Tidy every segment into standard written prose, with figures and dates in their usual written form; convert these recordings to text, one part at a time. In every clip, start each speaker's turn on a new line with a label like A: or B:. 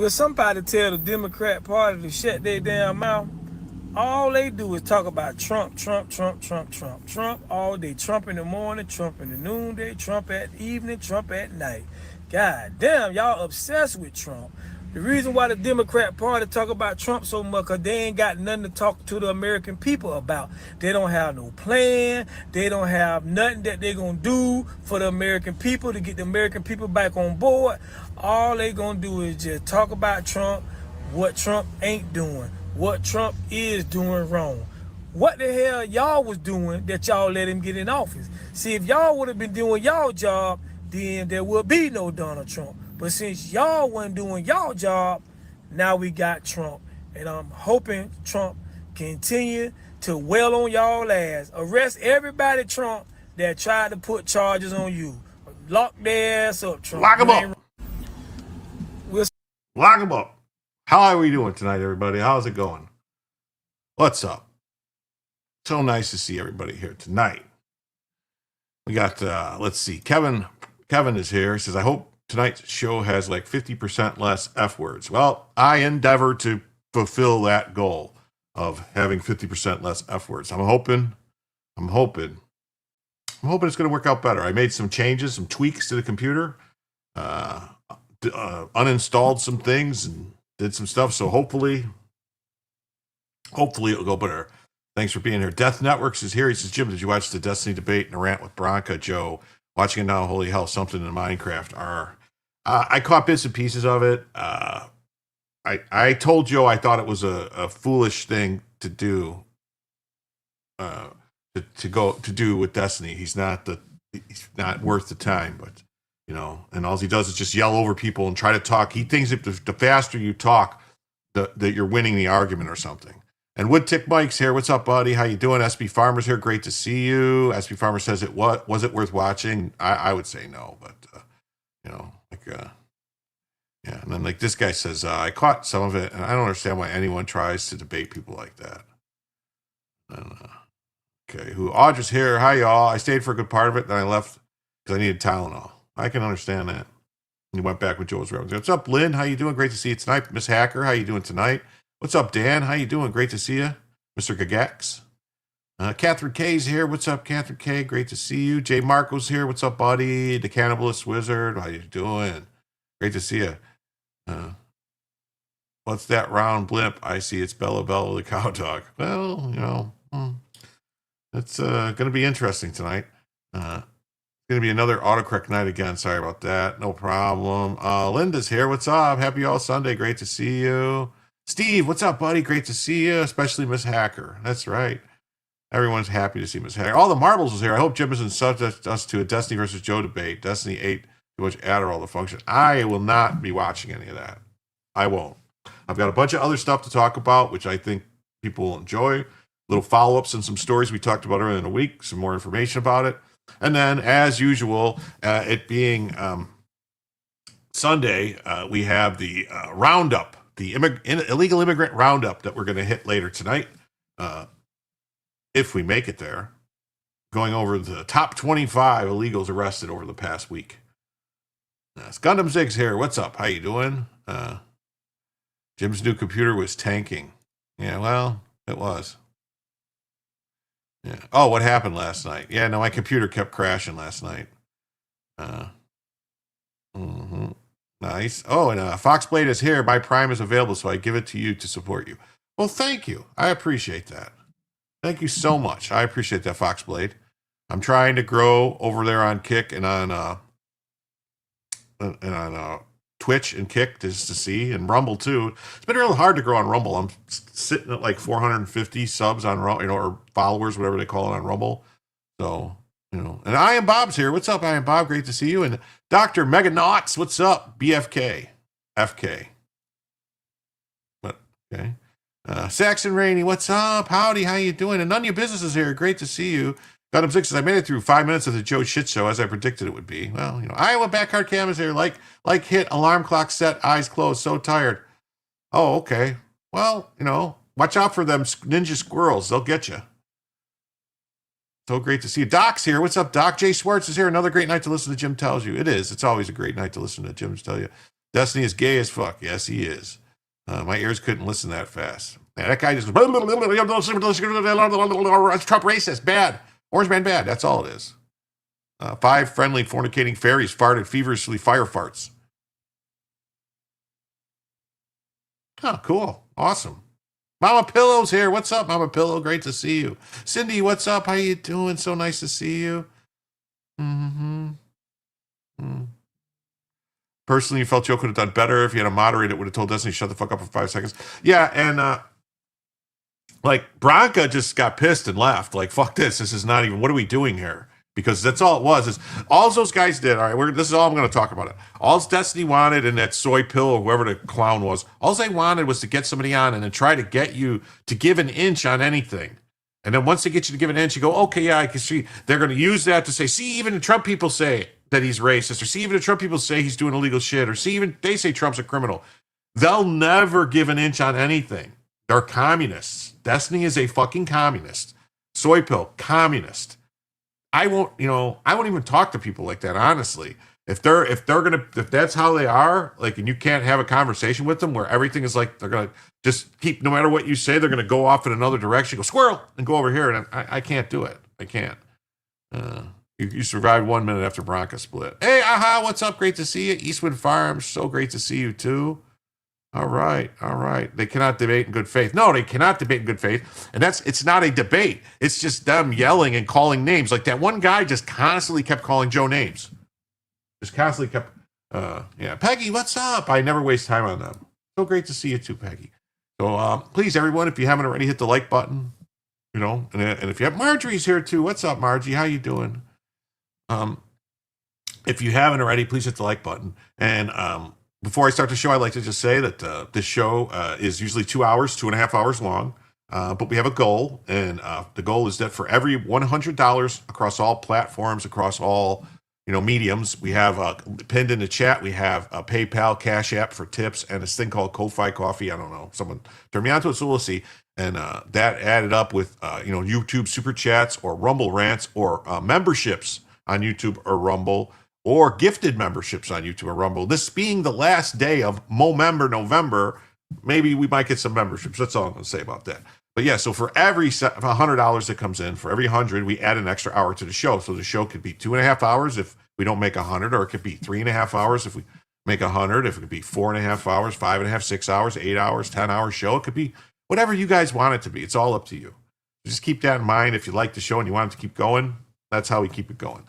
A: Will somebody tell the Democrat Party to shut their damn mouth? All they do is talk about Trump, Trump, Trump, Trump, Trump, Trump all day. Trump in the morning, Trump in the noonday, Trump at evening, Trump at night. God damn, y'all obsessed with Trump. The reason why the Democrat Party talk about Trump so much, because they ain't got nothing to talk to the American people about. They don't have no plan. They don't have nothing that they going to do for the American people to get the American people back on board. All they going to do is just talk about Trump, what Trump ain't doing, what Trump is doing wrong. What the hell y'all was doing that y'all let him get in office? See, if y'all would have been doing y'all job, then there would be no Donald Trump. But since y'all wasn't doing y'all job, now we got Trump. And I'm hoping Trump continue to well on y'all ass. Arrest everybody, Trump, that tried to put charges on you. Lock their ass up, Trump.
B: Lock them up.
A: We'll
B: Lock them up. How are we doing tonight, everybody? How's it going? What's up? So nice to see everybody here tonight. We got, let's see, Kevin is here. He says, I hope tonight's show has like 50% less F words. Well, I endeavor to fulfill that goal of having 50% less F words. I'm hoping it's going to work out better. I made some changes, some tweaks to the computer, uninstalled some things and did some stuff. So hopefully it'll go better. Thanks for being here. Death Networks is here. He says, Jim, did you watch the Destiny debate and a rant with Bronca Joe? Watching it now, holy hell, something in Minecraft. I caught bits and pieces of it. I told Joe I thought it was a foolish thing to do. To do with Destiny. He's not worth the time, but and all he does is just yell over people and try to talk. He thinks that the faster you talk, that you're winning the argument or something. And Woodtick Mike's here. What's up, buddy? How you doing? SB Farmer's here. Great to see you. SB Farmer says was it worth watching? I would say no, but yeah. And then like this guy says, I caught some of it, and I don't understand why anyone tries to debate people like that. And, okay, Audra's here. Hi, y'all. I stayed for a good part of it, then I left because I needed Tylenol. I can understand that. And he went back with Joel's reference. What's up, Lynn? How you doing? Great to see you tonight. Miss Hacker, how you doing tonight? What's up, Dan? How you doing? Great to see you. Mr. Gagax. Catherine K's here. What's up, Catherine K? Great to see you. Jay Marco's here. What's up, buddy? The Cannibalist Wizard. How you doing? Great to see you. What's that round blimp? I see it's Bella Bella the cow dog. Well, it's going to be interesting tonight. It's going to be another autocorrect night again. Sorry about that. No problem. Linda's here. What's up? Happy All Sunday. Great to see you. Steve, what's up, buddy? Great to see you, especially Miss Hacker. That's right. Everyone's happy to see Miss Hacker. All the marbles is here. I hope Jim isn't subject us to a Destiny versus Joe debate. Destiny ate too much Adderall to function. I will not be watching any of that. I won't. I've got a bunch of other stuff to talk about, which I think people will enjoy. Little follow-ups and some stories we talked about earlier in the week, some more information about it. And then, as usual, it being Sunday, we have the roundup, the illegal immigrant roundup that we're going to hit later tonight, if we make it there, going over the top 25 illegals arrested over the past week. Gundam Zig's here. What's up? How you doing? Jim's new computer was tanking. Yeah, well, it was. Yeah. Oh, what happened last night? Yeah, no, my computer kept crashing last night. Nice. Oh, and Foxblade is here. My Prime is available, so I give it to you to support you. Well, thank you. I appreciate that. Thank you so much. I appreciate that, Foxblade. I'm trying to grow over there on Kick and on Twitch and Kick just to see, and Rumble too. It's been real hard to grow on Rumble. I'm sitting at like 450 subs on Rumble, or followers, whatever they call it on Rumble. So, and I Am Bob's here. What's up, I Am Bob? Great to see you. And Dr. Meganauts, what's up? BFK. FK. But, okay. Saxon Rainey, what's up? Howdy, how you doing? And none of your business is here. Great to see you. Gundam Six says, I made it through 5 minutes of the Joe shit show as I predicted it would be. Well, Iowa Backcard Cam is here. Like hit, alarm clock set, eyes closed, so tired. Oh, okay. Well, watch out for them ninja squirrels. They'll get you. So great to see you. Doc's here. What's up, Doc? Jay Swartz is here. Another great night to listen to Jim Tells You. It is. It's always a great night to listen to Jim Tell You. Destiny is gay as fuck. Yes, he is. My ears couldn't listen that fast. Yeah, that guy just goes, it's Trump racist. Bad. Orange Man bad. That's all it is. 5 friendly fornicating fairies farted feverishly fire farts. Oh, cool. Awesome. Mama Pillow's here. What's up, Mama Pillow? Great to see you. Cindy, what's up? How you doing? So nice to see you. Personally, you felt Joe could have done better. If you had a moderator, it would have told Destiny shut the fuck up for 5 seconds. Yeah, and Bronca just got pissed and left. Like, fuck this. This is not even, what are we doing here? Because that's all it was. Is all those guys did. All right, this is all I'm going to talk about it. All Destiny wanted, and that soy pill or whoever the clown was, all they wanted was to get somebody on and then try to get you to give an inch on anything. And then once they get you to give an inch, you go, okay, yeah, I can see. They're going to use that to say, see, even the Trump people say that he's racist, or see, even the Trump people say he's doing illegal shit, or see, even they say Trump's a criminal. They'll never give an inch on anything. They're communists. Destiny is a fucking communist. Soy pill, communist. I won't even talk to people like that, honestly. If that's how they are, like, and you can't have a conversation with them where everything is like they're gonna just keep, no matter what you say, they're gonna go off in another direction, go squirrel, and go over here, and I can't do it. I can't. You survived 1 minute after Bronca split. Hey, aha, what's up? Great to see you. Eastwood Farms, so great to see you too. All right. They cannot debate in good faith. No, they cannot debate in good faith. And it's not a debate. It's just them yelling and calling names. Like that one guy just constantly kept calling Joe names. Just constantly kept, yeah. Peggy, what's up? I never waste time on them. So great to see you too, Peggy. So please, everyone, if you haven't already, hit the like button. And if you have, Marjorie's here too. What's up, Margie? How you doing? If you haven't already, please hit the like button. And before I start the show, I'd like to just say that this show is usually 2 hours, 2.5 hours long. But we have a goal, and the goal is that for every $100 across all platforms, across all mediums, we have pinned in the chat. We have a PayPal, Cash App for tips, and this thing called Ko-Fi Coffee. I don't know. Someone turned me onto it, so we'll see. And that added up with YouTube super chats or Rumble rants or memberships on YouTube or Rumble, or gifted memberships on YouTube or Rumble. This being the last day of Movember November, maybe we might get some memberships. That's all I'm going to say about that. But yeah, so for every $100 that comes in, for every 100, we add an extra hour to the show. So the show could be 2.5 hours if we don't make 100, or it could be 3.5 hours if we make 100. If it could be 4.5 hours, 5.5, 6 hours, 8 hours, 10-hour show. It could be whatever you guys want it to be. It's all up to you. Just keep that in mind. If you like the show and you want it to keep going, that's how we keep it going.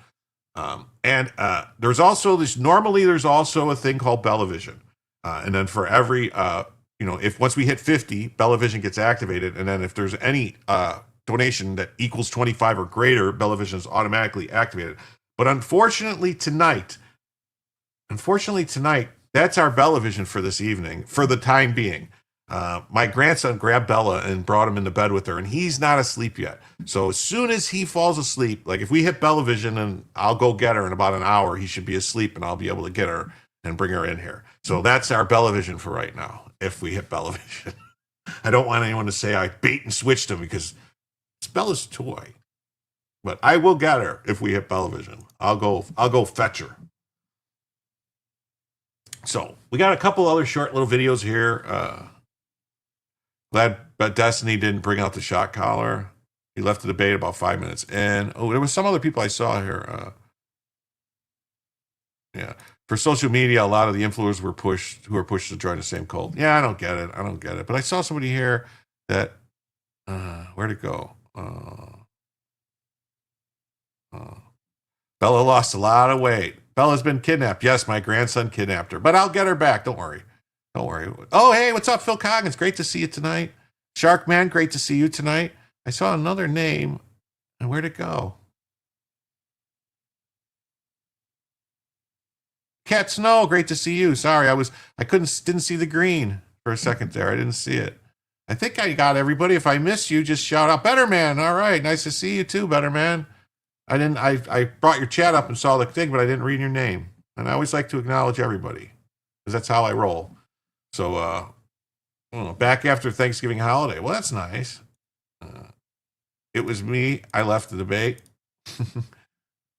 B: And there's also there's also a thing called Bellavision. And then for every, if once we hit 50, Bellavision gets activated. And then if there's any donation that equals 25 or greater, Bellavision is automatically activated. But unfortunately tonight, that's our Bellavision for this evening, for the time being. My grandson grabbed Bella and brought him into bed with her, and he's not asleep yet. So as soon as he falls asleep, like if we hit Bellavision and I'll go get her in about an hour, he should be asleep and I'll be able to get her and bring her in here. So that's our Bellavision for right now, if we hit Bellavision. I don't want anyone to say I bait and switched him because it's Bella's toy. But I will get her if we hit Bellavision. I'll go fetch her. So we got a couple other short little videos here. Glad but Destiny didn't bring out the shot collar. He left the debate about 5 minutes. And there was some other people I saw here. Yeah. For social media, a lot of the influencers were pushed to join the same cult. Yeah, I don't get it. But I saw somebody here that where'd it go? Bella lost a lot of weight. Bella's been kidnapped. Yes, my grandson kidnapped her. But I'll get her back. Don't worry. Oh, hey, what's up, Phil Coggins? Great to see you tonight. Shark Man, great to see you tonight. I saw another name. And where'd it go? Cat Snow, great to see you. Sorry, I didn't see the green for a second there. I didn't see it. I think I got everybody. If I miss you, just shout out Better Man. All right, nice to see you too, Better Man. I brought your chat up and saw the thing, but I didn't read your name. And I always like to acknowledge everybody because that's how I roll. So, back after Thanksgiving holiday. Well, that's nice. It was me. I left the debate.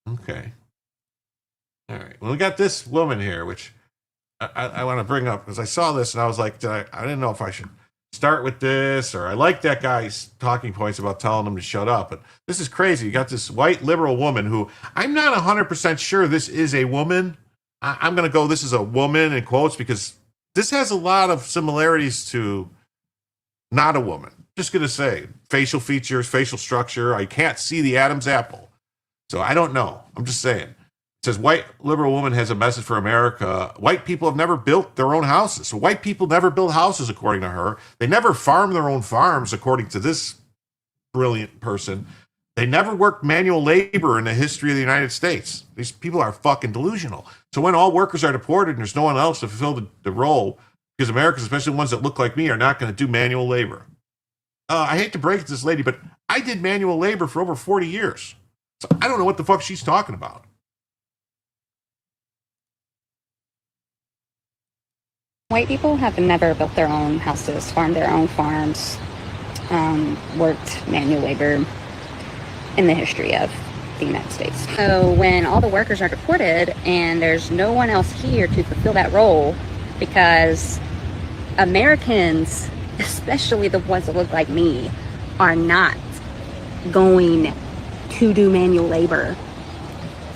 B: Okay. All right. Well, we got this woman here, which I want to bring up because I saw this and I was like, I didn't know if I should start with this, or I like that guy's talking points about telling them to shut up. But this is crazy. You got this white liberal woman who I'm not 100% sure this is a woman. I'm going to go, this is a woman in quotes, because this has a lot of similarities to not a woman. Just going to say facial features, facial structure. I can't see the Adam's apple. So I don't know. I'm just saying. It says white liberal woman has a message for America. White people have never built their own houses. So white people never build houses, according to her. They never farm their own farms, according to this brilliant person. They never worked manual labor in the history of the United States. These people are fucking delusional. So when all workers are deported and there's no one else to fulfill the role, because Americans, especially ones that look like me, are not going to do manual labor. I hate to break it to this lady, but I did manual labor for over 40 years. So I don't know what the fuck she's talking about.
C: White people have never built their own houses, farmed their own farms, worked manual labor. in the history of the United States. So when all the workers are deported and there's no one else here to fulfill that role, because Americans, especially the ones that look like me, are not going to do manual labor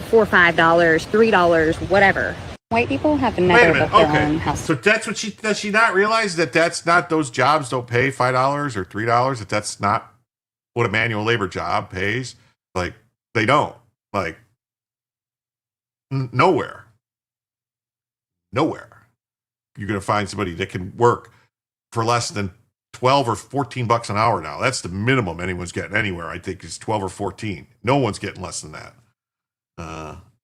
C: for $5, $3, whatever. White people have
B: Wait a
C: never
B: minute.
C: built their
B: Okay.
C: own house.
B: So that's what does she not realize that that's not, those jobs don't pay $5 or $3, that that's not what a manual labor job pays? Like, they don't. Like, nowhere. You're going to find somebody that can work for less than 12 or 14 bucks an hour now. That's the minimum anyone's getting anywhere, I think, is 12 or 14. No one's getting less than that.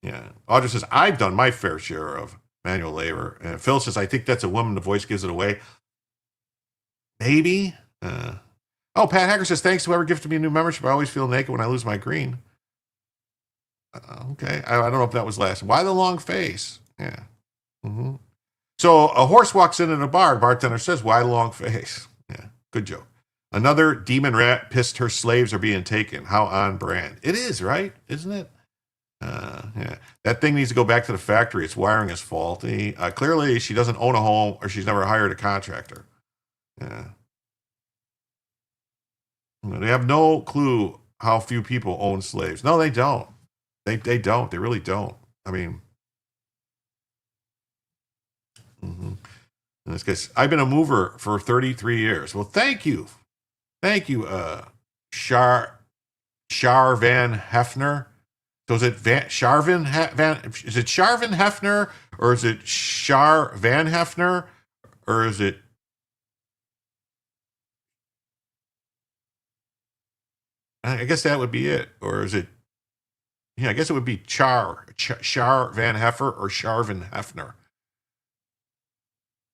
B: Yeah. Audra says, I've done my fair share of manual labor. And Phil says, I think that's a woman. The voice gives it away. Maybe. Oh, Pat Hacker says, thanks to whoever gifted me a new membership. I always feel naked when I lose my green. Okay. I don't know if that was last. Why the long face? Yeah. Mm-hmm. So a horse walks in a bar. Bartender says, why the long face? Yeah. Good joke. Another demon rat pissed her slaves are being taken. How on brand. It is, right? Isn't it? Yeah. That thing needs to go back to the factory. Its wiring is faulty. Clearly, she doesn't own a home or she's never hired a contractor. Yeah. They have no clue how few people own slaves. No, they don't. They don't. They really don't. I mean, in this case, I've been a mover for 33 years. Well, thank you. Thank you, Shar Van Hefner. So is it Sharvin Hefner, or is it Shar Van Hefner, or is it? I guess that would be it, or is it? Yeah, I guess it would be Shar Van Heffer or Sharvin Hefner.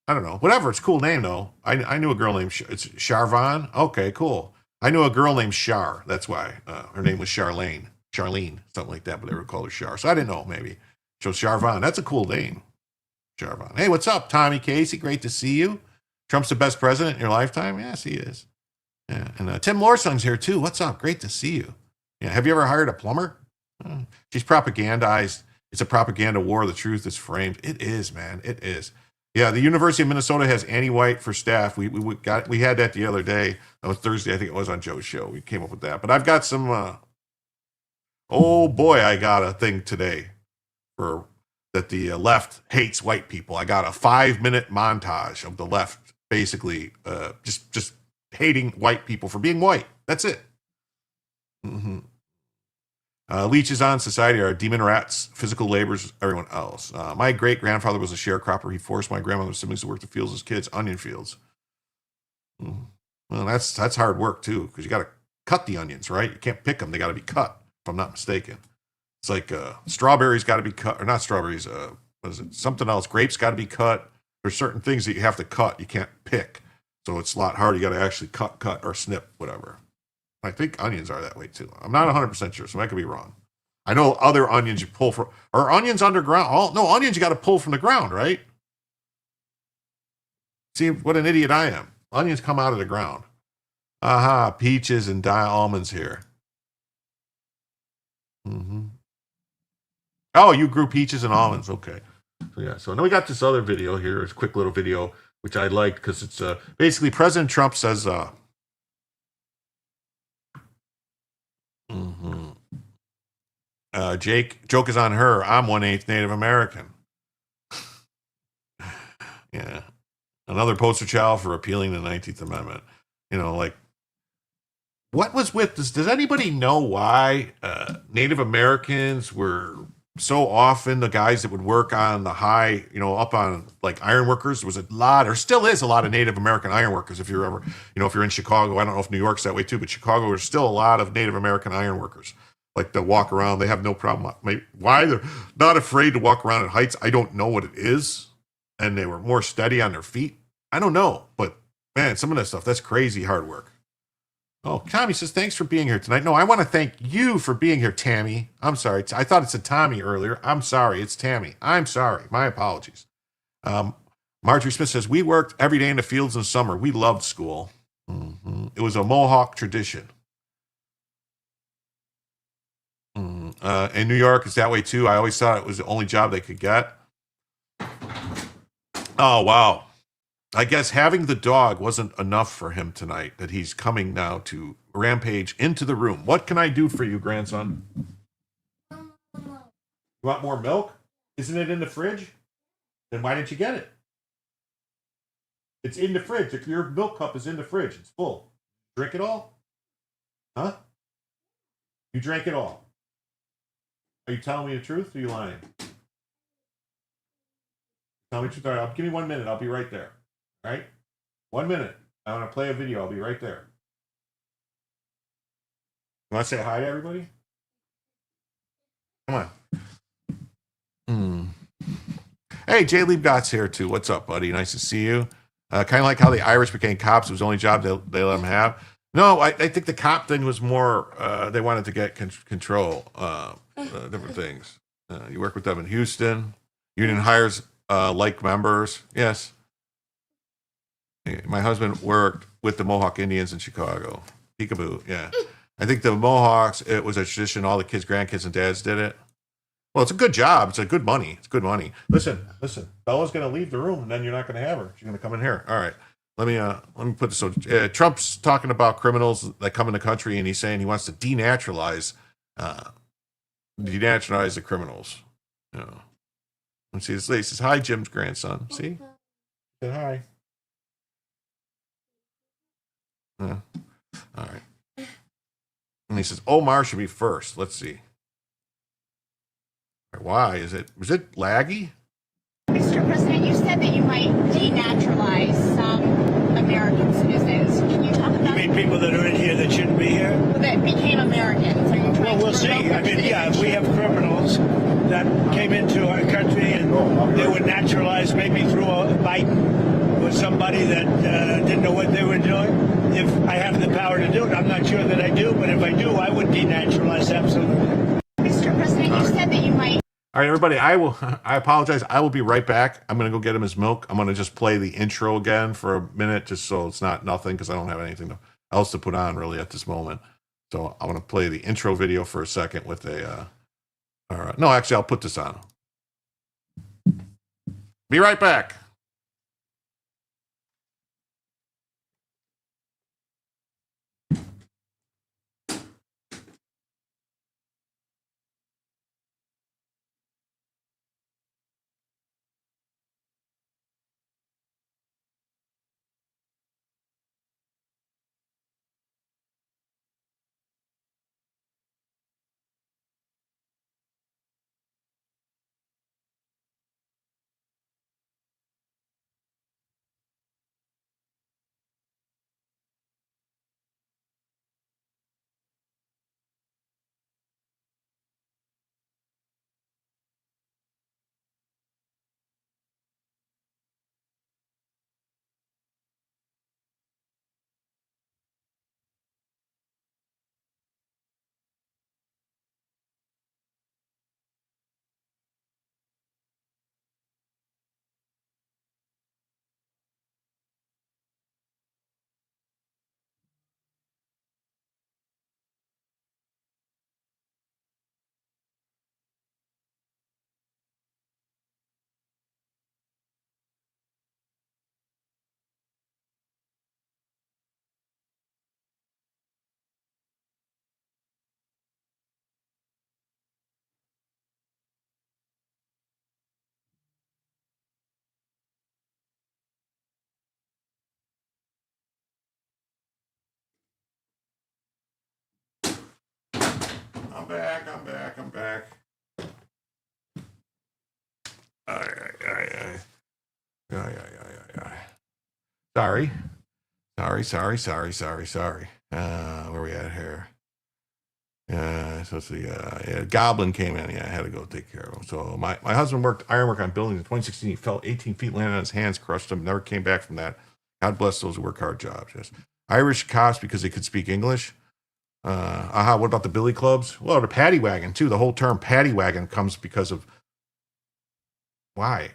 B: I don't know. Whatever. It's a cool name though. I knew a girl named it's Charvan. Okay, cool. I knew a girl named Char. That's why her name was Charlene, something like that. But they were called her Char. So I didn't know. Maybe. So Charvan. That's a cool name. Charvan. Hey, what's up, Tommy Casey? Great to see you. Trump's the best president in your lifetime. Yes, he is. Yeah. And Tim Lorsong's here too. What's up? Great to see you. Yeah. Have you ever hired a plumber? She's propagandized. It's a propaganda war. The truth is framed. It is, man. It is. Yeah, the University of Minnesota has anti-white for staff. We had that the other day. That was Thursday. I think it was on Joe's show. We came up with that. But I've got some. Oh boy, I got a thing today for that the left hates white people. I got a 5-minute montage of the left basically just hating white people for being white. That's it. Mm-hmm. Leeches on society are demon rats, physical laborers, everyone else. My great-grandfather was a sharecropper. He forced my grandmother's siblings to work the fields as kids, onion fields. Well, that's hard work, too, because you got to cut the onions, right? You can't pick them. They got to be cut, if I'm not mistaken. It's like strawberries got to be cut, or not strawberries, what is it? Something else. Grapes got to be cut. There's certain things that you have to cut. You can't pick. So it's a lot harder. You got to actually cut, or snip, whatever. I think onions are that way too. I'm not 100% sure, so I could be wrong. I know other onions you pull from. Are onions underground? Oh, no, onions you got to pull from the ground, right? See what an idiot I am. Onions come out of the ground. Aha, peaches and almonds here. Mm-hmm. Oh, you grew peaches and almonds. Okay. So yeah. So now we got this other video here. It's a quick little video, which I liked because it's basically President Trump says. Joke is on her. I'm 1/8 Native American. Yeah. Another poster child for repealing the 19th Amendment. You know, like, what was with this? Does anybody know why Native Americans were so often the guys that would work on the high, up on like ironworkers? There was a lot, or still is a lot of Native American ironworkers. If you're ever, if you're in Chicago, I don't know if New York's that way too, but Chicago, there's still a lot of Native American ironworkers. Like they'll walk around, they have no problem. Why they're not afraid to walk around at heights, I don't know what it is. And they were more steady on their feet. I don't know, but man, some of that stuff, that's crazy hard work. Oh, Tommy says, thanks for being here tonight. No, I want to thank you for being here, Tammy. I'm sorry. I thought it said Tommy earlier. I'm sorry. It's Tammy. I'm sorry. My apologies. Marjorie Smith says, we worked every day in the fields in summer. We loved school. Mm-hmm. It was a Mohawk tradition. In New York, it's that way too. I always thought it was the only job they could get. Oh, wow. I guess having the dog wasn't enough for him tonight, that he's coming now to rampage into the room. What can I do for you, grandson? You want more milk? Isn't it in the fridge? Then why didn't you get it? It's in the fridge. If your milk cup is in the fridge, it's full. Drink it all? Huh? You drank it all. Are you telling me the truth or are you lying? Tell me the truth. All right, give me 1 minute. I'll be right there. All right? 1 minute. I want to play a video. I'll be right there. You want to say hi to everybody? Come on. Hey, Jay Liebgott's here too. What's up, buddy? Nice to see you. Kind of like how the Irish became cops. It was the only job they let them have. No, I think the cop thing was more, they wanted to get control, different things. You work with them in Houston. Union hires like members. Yes. My husband worked with the Mohawk Indians in Chicago. Peekaboo, yeah. I think the Mohawks, it was a tradition. All the kids, grandkids, and dads did it. Well, it's a good job. It's a good money. It's good money. Listen. Bella's going to leave the room, and then you're not going to have her. She's going to come in here. All right. Let me put this. So Trump's talking about criminals that come in the country, and he's saying he wants to denaturalize the criminals. You know. And see this lady says, "Hi, Jim's grandson." See, said hi. Yeah. All right. And he says, "Omar should be first." Let's see. Why was it laggy?
D: Mr. President, you said that you might denaturalize some American citizens. Can you talk about?
E: You mean people that are in here that shouldn't be here?
D: That became Americans? Are you trying
E: Well, we'll
D: to
E: see.
D: promote
E: I mean, yeah, if we have
D: citizenship?
E: criminals that came into our country and they were naturalized maybe through a Biden or somebody that didn't know what they were doing. If I have the power to do it, I'm not sure that I do, but if I do, I would denaturalize absolutely.
D: Mr. President, you said that you might.
B: All right, everybody, I apologize. I will be right back. I'm going to go get him his milk. I'm going to just play the intro again for a minute, just so it's not nothing, because I don't have anything else to put on really at this moment. So I'm going to play the intro video for a second with no, actually, I'll put this on. Be right back. I'm back. Sorry. Where are we at here? So let's see. Goblin came in. Yeah, I had to go take care of him. So my husband worked ironwork on buildings in 2016. He fell 18 feet, landed on his hands, crushed him, never came back from that. God bless those who work hard jobs. Yes. Irish cops because they could speak English. What about the billy clubs? Well, the paddy wagon too. The whole term paddy wagon comes because of why?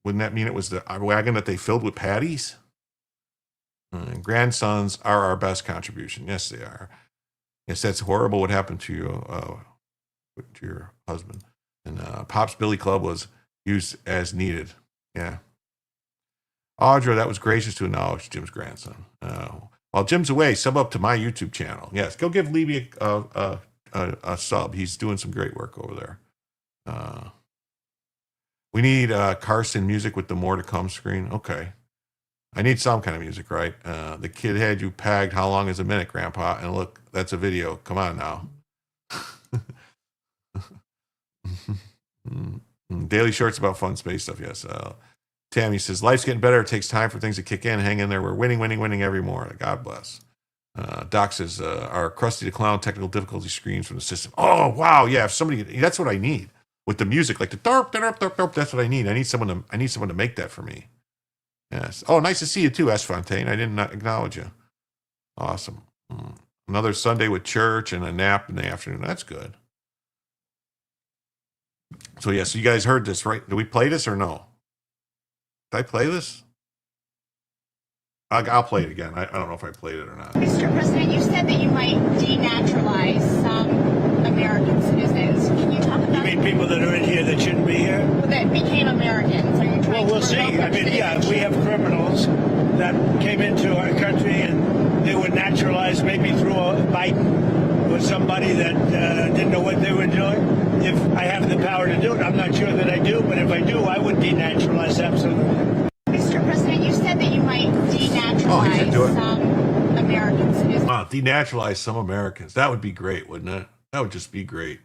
B: Wouldn't that mean it was the wagon that they filled with patties? Grandsons are our best contribution. Yes, they are. Yes, that's horrible what happened to you. to your husband. And Pop's Billy Club was used as needed. Yeah. Audra, that was gracious to acknowledge Jim's grandson. While Jim's away, sub up to my YouTube channel. Yes, go give Levy a sub. He's doing some great work over there. We need Carson music with the more to come screen. Okay. I need some kind of music, right? The kid had you pegged. How long is a minute, Grandpa? And look, that's a video. Come on now. Daily shorts about fun space stuff. Yes. Tammy says, life's getting better. It takes time for things to kick in. Hang in there. We're winning every morning. God bless. Doc says, our Krusty the Clown technical difficulty screens from the system. Oh, wow. Yeah. If somebody, that's what I need with the music, like the derp, derp, derp, derp. That's what I need. I need someone to make that for me. Yes. Oh, nice to see you too, S. Fontaine. I didn't acknowledge you. Awesome. Another Sunday with church and a nap in the afternoon. That's good. So, yeah, so you guys heard this, right? Did we play this or no? Did I play this? I'll play it again. I don't know if I played it or not.
D: Mr. President, you said that you might denaturalize some American citizens. Can you talk about
E: You mean people that are in here that shouldn't be here?
D: that became Americans? Are you
E: Well,
D: trying
E: we'll
D: to
E: see.
D: revoke
E: I mean,
D: their
E: yeah, we have criminals that came into our country and they were naturalized maybe through a Biden or somebody that didn't know what they were doing. If I have the power to do it, I'm not sure that I do, but if I do, I would denaturalize absolutely.
D: Mr. President, you said that you might denaturalize some American citizens.
B: Wow, denaturalize some Americans. That would be great, wouldn't it? That would just be great.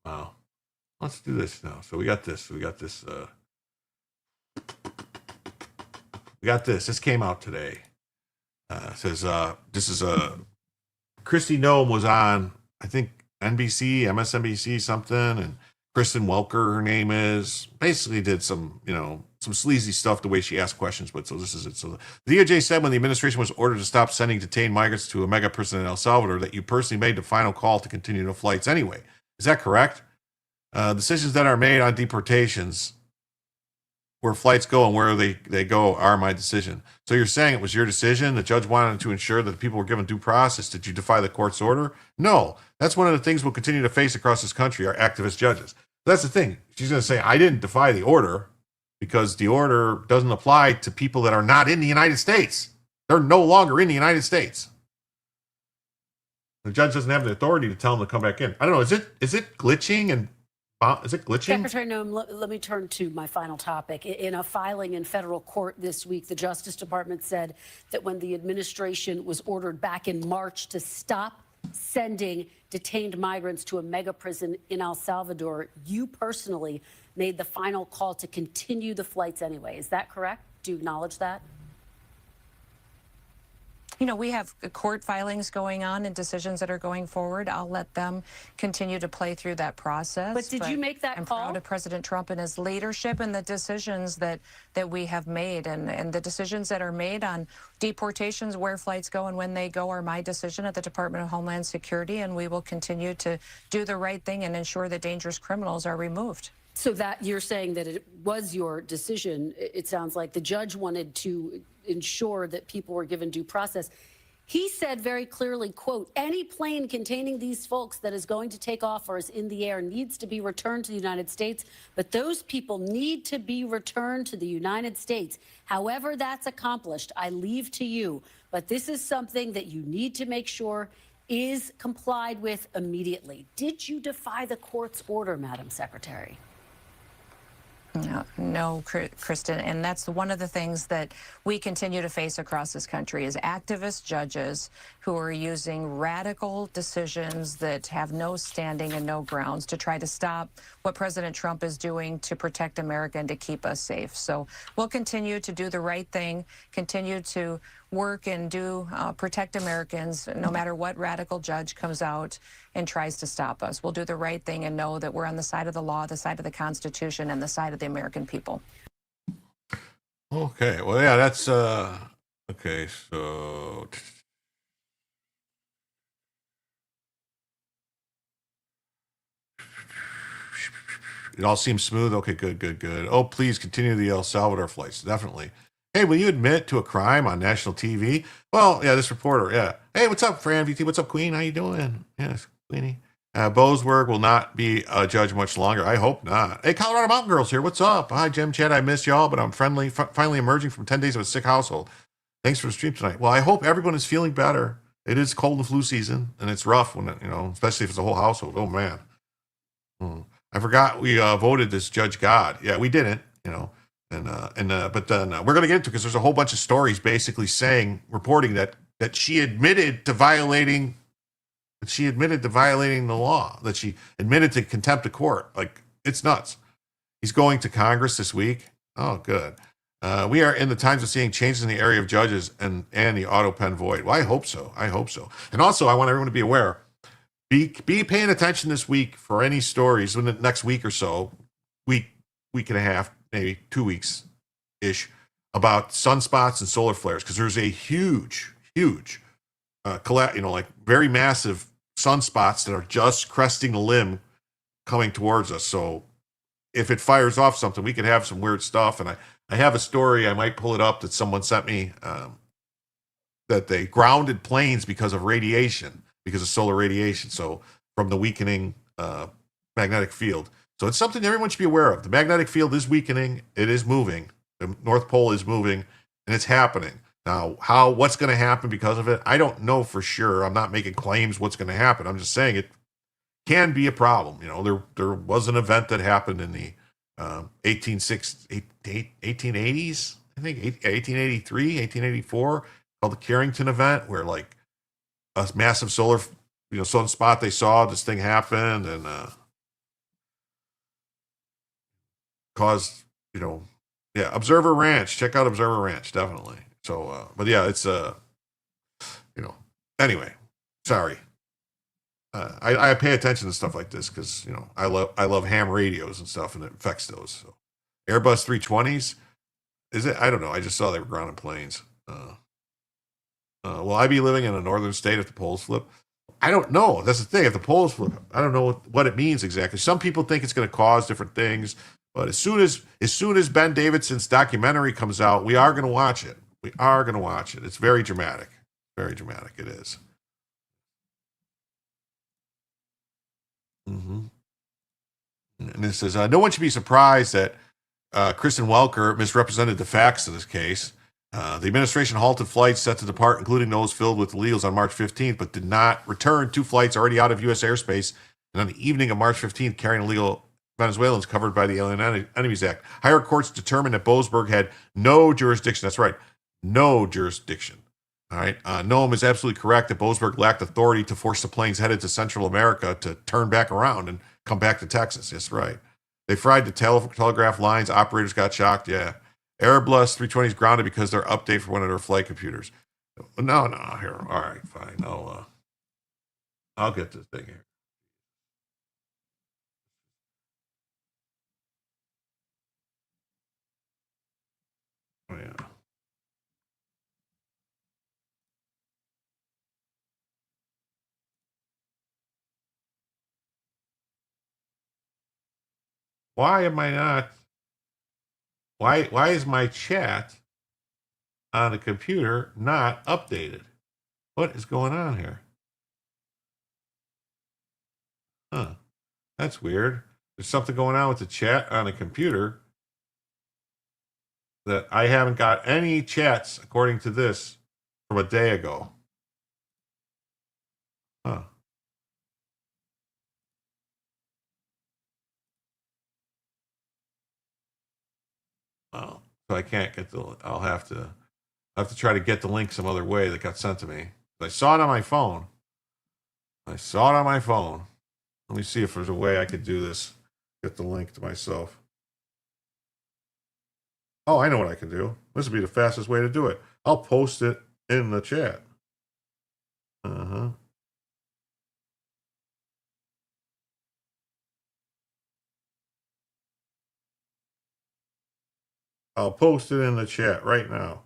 B: Wow. Let's do this now. So we got this. We got this. This came out today. Says this is Christy Nome was on, I think, NBC, MSNBC, something, and Kristen Welker, her name is, basically did some sleazy stuff the way she asked questions. But so this is it. So the DOJ said when the administration was ordered to stop sending detained migrants to a mega prison in El Salvador, that you personally made the final call to continue the flights anyway. Is that correct? Decisions that are made on deportations, where flights go and where they go, are my decision. So you're saying it was your decision? The judge wanted to ensure that the people were given due process. Did you defy the court's order? No. That's one of the things we'll continue to face across this country, are activist judges. That's the thing. She's going to say, I didn't defy the order because the order doesn't apply to people that are not in the United States. They're no longer in the United States. The judge doesn't have the authority to tell them to come back in. I don't know. Is it glitching and is it glitching?
F: Secretary Noem, let me turn to my final topic. In a filing in federal court this week, the Justice Department said that when the administration was ordered back in March to stop sending detained migrants to a mega prison in El Salvador, you personally made the final call to continue the flights anyway. Is that correct? Do you acknowledge that?
G: You know, we have court filings going on and decisions that are going forward. I'll let them continue to play through that process.
F: But did you make that
G: I'm
F: call?
G: proud of President Trump and his leadership and the decisions that we have made. And the decisions that are made on deportations, where flights go and when they go, are my decision at the Department of Homeland Security. And we will continue to do the right thing and ensure that dangerous criminals are removed.
F: So that you're saying that it was your decision. It sounds like the judge wanted to ensure that people were given due process. He said very clearly, quote, any plane containing these folks that is going to take off or is in the air needs to be returned to the United States. But those people need to be returned to the United States. However that's accomplished, I leave to you. But this is something that you need to make sure is complied with immediately. Did you defy the court's order, Madam Secretary?
G: No, Kristen, and that's one of the things that we continue to face across this country is activist judges who are using radical decisions that have no standing and no grounds to try to stop what President Trump is doing to protect America and to keep us safe. So we'll continue to do the right thing, continue to work and do protect Americans, no matter what radical judge comes out and tries to stop us. We'll do the right thing and know that we're on the side of the law, the side of the Constitution, and the side of the American people.
B: Okay. Well, yeah, that's okay. So it all seems smooth. Okay, good. Oh, please continue the El Salvador flights. Definitely. Hey, will you admit to a crime on national TV? Well, yeah, this reporter, yeah. Hey, what's up, Fran VT? What's up, Queen? How you doing? Yes, Queenie. Boasberg will not be a judge much longer. I hope not. Hey, Colorado Mountain Girls here. What's up? Hi, Jim, Chad. I miss y'all, but I'm finally emerging from 10 days of a sick household. Thanks for the stream tonight. Well, I hope everyone is feeling better. It is cold and flu season, and it's rough when, especially if it's a whole household. Oh, man. I forgot we voted this Judge God. Yeah, we didn't, but then we're going to get into it because there's a whole bunch of stories basically reporting that she admitted to violating the law, that she admitted to contempt of court. Like, it's nuts. He's going to Congress this week. Oh, good. We are in the times of seeing changes in the area of judges and the auto pen void. Well, I hope so. And also, I want everyone to be aware. Be paying attention this week for any stories in the next week or so, week and a half, maybe 2 weeks ish, about sunspots and solar flares, because there's a huge, like very massive sunspots that are just cresting the limb coming towards us. So if it fires off something, we could have some weird stuff. And I have a story, I might pull it up, that someone sent me, that they grounded planes because of solar radiation. So from the weakening magnetic field. So it's something everyone should be aware of. The magnetic field is weakening. It is moving. The North Pole is moving, and it's happening. Now, what's going to happen because of it? I don't know for sure. I'm not making claims what's going to happen. I'm just saying it can be a problem. There was an event that happened in the 1880s, I think 1883, 1884, called the Carrington event, where like a massive solar, sunspot they saw, this thing happened and caused, Observer Ranch. Check out Observer Ranch, definitely. So, but yeah, it's anyway, sorry. I pay attention to stuff like this because, I love ham radios and stuff, and it affects those. So. Airbus 320s, is it? I don't know. I just saw they were grounded planes. Will I be living in a northern state if the poles flip? I don't know. That's the thing. If the poles flip, I don't know what it means exactly. Some people think it's going to cause different things, but as soon as Ben Davidson's documentary comes out, we are going to watch it. It's very dramatic. Very dramatic. It is. Mm-hmm. And it says, no one should be surprised that Kristen Welker misrepresented the facts of this case. The administration halted flights set to depart, including those filled with illegals, on March 15th, but did not return 2 flights already out of U.S. airspace. And on the evening of March 15th, carrying illegal Venezuelans covered by the Alien Enemies Act. Higher courts determined that Boasberg had no jurisdiction. That's right, no jurisdiction. All right. Noam is absolutely correct that Boasberg lacked authority to force the planes headed to Central America to turn back around and come back to Texas. That's right. They fried the telegraph lines. Operators got shocked. Yeah. Airbus 320 is grounded because they're update for one of their flight computers. No, here. All right, fine. I'll get this thing here. Oh, yeah. Why am I not? Why is my chat on the computer not updated? What is going on here? Huh. That's weird. There's something going on with the chat on the computer that I haven't got any chats, according to this, from a day ago. Huh. Oh, so I can't get I'll have to try to get the link some other way that got sent to me. I saw it on my phone. Let me see if there's a way I could do this. Get the link to myself. Oh, I know what I can do. This would be the fastest way to do it. I'll post it in the chat. Uh-huh. I'll post it in the chat right now.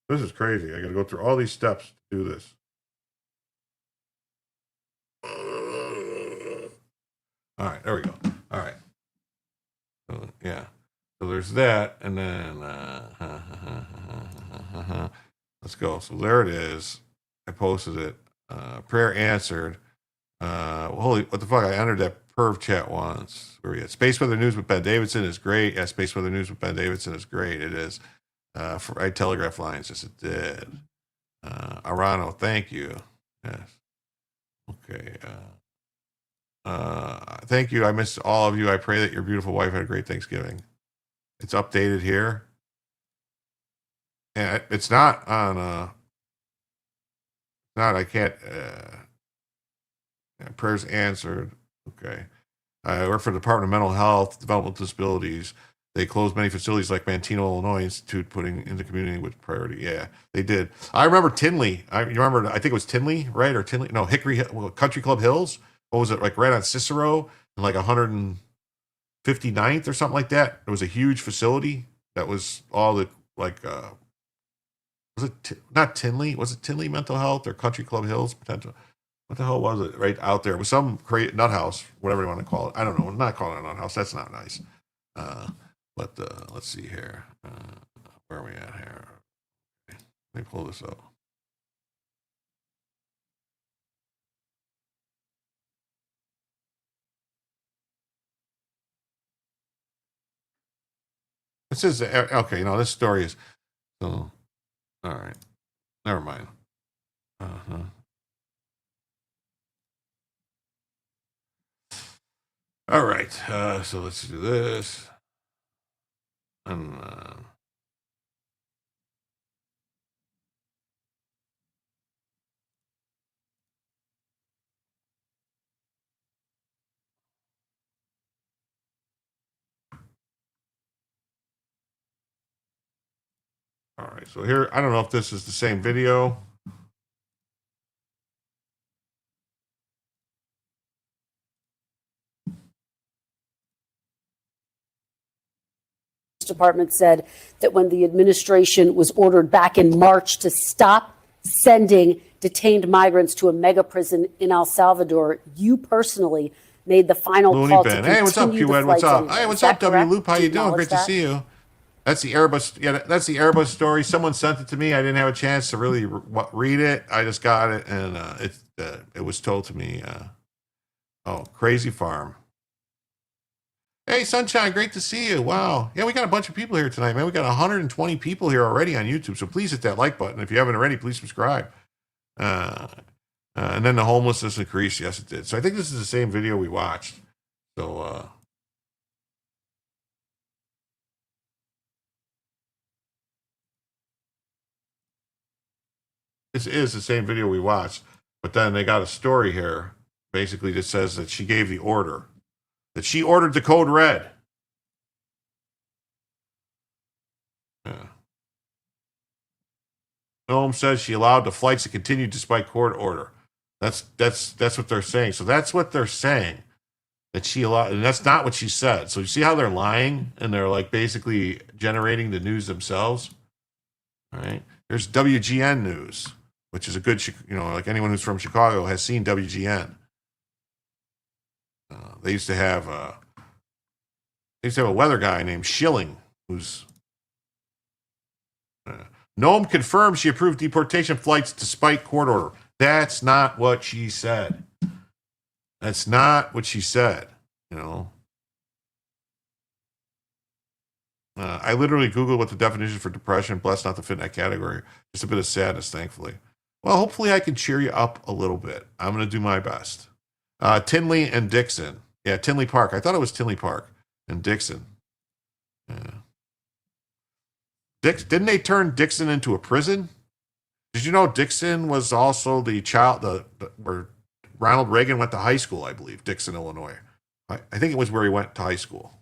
B: This is crazy. I got to go through all these steps to do this. All right, there we go. All right. So, yeah. So there's that, and then let's go. So there it is. I posted it. Prayer answered. Holy, what the fuck? I entered that perv chat once. Where we at? Space Weather News with Ben Davidson is great. Yeah, Space Weather News with Ben Davidson is great. It is. For I telegraph lines, yes, it did. Arano, thank you. Yes. Okay. Thank you. I miss all of you. I pray that your beautiful wife had a great Thanksgiving. It's updated here. And it's not on, I can't, prayers answered. Okay. I work for the Department of Mental Health, Developmental Disabilities. They closed many facilities like Manteno, Illinois Institute, putting in the community with priority. Yeah, they did. I remember Tinley. You remember, I think it was Tinley, right? Or Tinley? No, Hickory, Country Club Hills. What was it, like right on Cicero and like 159th or something like that? It was a huge facility that was all the, like, was it not Tinley? Was it Tinley Mental Health or Country Club Hills Potential? What the hell was it right out there? It was some nut house, whatever you want to call it. I don't know. I'm not calling it a nut house. That's not nice. But let's see here. Where are we at here? Let me pull this up. This is okay. This story is so. All right, never mind. All right. So let's do this. And all right. So here, I don't know if this is the same video.
F: Department said that when the administration was ordered back in March to stop sending detained migrants to a mega prison in El Salvador, you personally made the final
B: Looney
F: call
B: bin.
F: to
B: Hey, what's up,
F: continue the
B: Q-Ed? What's
F: flights
B: up?
F: anyway.
B: Hey,
F: Is
B: what's
F: that
B: up, W
F: correct?
B: Loop? How
F: Do
B: you doing?
F: acknowledge
B: Great to
F: that?
B: see you. That's the Airbus. Yeah, that's the Airbus story. Someone sent it to me. I didn't have a chance to really read it. I just got it, and it was told to me. Crazy Farm. Hey, Sunshine, great to see you. Wow. Yeah, we got a bunch of people here tonight, man. We got 120 people here already on YouTube. So please hit that like button. If you haven't already, please subscribe. And then the homelessness increased. Yes, it did. So I think this is the same video we watched. So, this is the same video we watched. But then they got a story here, basically, that says that she gave the order, that she ordered the code red. Yeah. Noam says she allowed the flights to continue despite court order. That's what they're saying. So that's what they're saying, that she allowed, and that's not what she said. So you see how they're lying and they're like basically generating the news themselves. All right. There's WGN News, which is a good, like anyone who's from Chicago has seen WGN. They used to have a weather guy named Schilling, who's Noam confirmed she approved deportation flights despite court order. That's not what she said. That's not what she said. I literally Googled what the definition for depression, blessed not to fit in that category. Just a bit of sadness, thankfully. Well, hopefully I can cheer you up a little bit. I'm going to do my best. Tinley and Dixon. Yeah, Tinley Park. I thought it was Tinley Park and Dixon. Yeah. Didn't they turn Dixon into a prison? Did you know Dixon was also the child where Ronald Reagan went to high school, I believe, Dixon, Illinois. I think it was where he went to high school.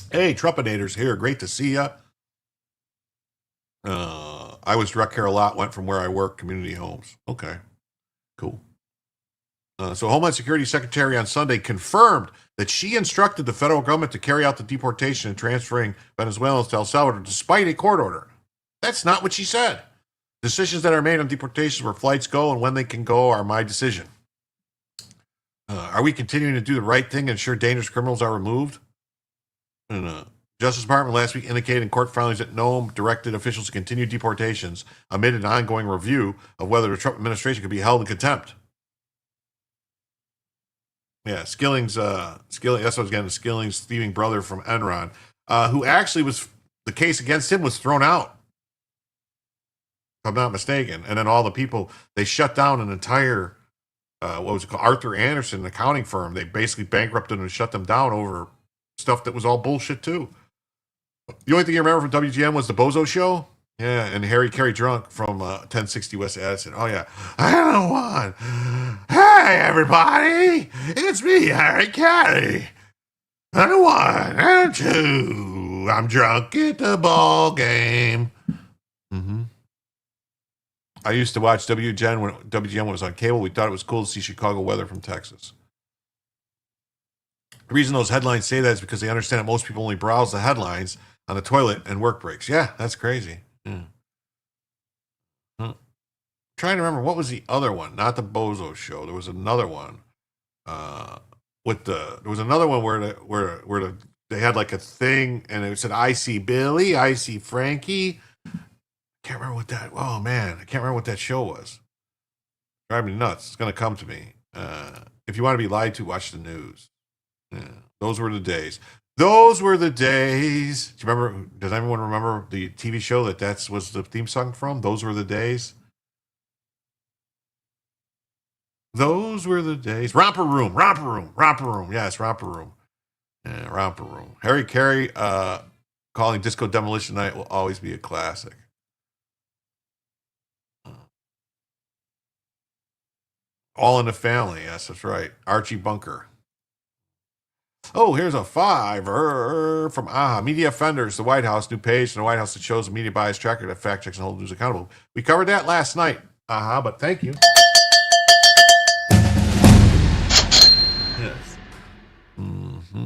B: Hey, Trumpinators here. Great to see you. I was direct care a lot, went from where I work, community homes. Okay, cool. So Homeland Security Secretary on Sunday confirmed that she instructed the federal government to carry out the deportation and transferring Venezuelans to El Salvador despite a court order. That's not what she said. Decisions that are made on deportations where flights go and when they can go are my decision. Are we continuing to do the right thing and ensure dangerous criminals are removed? And, Justice Department last week indicated in court filings that NOAA directed officials to continue deportations amid an ongoing review of whether the Trump administration could be held in contempt. Yeah, Skilling's, that's what I was getting, Skilling's thieving brother from Enron, who actually was, the case against him was thrown out, if I'm not mistaken. And then all the people, they shut down an entire, what was it called, Arthur Anderson, an accounting firm. They basically bankrupted and shut them down over stuff that was all bullshit too. The only thing you remember from WGN was the Bozo Show. Yeah, and Harry Carey drunk from 1060 West Addison. Oh, yeah. I don't want. Hey, everybody. It's me, Harry Carey. I don't want. And two. I'm drunk at the ball game. Mm-hmm. I used to watch WGN when WGN was on cable. We thought it was cool to see Chicago weather from Texas. The reason those headlines say that is because they understand that most people only browse the headlines on the toilet and work breaks. Yeah, that's crazy. Yeah. Trying to remember, what was the other one? Not the Bozo Show. There was another one. There was another one where they had like a thing and it said, I see Billy, I see Frankie. Can't remember what that. Oh man, I can't remember what that show was. Driving me nuts. It's gonna come to me. If you want to be lied to, watch the news. Yeah, those were the days. Those were the days. Do you remember? Does anyone remember the TV show that was the theme song from? Those were the days. Those were the days. Romper Room. Yes, Romper Room. Yeah, Romper Room. Harry Carey calling Disco Demolition Night will always be a classic. All in the Family. Yes, that's right. Archie Bunker. Oh, here's a $5 from AHA. Media Offenders, the White House, new page from the White House that shows a media bias tracker that fact checks and holds news accountable. We covered that last night. AHA, but thank you. Yes. Mm-hmm.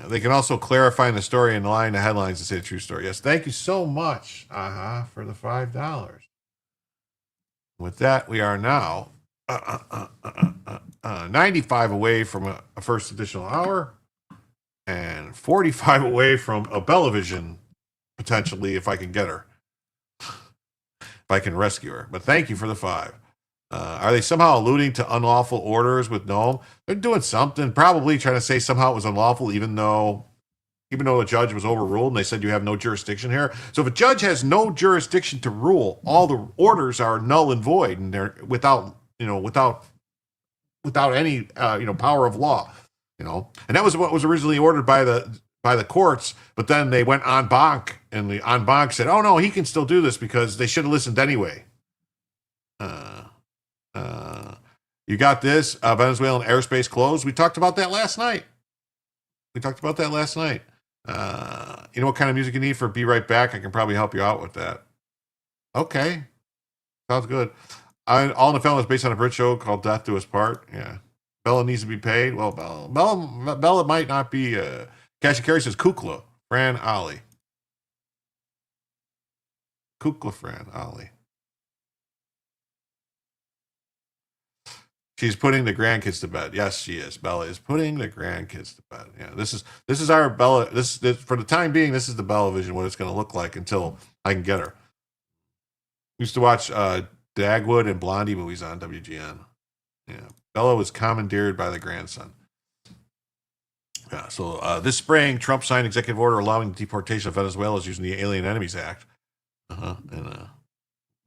B: They can also clarify in the story and line the headlines to say the true story. Yes, thank you so much, AHA, for the $5. With that, we are now 95 away from a first additional hour and 45 away from a Bellavision, potentially, if I can get her. If I can rescue her. But thank you for the 5. Are they somehow alluding to unlawful orders with NOAA? They're doing something, probably trying to say somehow it was unlawful, even though the judge was overruled and they said you have no jurisdiction here. So if a judge has no jurisdiction to rule, all the orders are null and void, and they're without any power of law, and that was what was originally ordered by the courts. But then they went en banc, and the en banc said, "Oh no, he can still do this because they should have listened anyway." You got this. Venezuelan airspace closed. We talked about that last night. You know what kind of music you need for Be Right Back? I can probably help you out with that. Okay. Sounds good. All in the Film is based on a Brit show called Death Do Us Part. Yeah. Bella needs to be paid. Well, Bella might not be. Cash and Carry says Kukla, Fran Ali. Kukla Fran Ali. She's putting the grandkids to bed. Yes, she is. Bella is putting the grandkids to bed. Yeah, this is our Bella. This for the time being. This is the Bella vision. What it's going to look like until I can get her. Used to watch Dagwood and Blondie movies on WGN. Yeah, Bella was commandeered by the grandson. Yeah. So this spring, Trump signed executive order allowing the deportation of Venezuelans using the Alien Enemies Act.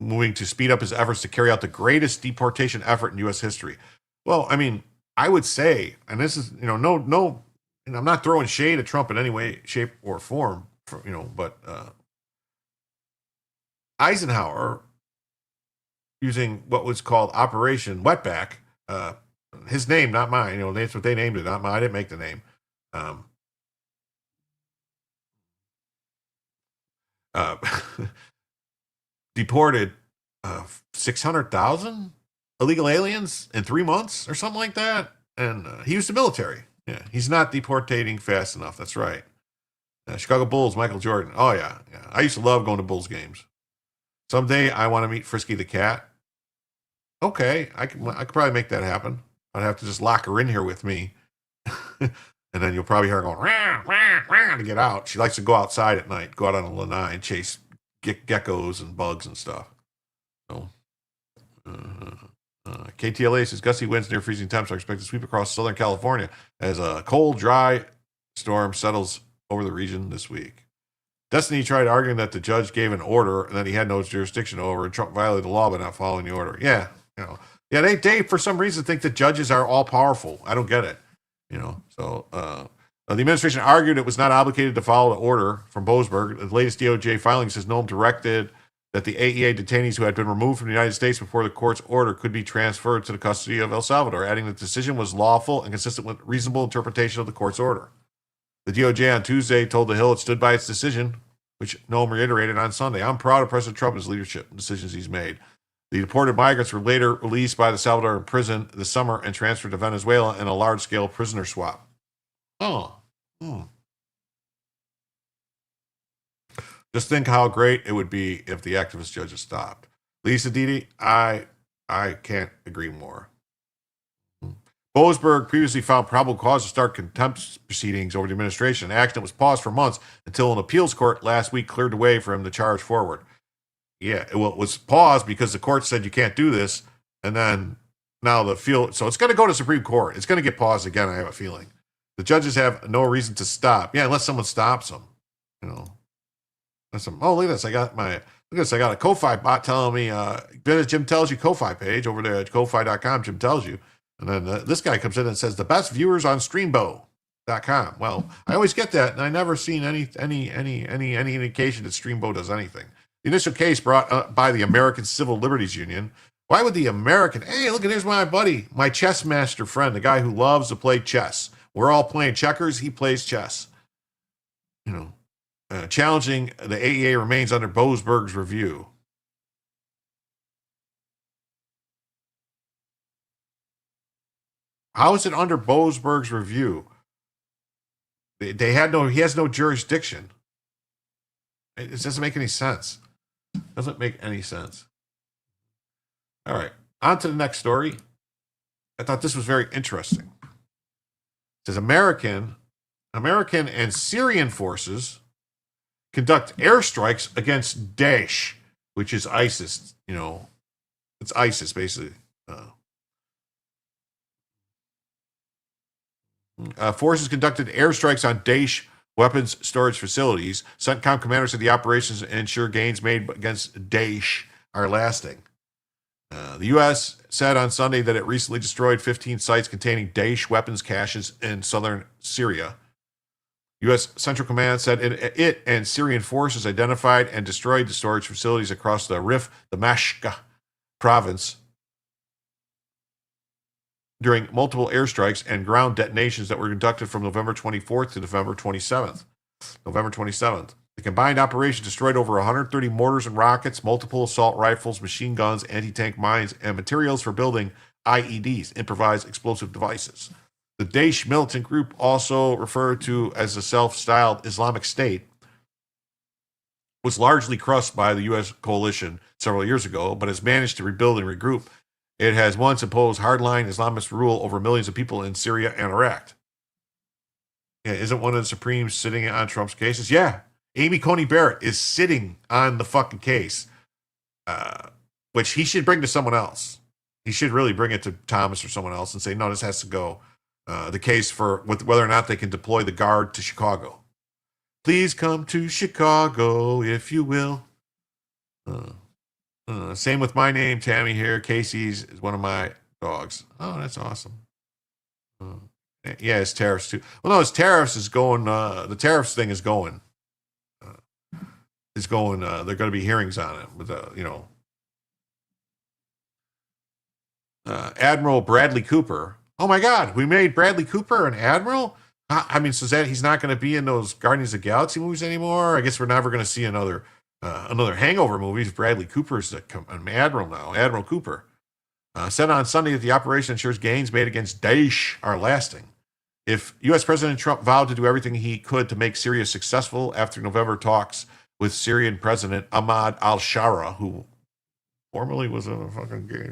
B: Moving to speed up his efforts to carry out the greatest deportation effort in U.S. history. Well, I mean, I would say, and this is, no, and I'm not throwing shade at Trump in any way, shape, or form, but Eisenhower, using what was called Operation Wetback, his name, not mine, that's what they named it, not mine, I didn't make the name. Deported 600,000 illegal aliens in 3 months or something like that. And he used the military. Yeah, he's not deportating fast enough. That's right. Chicago Bulls, Michael Jordan. Oh, yeah. I used to love going to Bulls games. Someday I want to meet Frisky the cat. Okay, I could probably make that happen. I'd have to just lock her in here with me. And then you'll probably hear her going, rah, rah, rah, to get out. She likes to go outside at night, go out on a lanai and chase geckos and bugs and stuff. So, KTLA says gusty winds near freezing temps are expected to sweep across Southern California as a cold, dry storm settles over the region this week. Destiny tried arguing that the judge gave an order and that he had no jurisdiction over, and Trump violated the law by not following the order. Yeah, they for some reason think that judges are all powerful. I don't get it. So the administration argued it was not obligated to follow the order from Boasberg. The latest DOJ filing says Noam directed that the AEA detainees who had been removed from the United States before the court's order could be transferred to the custody of El Salvador, adding that the decision was lawful and consistent with reasonable interpretation of the court's order. The DOJ on Tuesday told The Hill it stood by its decision, which Noam reiterated on Sunday. I'm proud of President Trump and his leadership and decisions he's made. The deported migrants were later released by the Salvadoran prison this summer and transferred to Venezuela in a large-scale prisoner swap. Just think how great it would be if the activist judges stopped. Lisa Didi, I can't agree more. Boasberg previously found probable cause to start contempt proceedings over the administration, an action that was paused for months until an appeals court last week cleared the way for him to charge forward. Yeah, it was paused because the court said you can't do this, and then now so it's going to go to Supreme Court. It's going to get paused again, I have a feeling. The judges have no reason to stop. Yeah, unless someone stops them. Look at this. I got a Ko-Fi bot telling me, Jim Tells You Ko-Fi page over there at Ko-Fi.com. Jim Tells You. And then this guy comes in and says, the best viewers on Streambo.com. Well, I always get that, and I never seen any indication that Streambo does anything. The initial case brought by the American Civil Liberties Union. Why would the American, hey, look, here's my buddy, my chess master friend, the guy who loves to play chess. We're all playing checkers. He plays chess. Challenging the AEA remains under Boasberg's review. How is it under Boasberg's review? He has no jurisdiction. It doesn't make any sense. All right, on to the next story. I thought this was very interesting. It says American and Syrian forces conduct airstrikes against Daesh, which is ISIS. It's ISIS, basically. Forces conducted airstrikes on Daesh weapons storage facilities. CENTCOM commanders said the operations ensure gains made against Daesh are lasting. The U.S. said on Sunday that it recently destroyed 15 sites containing Daesh weapons caches in southern Syria. U.S. Central Command said it and Syrian forces identified and destroyed the storage facilities across the Rif Damashq province during multiple airstrikes and ground detonations that were conducted from November 24th to November 27th. The combined operation destroyed over 130 mortars and rockets, multiple assault rifles, machine guns, anti-tank mines, and materials for building IEDs, improvised explosive devices. The Daesh militant group, also referred to as the self-styled Islamic State, was largely crushed by the U.S. coalition several years ago, but has managed to rebuild and regroup. It has once imposed hardline Islamist rule over millions of people in Syria and Iraq. Yeah, isn't one of the Supremes sitting on Trump's cases? Yeah, Amy Coney Barrett is sitting on the fucking case, which he should bring to someone else. He should really bring it to Thomas or someone else and say, no, this has to go. The case for whether or not they can deploy the Guard to Chicago. Please come to Chicago, if you will. Same with my name, Tammy here. Casey's is one of my dogs. Oh, that's awesome. Yeah, it's tariffs too. Well, no, it's tariffs is going. The tariffs thing is going. They're going to be hearings on it with Admiral Bradley Cooper. Oh my God, we made Bradley Cooper an admiral. I mean, so that he's not going to be in those Guardians of the Galaxy movies anymore? I guess we're never going to see another Hangover movie. Bradley Cooper's an admiral now, Admiral Cooper. Said on Sunday that the operation ensures gains made against Daesh are lasting. If U.S. President Trump vowed to do everything he could to make Syria successful after November talks with Syrian President Ahmad al-Shara, who formerly was a fucking gay.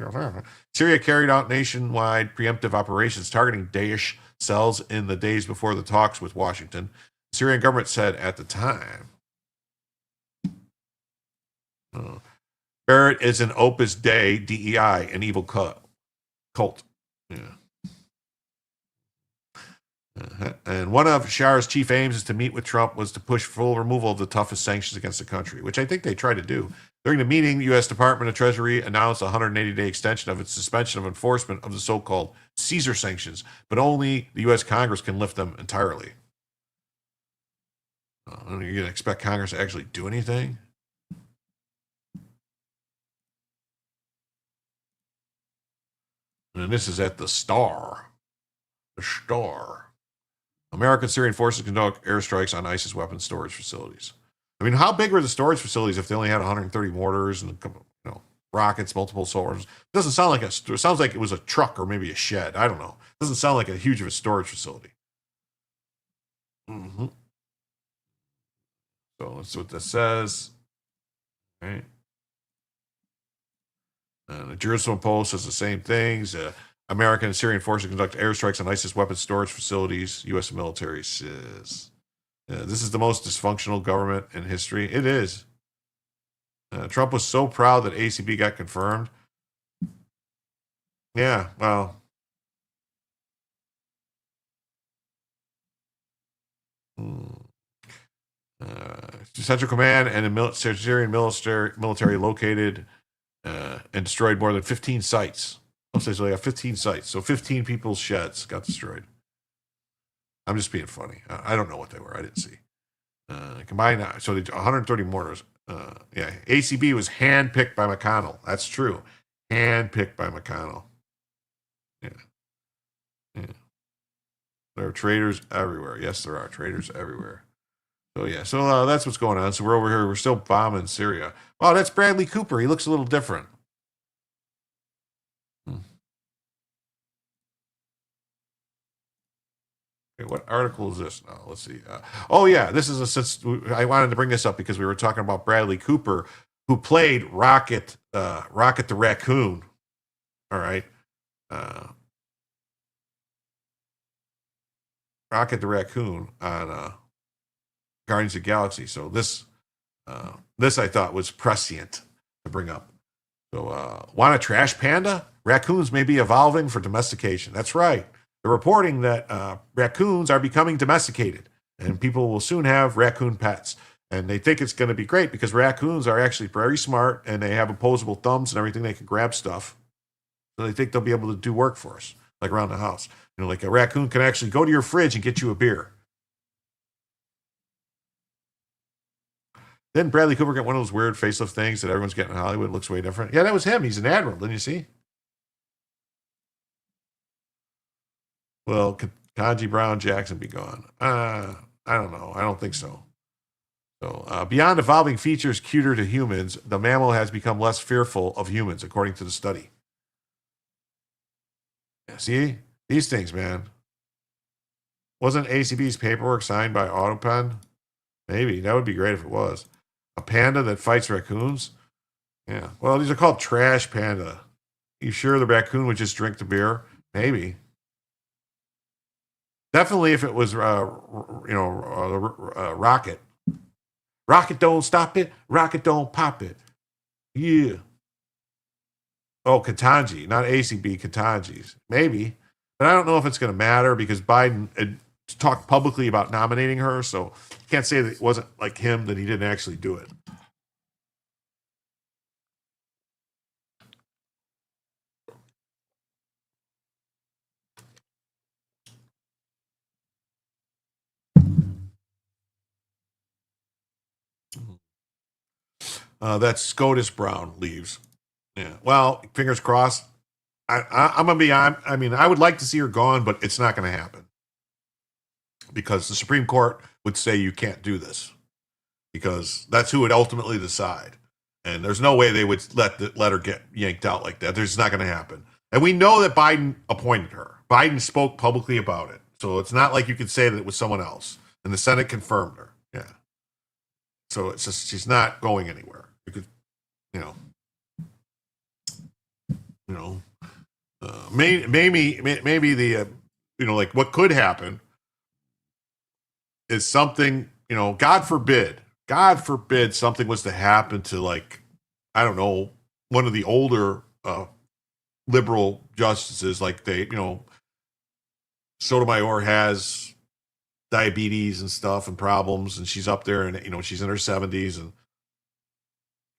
B: Syria carried out nationwide preemptive operations targeting Daesh cells in the days before the talks with Washington. The Syrian government said at the time. Barrett is an Opus Dei, DEI, an evil cult. Yeah. And one of Shara's chief aims is to meet with Trump was to push full removal of the toughest sanctions against the country, which I think they tried to do. During the meeting, the U.S. Department of Treasury announced a 180-day extension of its suspension of enforcement of the so-called Caesar sanctions, but only the U.S. Congress can lift them entirely. You're going to expect Congress to actually do anything? And this is at the Star. The Star. American Syrian forces conduct airstrikes on ISIS weapons storage facilities. I mean, how big were the storage facilities if they only had 130 mortars and rockets, multiple swords? It doesn't sound like it sounds like it was a truck or maybe a shed. I don't know. It doesn't sound like a huge of a storage facility. Mm-hmm. So let's see what this says. All right. The Jerusalem Post says the same things. American and Syrian forces conduct airstrikes on ISIS weapons storage facilities. U.S. military says. This is the most dysfunctional government in history. It is. Trump was so proud that ACB got confirmed. Yeah, well. Central Command and the Syrian military located and destroyed more than 15 sites. So they have 15 sites. So 15 people's sheds got destroyed. I'm just being funny. I don't know what they were. I didn't see. Combined, so 130 mortars. Yeah, ACB was handpicked by McConnell. That's true. Handpicked by McConnell. Yeah. There are traitors everywhere. Yes, there are traitors everywhere. So yeah, so that's what's going on. So we're over here. We're still bombing Syria. Wow, that's Bradley Cooper. He looks a little different. Okay, what article is this? Oh, let's see. Oh yeah, this is since I wanted to bring this up because we were talking about Bradley Cooper, who played Rocket the Raccoon. All right. Rocket the Raccoon on Guardians of the Galaxy. So this I thought was prescient to bring up. So want a trash panda? Raccoons may be evolving for domestication. That's right. They're reporting that raccoons are becoming domesticated and people will soon have raccoon pets. And they think it's going to be great because raccoons are actually very smart and they have opposable thumbs and everything. They can grab stuff. So they think they'll be able to do work for us, like around the house. Like a raccoon can actually go to your fridge and get you a beer. Didn't Bradley Cooper get one of those weird facelift things that everyone's getting in Hollywood? It looks way different. Yeah, that was him. He's an admiral. Didn't you see? Will Ketanji Brown Jackson be gone? I don't know. I don't think so. So beyond evolving features cuter to humans, the mammal has become less fearful of humans, according to the study. Yeah, see? These things, man. Wasn't ACB's paperwork signed by AutoPen? Maybe. That would be great if it was. A panda that fights raccoons? Yeah. Well, these are called trash panda. You sure the raccoon would just drink the beer? Maybe. Definitely if it was, Rocket. Rocket don't stop it. Rocket don't pop it. Yeah. Oh, Ketanji, not ACB, Ketanji's. Maybe. But I don't know if it's going to matter because Biden had talked publicly about nominating her, so you can't say that it wasn't like him, that he didn't actually do it. That SCOTUS Brown leaves. Yeah. Well, fingers crossed. I'm going to be on. I mean, I would like to see her gone, but it's not going to happen. Because the Supreme Court would say you can't do this. Because that's who would ultimately decide. And there's no way they would let her get yanked out like that. There's not going to happen. And we know that Biden appointed her. Biden spoke publicly about it. So it's not like you could say that it was someone else. And the Senate confirmed her. Yeah. So it's just, she's not going anywhere. You could, you know, maybe the, like what could happen is something, God forbid something was to happen to, like, I don't know, one of the older liberal justices, like Sotomayor has diabetes and stuff and problems, and she's up there and, she's in her 70s, and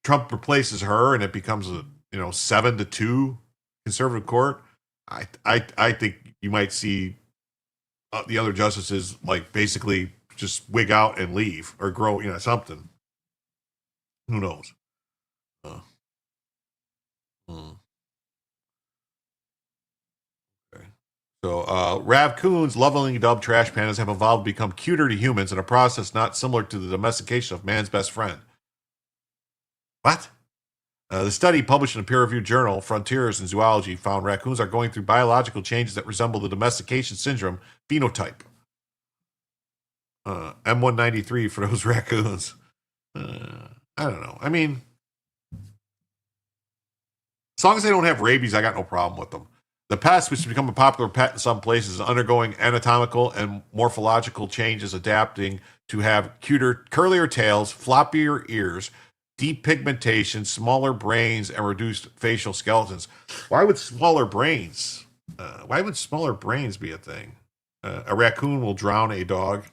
B: Trump replaces her and it becomes a, 7-2 conservative court. I think you might see the other justices like basically just wig out and leave or grow, something. Who knows? Okay. So, raccoons, lovingly dubbed trash pandas, have evolved to become cuter to humans in a process not similar to the domestication of man's best friend. What? The study, published in a peer-reviewed journal, Frontiers in Zoology, found raccoons are going through biological changes that resemble the domestication syndrome phenotype. M193 for those raccoons. I don't know. I mean, as long as they don't have rabies, I got no problem with them. The pest, which has become a popular pet in some places, is undergoing anatomical and morphological changes, adapting to have cuter, curlier tails, floppier ears, deep pigmentation, smaller brains, and reduced facial skeletons. Why would smaller brains? Why would smaller brains be a thing? A raccoon will drown a dog.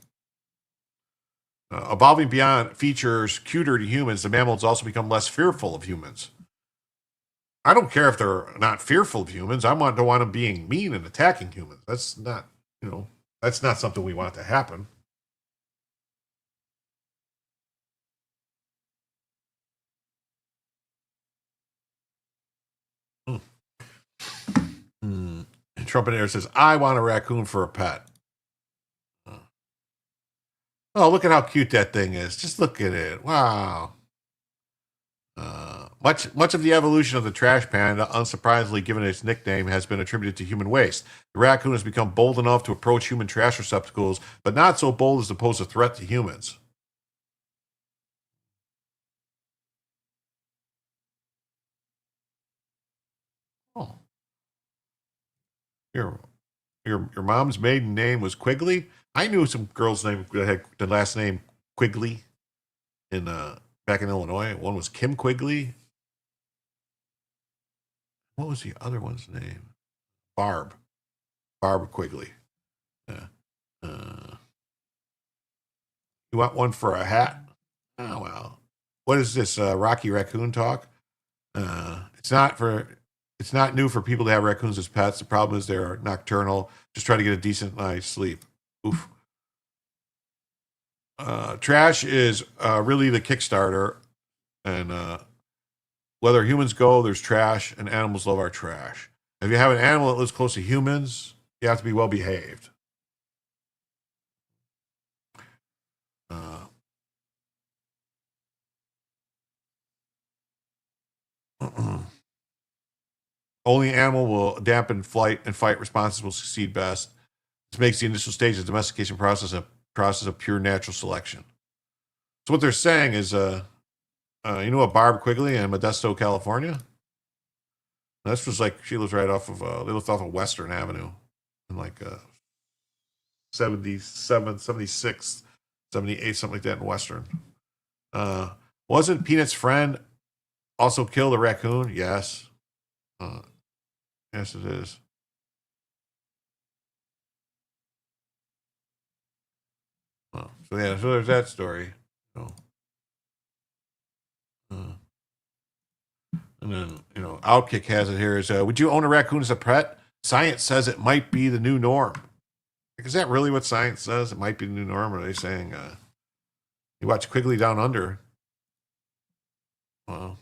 B: Evolving beyond features cuter to humans, the mammals also become less fearful of humans. I don't care if they're not fearful of humans. I don't want them being mean and attacking humans. That's not, that's not something we want to happen. Trumpeter says, I want a raccoon for a pet. Oh, look at how cute that thing is. Just look at it. Wow. Much of the evolution of the trash panda, unsurprisingly given its nickname, has been attributed to human waste. The raccoon has become bold enough to approach human trash receptacles, but not so bold as to pose a threat to humans. Oh. Your mom's maiden name was Quigley? I knew some girls' name that had the last name Quigley in back in Illinois. One was Kim Quigley. What was the other one's name? Barb Quigley. You want one for a hat? Oh well. What is this? Rocky Raccoon talk? It's not new for people to have raccoons as pets. The problem is they're nocturnal. Just try to get a decent night's sleep. Oof. Trash is really the Kickstarter, and whether humans go, there's trash, and animals love our trash. If you have an animal that lives close to humans, you have to be well behaved. Only animal will dampen flight and fight responses will succeed best. This makes the initial stage of the domestication process a process of pure natural selection. So what they're saying is, you know what, Barb Quigley in Modesto, California? This was like, she lives right off of, they lived off of Western Avenue in like 77, 76, 78, something like that in Western. Wasn't Peanut's friend also killed a raccoon? Yes. Yes, it is. So yeah, so there's that story. So, and then, Outkick has it here is, would you own a raccoon as a pet? Science says it might be the new norm. Is that really what science says? It might be the new norm. Or are they saying, you watch Quigley Down Under? Well,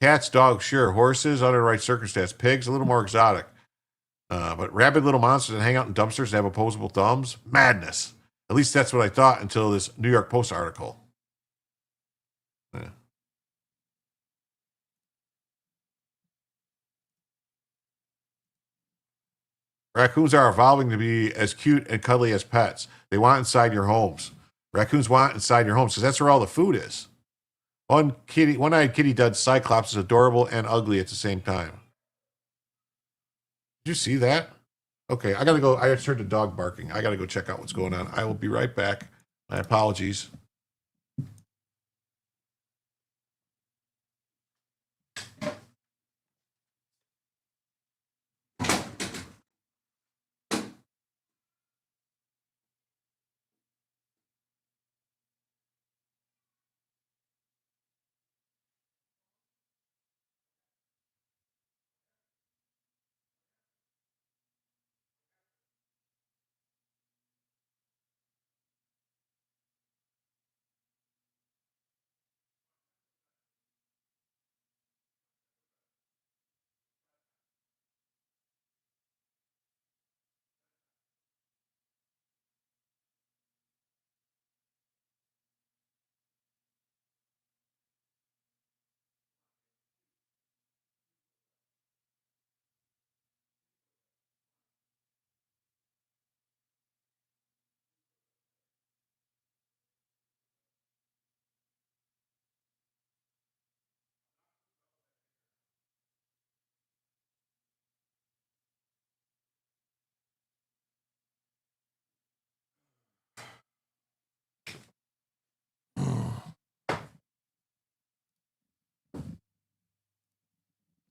B: cats, dogs, sure. Horses, under the right circumstance. Pigs, a little more exotic. But rabid little monsters that hang out in dumpsters and have opposable thumbs? Madness. At least that's what I thought until this New York Post article. Yeah. Raccoons are evolving to be as cute and cuddly as pets. They want inside your homes. Raccoons want inside your homes because that's where all the food is. One-eyed kitty dud Cyclops is adorable and ugly at the same time. Did you see that? Okay, I gotta go. I just heard the dog barking. I gotta go check out what's going on. I will be right back. My apologies.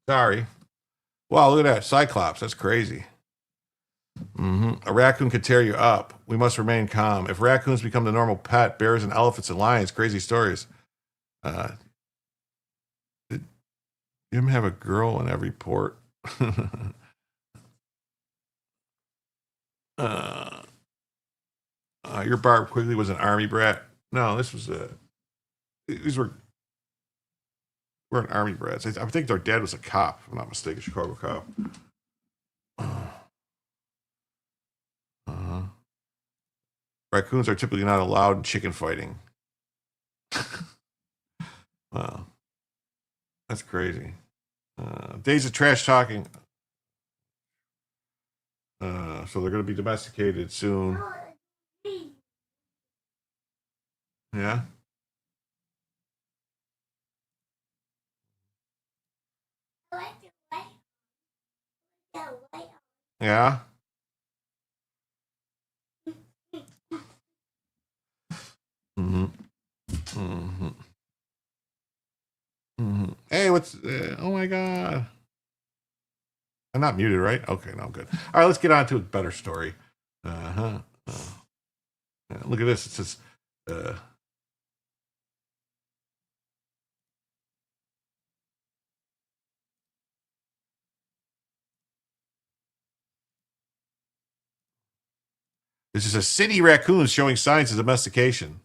B: Sorry. Wow, look at that. Cyclops. That's crazy. A raccoon could tear you up. We must remain calm. If raccoons become the normal pet, bears and elephants and lions, crazy stories. Did Jim have a girl in every port? Your Barb Quigley was an army brat. No, this was these were weren't army brats. I think their dad was a cop, if I'm not mistaken, Chicago cop. Raccoons are typically not allowed in chicken fighting. Wow. That's crazy. Days of trash talking. So they're going to be domesticated soon. Yeah. Yeah. Hey, what's? Oh my God. I'm not muted, right? Okay, no, I'm good. All right, let's get on to a better story. Look at this. It says, this is a city raccoon showing signs of domestication.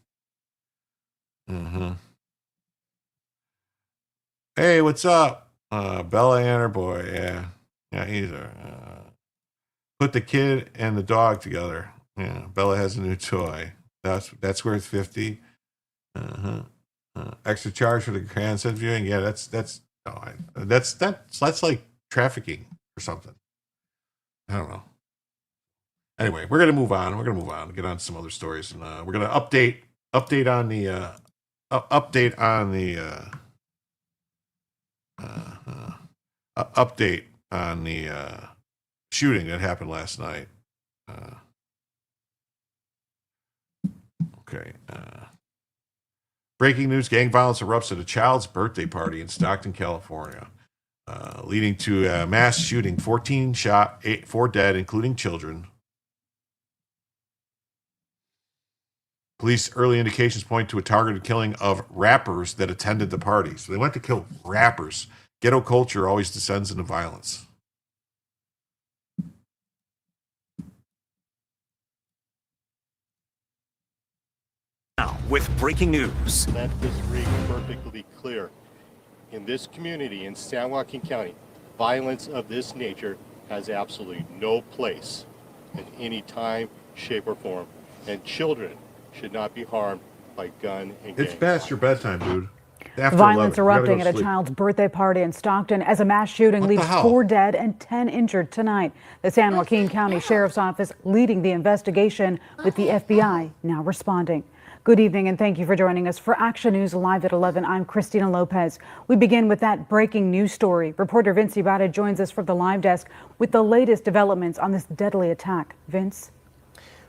B: Hey, what's up? Bella and her boy. Yeah. Yeah, he's put the kid and the dog together. Yeah, Bella has a new toy. That's worth 50. Extra charge for the grandson viewing. Yeah, that's like trafficking or something. I don't know. Anyway, we're gonna move on. We're gonna move on. Get on to some other stories, and we're gonna update on the update on the update on the shooting that happened last night. Okay. Breaking news: gang violence erupts at a child's birthday party in Stockton, California, leading to a mass shooting. 14 shot, 4 dead, including children. Police early indications point to a targeted killing of rappers that attended the party. So they went to kill rappers. Ghetto culture always descends into violence.
H: Now, with breaking news.
I: Let this ring perfectly clear. In this community in San Joaquin County, violence of this nature has absolutely no place in any time, shape, or form. And children should not be harmed by gun and gang.
B: It's past your bedtime, dude. After
J: Violence
B: 11. We gotta
J: erupting
B: go
J: at a
B: sleep.
J: child's birthday party in Stockton as a mass shooting
B: What the
J: leaves
B: hell?
J: 4 dead and 10 injured tonight. The San Joaquin County Sheriff's Office leading the investigation, with the FBI now responding. Good evening and thank you for joining us for Action News Live at 11. I'm Christina Lopez. We begin with that breaking news story. Reporter Vince Ibarra joins us from the live desk with the latest developments on this deadly attack. Vince?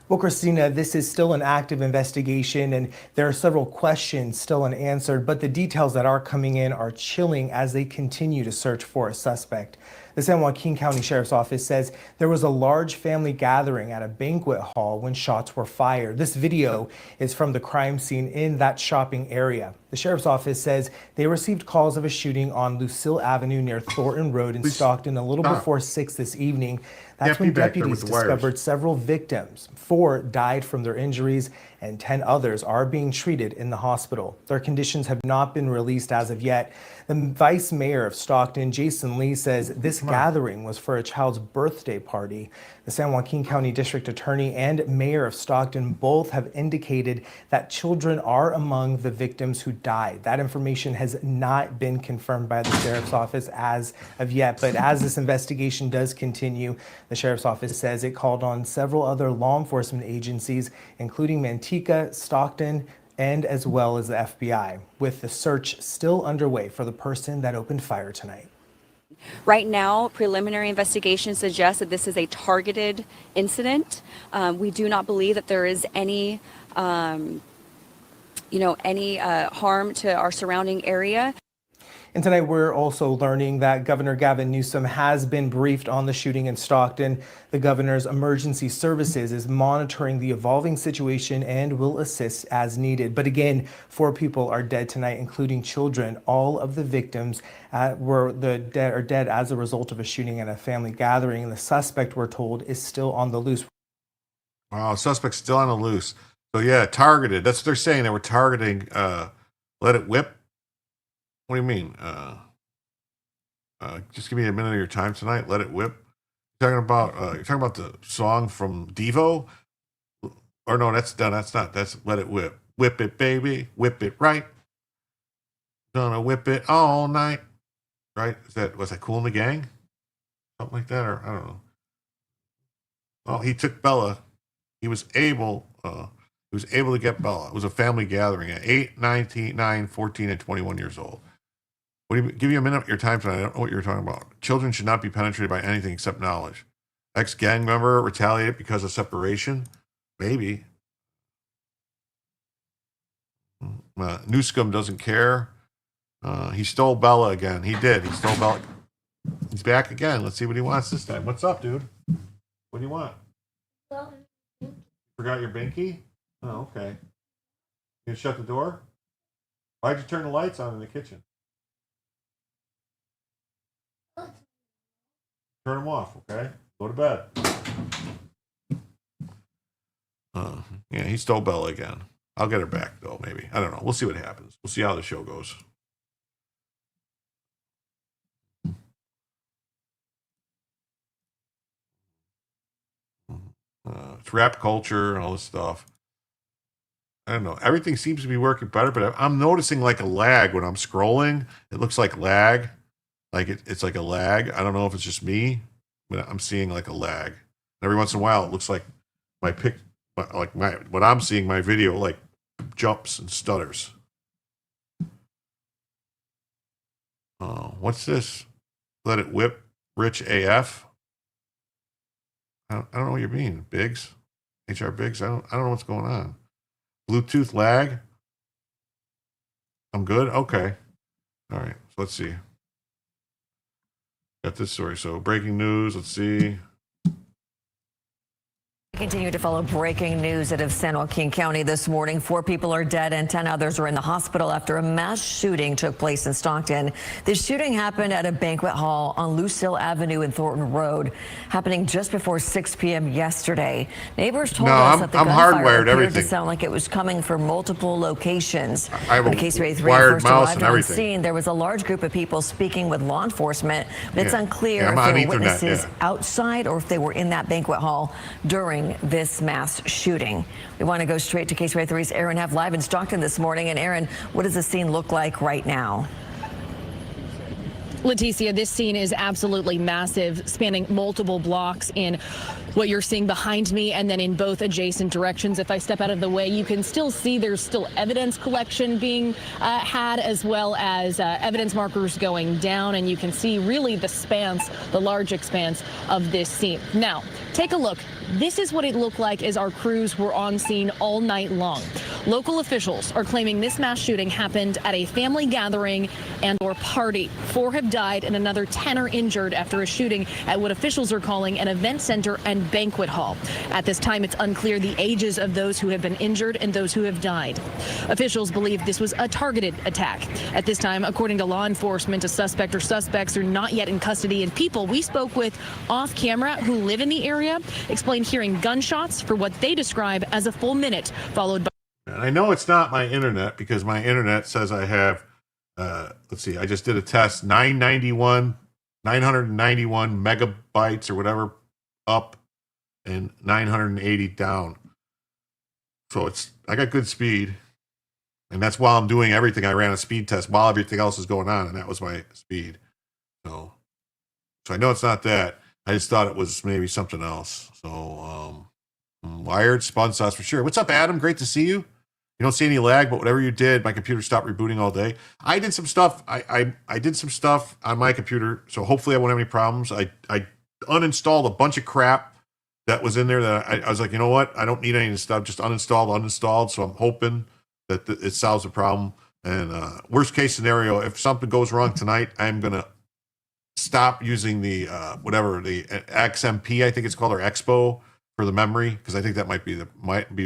K: Well, Christina, this is still an active investigation and there are several questions still unanswered, but the details that are coming in are chilling as they continue to search for a suspect. The San Joaquin County Sheriff's Office says there was a large family gathering at a banquet hall when shots were fired. This video is from the crime scene in that shopping area. The Sheriff's Office says they received calls of a shooting on Lucille Avenue near Thornton Road in Stockton a little before 6 this evening. That's when deputies discovered several victims. 4 died from their injuries and 10 others are being treated in the hospital. Their conditions have not been released as of yet. The Vice Mayor of Stockton, Jason Lee, says this gathering was for a child's birthday party. The San Joaquin County District Attorney and Mayor of Stockton both have indicated that children are among the victims who died. That information has not been confirmed by the Sheriff's Office as of yet, but as this investigation does continue, the Sheriff's Office says it called on several other law enforcement agencies, including Manteca, Stockton, and as well as the FBI, with the search still underway for the person that opened fire tonight.
C: Right now, preliminary investigation suggests that this is a targeted incident. We do not believe that there is any, harm to our surrounding area.
K: And tonight we're also learning that Governor Gavin Newsom has been briefed on the shooting in Stockton. The governor's emergency services is monitoring the evolving situation and will assist as needed. But again, 4 people are dead tonight, including children. All of the victims are dead as a result of a shooting at a family gathering. And the suspect, we're told, is still on the loose.
B: Wow, suspect's still on the loose. So yeah, targeted. That's what they're saying. They were targeting Let It Whip. What do you mean? Just give me a minute of your time tonight. Let It Whip. You're talking about the song from Devo? Or no, that's done. That's not. That's Let It Whip. Whip it, baby. Whip it right. Gonna whip it all night. Right? Was that Cool in the Gang? Something like that, or I don't know. Well, he took Bella. He was able to get Bella. It was a family gathering at 8, 9, 14, and 21 years old. Give you a minute of your time tonight. I don't know what you're talking about. Children should not be penetrated by anything except knowledge. Ex-gang member retaliated because of separation? Maybe. Newscomb doesn't care. He stole Bella again. He did. He stole Bella. He's back again. Let's see what he wants this time. What's up, dude? What do you want? Forgot your binky? Oh, okay. You gonna shut the door? Why'd you turn the lights on in the kitchen? Turn them off, okay? Go to bed. Yeah, he stole Bella again. I'll get her back, though, maybe. I don't know. We'll see what happens. We'll see how the show goes. It's rap culture and all this stuff. I don't know. Everything seems to be working better, but I'm noticing like a lag when I'm scrolling. It looks like lag. Like it's like a lag. I don't know if it's just me, but I'm seeing like a lag. Every once in a while, it looks like what I'm seeing, my video, like jumps and stutters. What's this? Let It Whip, Rich AF. I don't know what you mean, Biggs. HR Biggs. I don't know what's going on. Bluetooth lag. I'm good. Okay. All right. So let's see. Got this story. So breaking news. Let's see.
L: Continue to follow breaking news out of San Joaquin County this morning. 4 people are dead and 10 others are in the hospital after a mass shooting took place in Stockton. The shooting happened at a banquet hall on Lucille Avenue and Thornton Road, happening just before 6 p.m. yesterday. Neighbors told us that the gunfire appeared to sound like it was coming from multiple locations.
B: I have
L: when KCRA 3 first arrived on scene, there was a large group of people speaking with law enforcement, but it's unclear if there were witnesses outside or if they were in that banquet hall during following this mass shooting. We want to go straight to KCRA 3's Aaron Have live in Stockton this morning. And Aaron, what does the scene look like right now?
M: Leticia, this scene is absolutely massive, spanning multiple blocks in what you're seeing behind me and then in both adjacent directions. If I step out of the way, you can still see there's still evidence collection being had, as well as evidence markers going down. And you can see really the large expanse of this scene. Now, take a look. This is what it looked like as our crews were on scene all night long. Local officials are claiming this mass shooting happened at a family gathering and or party. 4 have died and another 10 are injured after a shooting at what officials are calling an event center and banquet hall. At this time, it's unclear the ages of those who have been injured and those who have died. Officials believe this was a targeted attack. At this time, according to law enforcement, a suspect or suspects are not yet in custody, and people we spoke with off camera who live in the area explained hearing gunshots for what they describe as a full minute, followed by.
B: And I know it's not my internet because my internet says I have, let's see, I just did a test, 991 megabytes or whatever up and 980 down. So I got good speed. And that's while I'm doing everything. I ran a speed test while everything else is going on, and that was my speed. So I know it's not that. I just thought it was maybe something else. So, wired spun sauce for sure. What's up, Adam? Great to see you. You don't see any lag, but whatever you did, my computer stopped rebooting all day. I did some stuff. I did some stuff on my computer, so hopefully I won't have any problems. I uninstalled a bunch of crap that was in there that I was like, you know what? I don't need any of this stuff. Just uninstalled. So I'm hoping that it solves the problem. And worst case scenario, if something goes wrong tonight, I'm going to stop using the the XMP, I think it's called, or Expo for the memory, because I think that might be the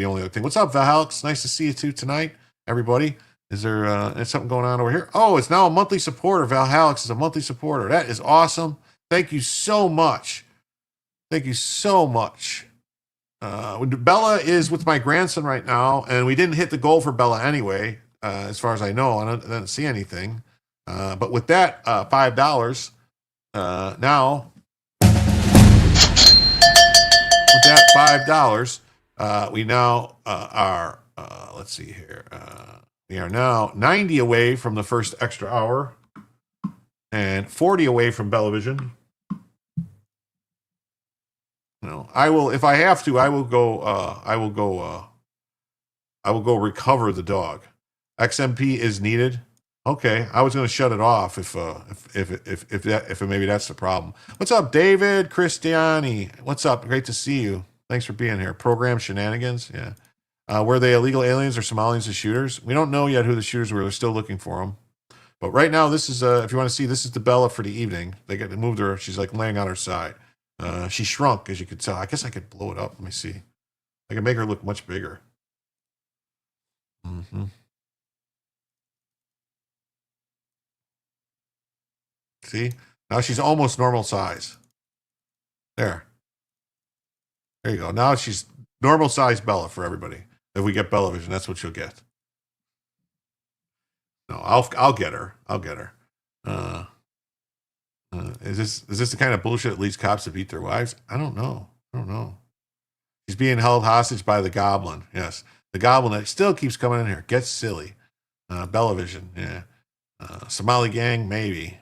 B: only other thing. What's up, Valhalix? Nice to see you too tonight, everybody. Is there something going on over here? Oh, it's now a monthly supporter. Valhalix is a monthly supporter. That is awesome. Thank you so much. Thank you so much. Bella is with my grandson right now, and we didn't hit the goal for Bella anyway, as far as I know. I don't see anything. But with that $5, now, with that $5, we now are, let's see here. We are now 90 away from the first extra hour and 40 away from Bellavision. I will, if I have to, I will go recover the dog. XMP is needed. Okay, I was going to shut it off if maybe that's the problem. What's up, David Christiani? What's up? Great to see you. Thanks for being here. Program shenanigans. Yeah. Were they illegal aliens or Somalians the shooters? We don't know yet who the shooters were. We're still looking for them. But right now, this is if you want to see, this is the Bella for the evening. They moved her. She's like laying on her side. She shrunk, as you could tell. I guess I could blow it up. Let me see. I can make her look much bigger. Mm-hmm. See? Now she's almost normal size. There you go. Now she's normal size Bella for everybody. If we get Bellavision, that's what you'll get. No, I'll get her. Is this the kind of bullshit that leads cops to beat their wives? I don't know. She's being held hostage by the goblin. Yes. The goblin that still keeps coming in here. Gets silly. Bellavision. Yeah. Somali gang. Maybe.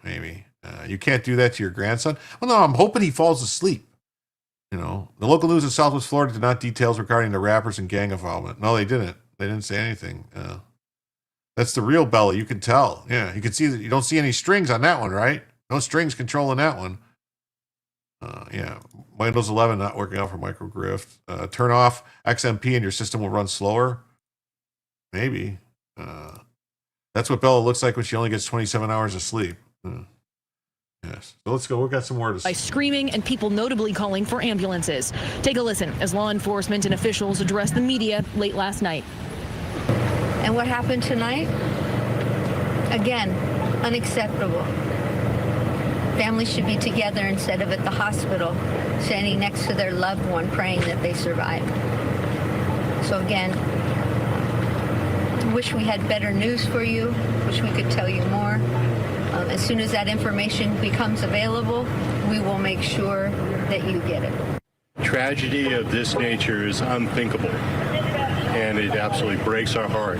B: You can't do that to your grandson. Well, no, I'm hoping he falls asleep. The local news in Southwest Florida did not details regarding the rappers and gang involvement. No, they didn't. They didn't say anything. That's the real Bella. You can tell. Yeah. You can see that you don't see any strings on that one, right? No strings controlling that one. Yeah. Windows 11 not working out for microgrift. Turn off XMP and your system will run slower. Maybe. That's what Bella looks like when she only gets 27 hours of sleep. Yes. So let's go. We've got some more to say.
M: By screaming and people notably calling for ambulances. Take a listen as law enforcement and officials addressed the media late last night.
N: And what happened tonight? Again, unacceptable. Families should be together instead of at the hospital, standing next to their loved one, praying that they survive. So again, wish we had better news for you, wish we could tell you more. As soon as that information becomes available, we will make sure that you get it.
I: tragedy of this nature is unthinkable, and it absolutely breaks our heart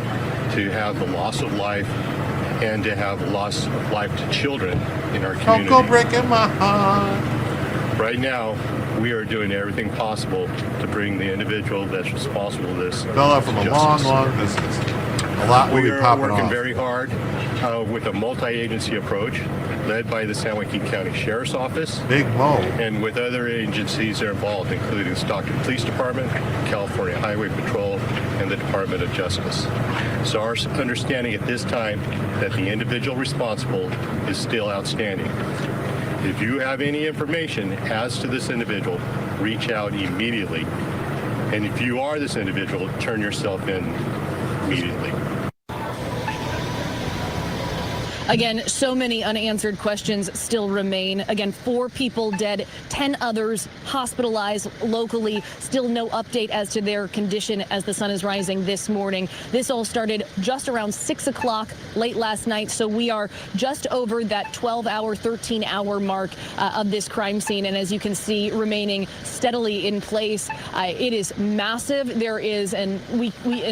I: to have the loss of life and to have loss of life to children in our community.
B: Don't go breaking my heart.
I: Right now, we are doing everything possible to bring the individual that's responsible for this
B: Fella from a
I: justice.
B: long distance. A lot will
I: We
B: be
I: are
B: popping
I: working
B: off.
I: very hard with a multi-agency approach led by the San Joaquin County Sheriff's Office.
B: Big Mo.
I: And with other agencies that are involved, including Stockton Police Department, California Highway Patrol, and the Department of Justice. So our understanding at this time that the individual responsible is still outstanding. If you have any information as to this individual, reach out immediately. And if you are this individual, turn yourself in immediately.
M: Again, so many unanswered questions still remain. Again, 4 people dead, 10 others hospitalized locally. Still no update as to their condition as the sun is rising this morning. This all started just around 6 o'clock late last night. So we are just over that 12-hour, 13-hour mark of this crime scene. And as you can see, remaining steadily in place. It is massive. There is an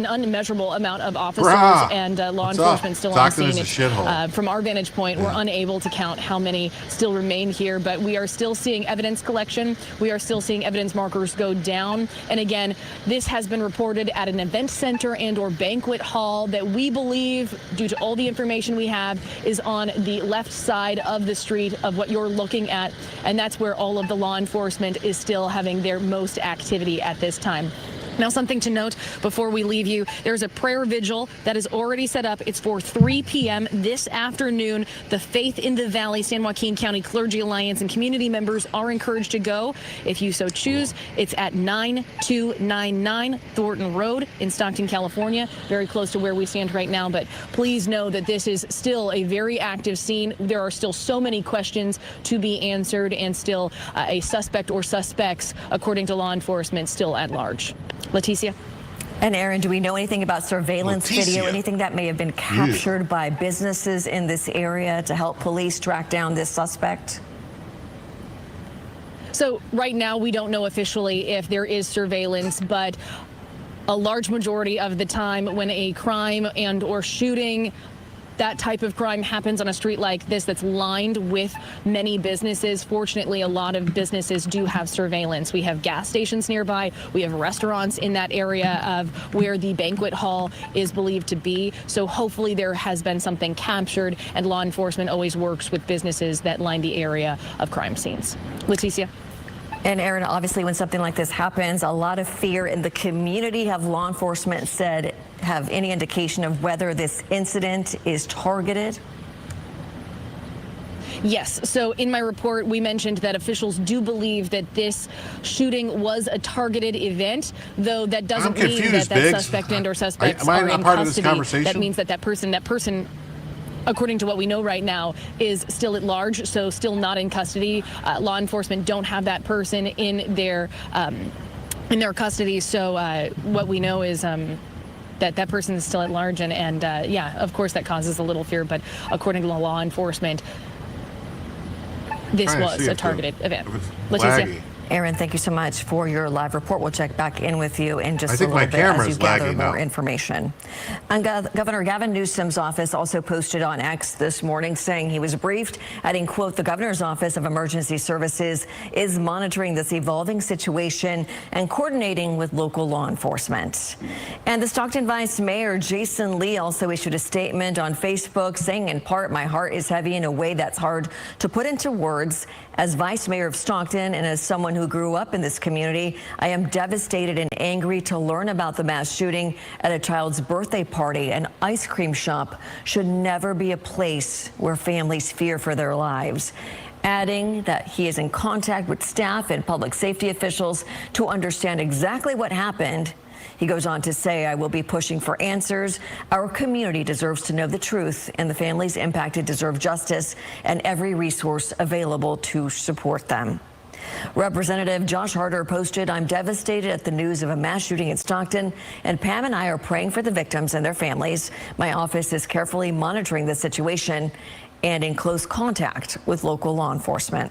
M: unmeasurable amount of officers and law enforcement still on
B: Stockton
M: scene.
B: is a shithole.
M: From our vantage point, we're unable to count how many still remain here, but we are still seeing evidence collection. We are still seeing evidence markers go down. And again, this has been reported at an event center and or banquet hall that we believe, due to all the information we have, is on the left side of the street of what you're looking at. And that's where all of the law enforcement is still having their most activity at this time. Now, something to note before we leave you, there's a prayer vigil that is already set up. It's for 3 p.m. this afternoon. The Faith in the Valley San Joaquin County Clergy Alliance and community members are encouraged to go if you so choose. It's at 9299 Thornton Road in Stockton, California, very close to where we stand right now. But please know that this is still a very active scene. There are still so many questions to be answered and still a suspect or suspects, according to law enforcement, still at large. Leticia.
L: And Aaron, do we know anything about surveillance video, anything that may have been captured by businesses in this area to help police track down this suspect?
M: So right now, we don't know officially if there is surveillance, but a large majority of the time when a crime and or shooting, that type of crime happens on a street like this that's lined with many businesses. Fortunately, a lot of businesses do have surveillance. We have gas stations nearby. We have restaurants in that area of where the banquet hall is believed to be. So hopefully there has been something captured, and law enforcement always works with businesses that line the area of crime scenes. Leticia.
L: And Aaron, obviously when something like this happens, a lot of fear in the community. Have law enforcement said, have any indication of whether this incident is targeted?
M: Yes. So in my report, we mentioned that officials do believe that this shooting was a targeted event, though that doesn't mean that that suspect and or suspects are in custody. That means that that person, according to what we know right now, is still at large, so still not in custody. Law enforcement don't have that person in their custody. So what we know is that person is still at large, and yeah, of course that causes a little fear. But according to law enforcement, this was a targeted event. Leticia.
L: Aaron, thank you so much for your live report. We'll check back in with you in just a little bit as you gather more information. And Governor Gavin Newsom's office also posted on X this morning saying he was briefed, adding, quote, the governor's office of emergency services is monitoring this evolving situation and coordinating with local law enforcement. And the Stockton Vice Mayor Jason Lee also issued a statement on Facebook saying, in part, my heart is heavy in a way that's hard to put into words. As Vice Mayor of Stockton and as someone who grew up in this community, I am devastated and angry to learn about the mass shooting at a child's birthday party. An ice cream shop should never be a place where families fear for their lives. Adding that he is in contact with staff and public safety officials to understand exactly what happened. He goes on to say, I will be pushing for answers. Our community deserves to know the truth, and the families impacted deserve justice and every resource available to support them. Representative Josh Harder posted, I'm devastated at the news of a mass shooting in Stockton, and Pam and I are praying for the victims and their families. My office is carefully monitoring the situation and in close contact with local law enforcement.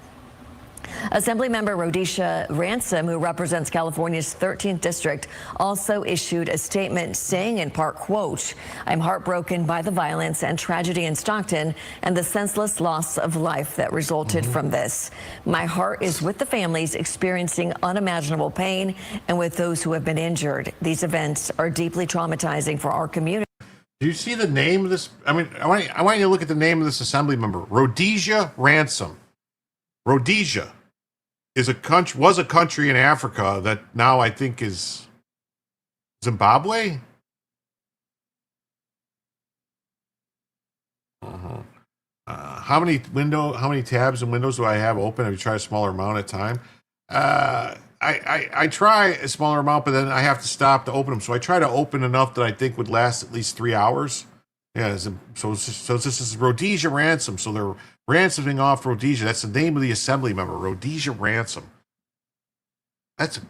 L: Assemblymember Rhodesia Ransom, who represents California's 13th district, also issued a statement saying in part, quote, "I'm heartbroken by the violence and tragedy in Stockton and the senseless loss of life that resulted from this. My heart is with the families experiencing unimaginable pain and with those who have been injured. These events are deeply traumatizing for our community."
B: Do you see the name of this? I mean, I want you to look at the name of this assembly member, Rhodesia Ransom. Rhodesia was a country in Africa that now I think is Zimbabwe. How many tabs and windows do I have open? Have you tried a smaller amount at a time? I try a smaller amount, but then I have to stop to open them. So I try to open enough that I think would last at least 3 hours. Yeah, so this is Rhodesia Ransom. So they're ransoming off Rhodesia. That's the name of the assembly member, Rhodesia Ransom. That's a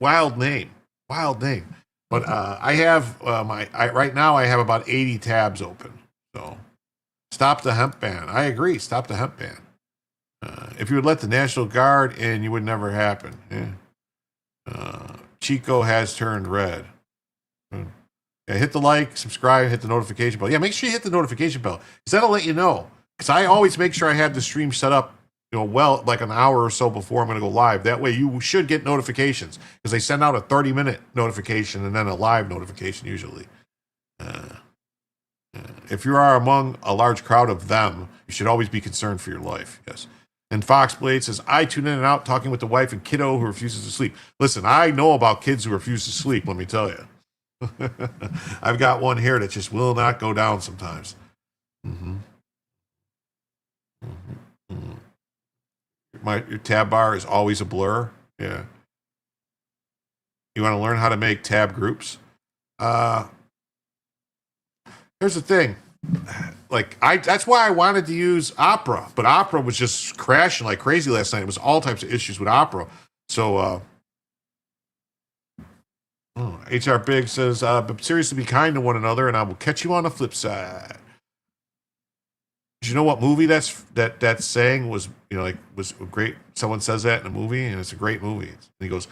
B: wild name. Wild name. But I have right now I have about 80 tabs open. So stop the hemp ban. I agree. Stop the hemp ban. If you would let the National Guard in, you would never happen. Yeah. Chico has turned red. Yeah, hit the like, subscribe, hit the notification bell. Yeah, make sure you hit the notification bell because that'll let you know. Because I always make sure I have the stream set up, well, like an hour or so before I'm going to go live. That way you should get notifications because they send out a 30-minute notification and then a live notification usually. If you are among a large crowd of them, you should always be concerned for your life. Yes. And Foxblade says, I tune in and out talking with the wife and kiddo who refuses to sleep. Listen, I know about kids who refuse to sleep, let me tell you. I've got one here that just will not go down sometimes. Your tab bar is always a blur. Yeah. You want to learn how to make tab groups? Here's the thing. That's why I wanted to use Opera, but Opera was just crashing like crazy last night. It was all types of issues with Opera. So, HR Big says, but seriously, be kind to one another, and I will catch you on the flip side. Did you know what movie that saying was? Was great. Someone says that in a movie, and it's a great movie. And he goes,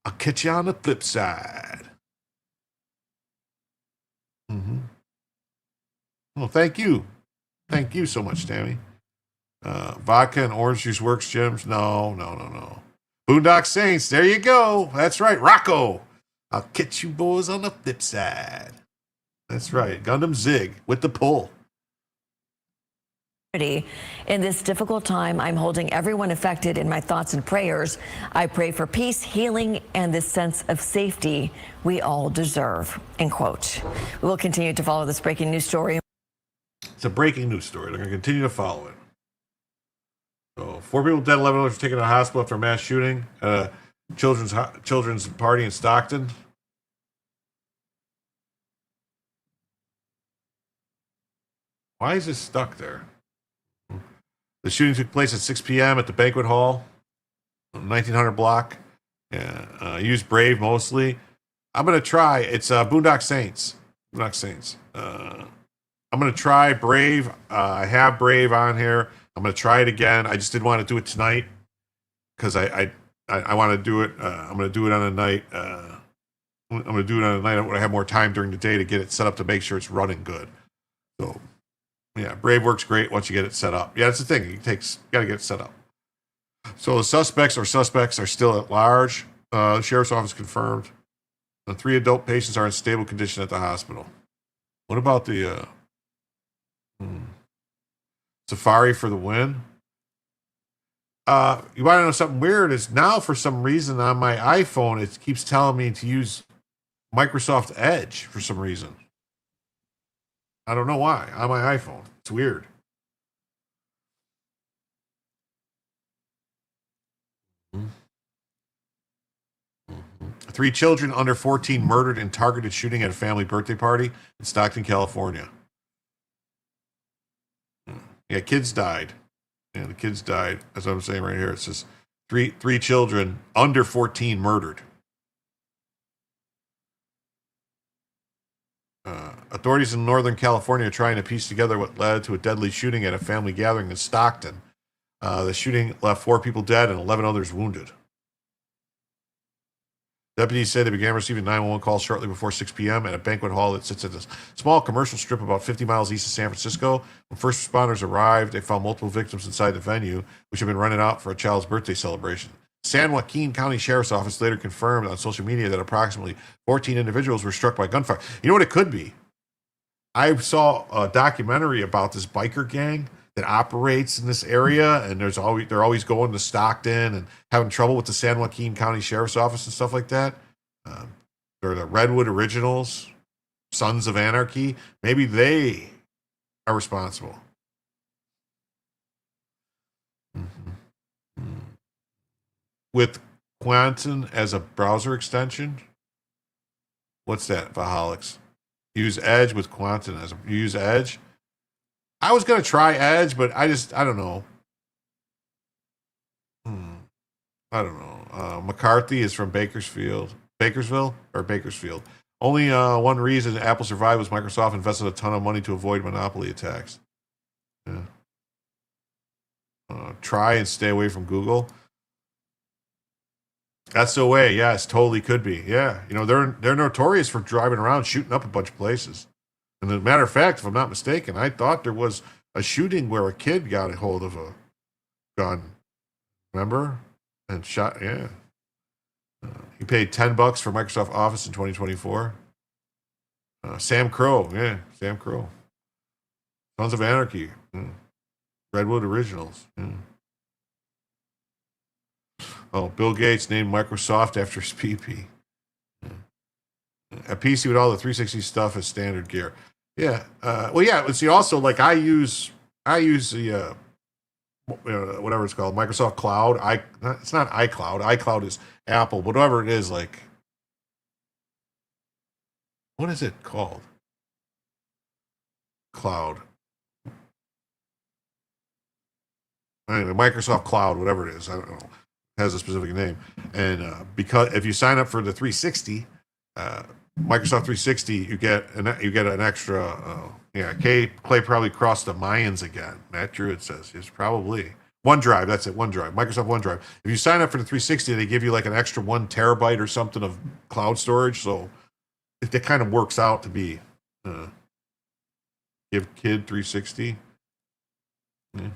B: "I'll catch you on the flip side." Well, thank you so much, Tammy. Vodka and orange juice works, Jims? No. Boondock Saints, there you go. That's right, Rocco. I'll catch you boys on the flip side. That's right, Gundam Zig with the pull.
L: In this difficult time, I'm holding everyone affected in my thoughts and prayers. I pray for peace, healing, and this sense of safety we all deserve, end quote. We will continue to follow this breaking news story.
B: It's a breaking news story. They're going to continue to follow it. So, 4 people dead, 11 others taken to the hospital after a mass shooting at a children's party in Stockton. Why is this stuck there? The shooting took place at 6 p.m. at the banquet hall, 1900 block. Yeah, used Brave mostly. I'm going to try. It's Boondock Saints. I'm going to try Brave. I have Brave on here. I'm going to try it again. I just didn't want to do it tonight because I want to do it. I'm going to do it on a night. I'm going to do it on a night when I have more time during the day to get it set up to make sure it's running good. So, yeah, Brave works great once you get it set up. Yeah, that's the thing. You got to get it set up. So the suspects are still at large. The sheriff's office confirmed. The 3 adult patients are in stable condition at the hospital. What about the Safari for the win? You want to know something weird? Is now for some reason on my iPhone it keeps telling me to use Microsoft Edge for some reason. I don't know why on my iPhone. It's weird. Mm-hmm. 3 children under 14 murdered in targeted shooting at a family birthday party in Stockton, California. Yeah, kids died. Yeah, the kids died. That's what I'm saying right here. It says three children under 14 murdered. Authorities in Northern California are trying to piece together what led to a deadly shooting at a family gathering in Stockton. The shooting left 4 people dead and 11 others wounded. Deputies said they began receiving 911 calls shortly before 6 p.m. at a banquet hall that sits at a small commercial strip about 50 miles east of San Francisco. When first responders arrived, they found multiple victims inside the venue, which had been rented out for a child's birthday celebration. San Joaquin County Sheriff's Office later confirmed on social media that approximately 14 individuals were struck by gunfire. You know what it could be? I saw a documentary about this biker gang that operates in this area, and they're always going to Stockton and having trouble with the San Joaquin County Sheriff's Office and stuff like that. They're the Redwood Originals, Sons of Anarchy. Maybe they are responsible. With Quantum as a browser extension. What's that, Vaholics? Use Edge with Quantum as use Edge. I was gonna try Edge, but I don't know. I don't know. McCarthy is from Bakersfield. Only one reason Apple survived was Microsoft invested a ton of money to avoid monopoly attacks. Yeah. Try and stay away from Google. That's the way. Yes, totally could be. Yeah, they're notorious for driving around shooting up a bunch of places. And as a matter of fact, if I'm not mistaken, I thought there was a shooting where a kid got a hold of a gun. Remember? And shot. Yeah. He paid $10 for Microsoft Office in 2024. Sam Crow. Yeah, Sam Crow. Sons of Anarchy. Redwood Originals. Oh, Bill Gates named Microsoft after his PP. A PC with all the 360 stuff is standard gear. Yeah. Well, yeah. See, also, like I use the whatever it's called, Microsoft Cloud. It's not iCloud. iCloud is Apple. Whatever it is, like what is it called? Cloud. Anyway, Microsoft Cloud, whatever it is, I don't know, has a specific name. And because if you sign up for the 360, Microsoft 360, you get an extra. Clay probably crossed the Mayans again. Matt Druid says it's probably OneDrive. That's it. OneDrive, Microsoft OneDrive. If you sign up for the 360, they give you like an extra 1 terabyte or something of cloud storage. So it kind of works out to be give kid 360. Yeah.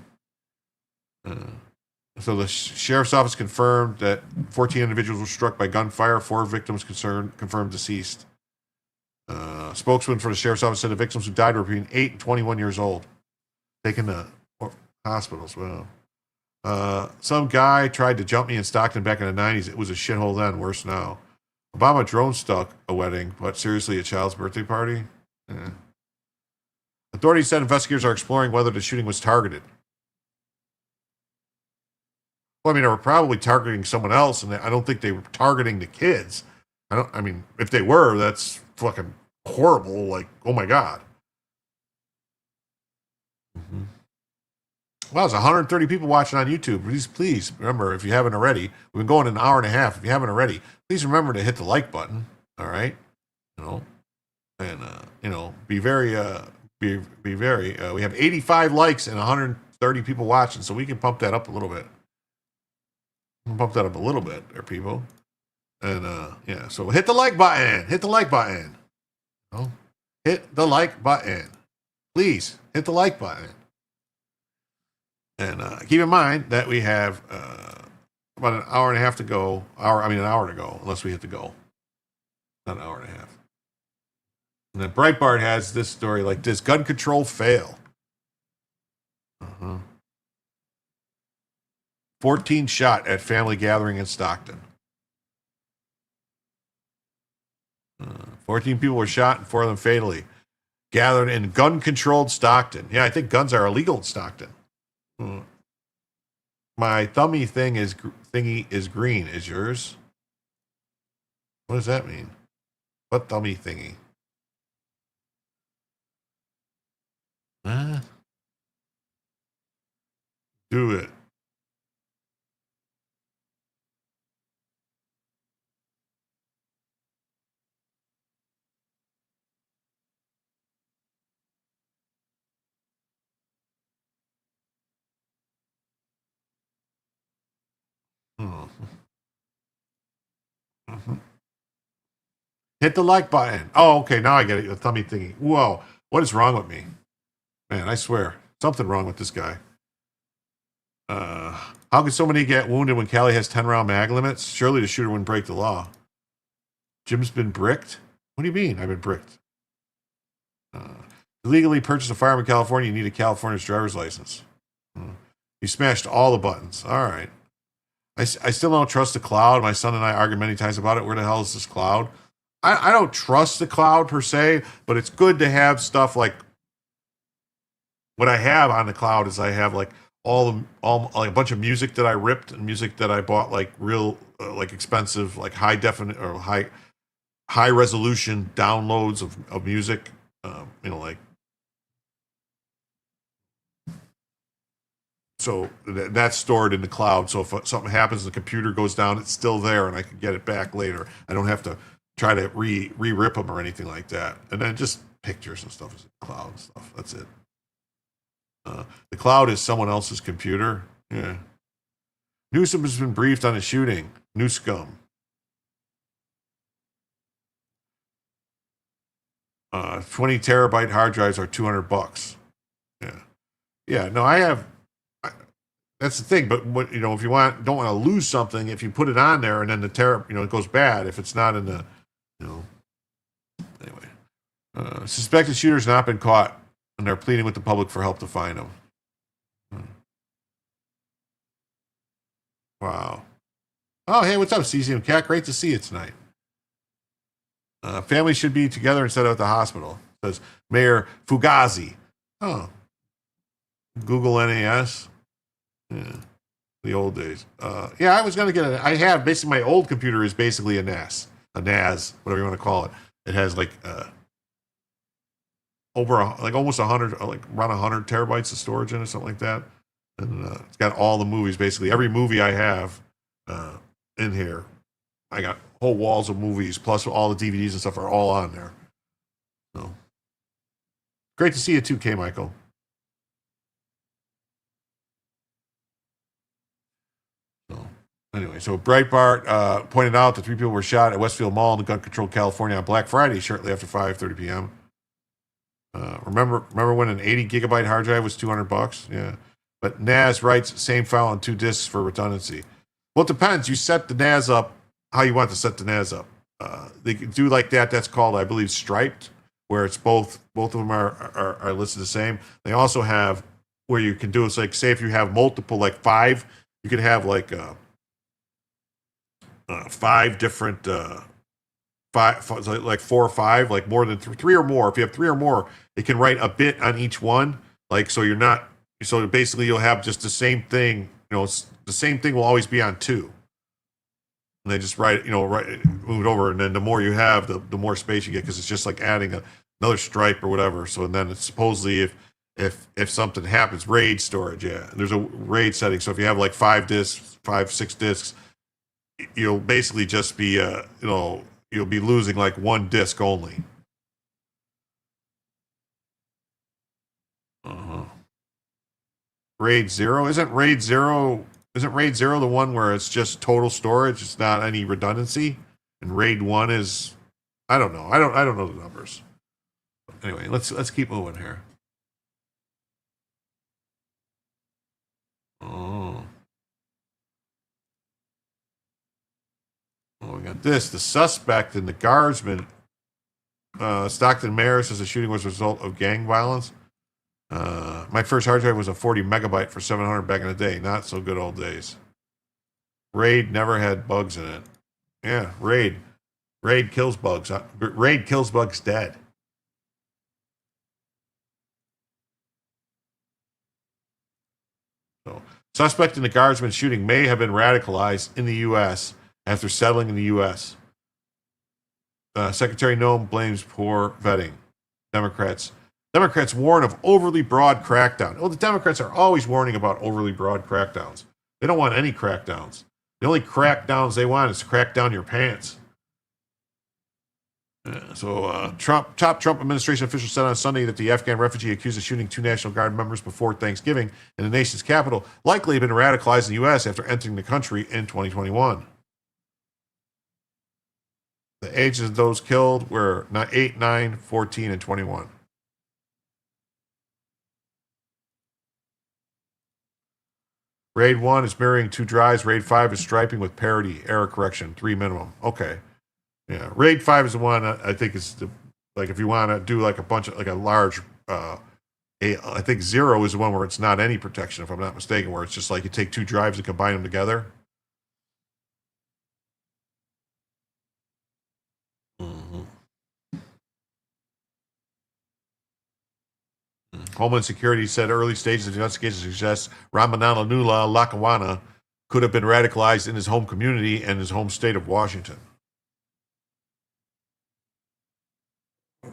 B: So the sheriff's office confirmed that 14 individuals were struck by gunfire. 4 victims confirmed deceased. Spokesman for the sheriff's office said the victims who died were between 8 and 21 years old, taken to hospitals. Well, some guy tried to jump me in Stockton back in the 90s. It was a shithole then, worse now. Obama drone stuck a wedding, but seriously, a child's birthday party? Yeah. Authorities said investigators are exploring whether the shooting was targeted. Well, I mean, they were probably targeting someone else, and I don't think they were targeting the kids. I mean, if they were, that's fucking horrible. Like, oh my God. Well, there's 130 people watching on YouTube. Please remember, if you haven't already, we've been going an hour and a half. If you haven't already, please remember to hit the like button. All right, and be very. We have 85 likes and 130 people watching, so we can pump that up a little bit. There, people. And so hit the like button. Hit the like button. Hit the like button. Please hit the like button. And keep in mind that we have about an hour and a half to go. An hour to go, unless we hit the goal. Not an hour and a half. And then Breitbart has this story like this: gun control fail. 14 shot at family gathering in Stockton. 14 people were shot and 4 of them fatally. Gathered in gun-controlled Stockton. Yeah, I think guns are illegal in Stockton. My thingy is green. Is yours? What does that mean? What thummy thingy? Do it. Mhm. Mhm. Hit the like button. Oh, okay. Now I get it. The tummy thingy. Whoa. What is wrong with me? Man, I swear. Something wrong with this guy. How could somebody get wounded when Cali has 10-round mag limits? Surely the shooter wouldn't break the law. Jim's been bricked? What do you mean I've been bricked? To legally purchase a firearm in California, you need a California's driver's license. You smashed all the buttons. All right. I still don't trust the cloud. My son and I argue many times about it. Where the hell is this cloud? I don't trust the cloud per se, but it's good to have stuff like what I have on the cloud is I have like all like a bunch of music that I ripped and music that I bought like real like expensive like high definite or high resolution downloads of music. Like so that's stored in the cloud. So if something happens, the computer goes down, it's still there, and I can get it back later. I don't have to try to re-rip them or anything like that. And then just pictures and stuff is in the cloud and stuff. That's it. The cloud is someone else's computer. Yeah. Newsom has been briefed on a shooting. Newscum. 20 terabyte hard drives are $200. Yeah. Yeah. No, I have. That's the thing. But what if you don't want to lose something, if you put it on there and then it goes bad if it's not in the, Anyway, suspected shooter's not been caught, and they're pleading with the public for help to find him. Wow. Oh, hey, what's up, CZM Cat? Great to see you tonight. Families should be together instead of at the hospital, says Mayor Fugazi. Oh. Google NAS. Yeah. The old days. I was going to get I have basically my old computer is basically a NAS, whatever you want to call it. It has like almost 100, like around 100 terabytes of storage in it, something like that. And it's got all the movies, basically every movie I have in here. I got whole walls of movies, plus all the DVDs and stuff are all on there. So great to see you too, K. Michael. So anyway, so Breitbart pointed out that 3 people were shot at Westfield Mall in the gun-controlled California on Black Friday, shortly after 5:30 p.m. Remember when an 80 gigabyte hard drive was $200? Yeah. But NAS writes same file on 2 disks for redundancy. Well, it depends. You set the NAS up how you want to set the NAS up. They can do like that. That's called, I believe, striped, where it's both of them are listed the same. They also have where you can do it's like, say if you have multiple, like 5, you could have like 5 different like 4 or 5, like more than 3 or more. If you have 3 or more, it can write a bit on each one. Like so basically you'll have just the same thing. The same thing will always be on 2. And they just move it over, and then the more you have, the more space you get, because it's just like adding another stripe or whatever. So then it's supposedly if something happens, RAID storage, yeah. There's a RAID setting. So if you have like 5 disks, 6 disks, you'll basically just be you'll be losing like 1 disk only. RAID 0? Isn't RAID 0 the one where it's just total storage? It's not any redundancy? And RAID 1 is, I don't know. I don't know the numbers. But anyway, let's keep moving here. Oh, we got this. The suspect in the guardsman, Stockton Mayor, says the shooting was a result of gang violence. My first hard drive was a 40 megabyte for $700 back in the day. Not so good old days. RAID never had bugs in it. Yeah, RAID kills bugs. RAID kills bugs dead. So, suspect in the guardsman shooting may have been radicalized in the U.S. after settling in the U.S. Secretary Noem blames poor vetting. Democrats warn of overly broad crackdown. Well, the Democrats are always warning about overly broad crackdowns. They don't want any crackdowns. The only crackdowns they want is to crack down your pants. Top Trump administration officials said on Sunday that the Afghan refugee accused of shooting 2 National Guard members before Thanksgiving in the nation's capital likely had been radicalized in the U.S. after entering the country in 2021. The ages of those killed were 8, 9, 14, and 21. Raid 1 is mirroring 2 drives. Raid 5 is striping with parity. Error correction, 3 minimum. Okay. Yeah. Raid 5 is the one I think is like if you want to do like a bunch of like a large I think 0 is the one where it's not any protection, if I'm not mistaken, where it's just like you take 2 drives and combine them together. Homeland Security said early stages of the investigation suggest Ramanananula Lackawanna could have been radicalized in his home community and his home state of Washington.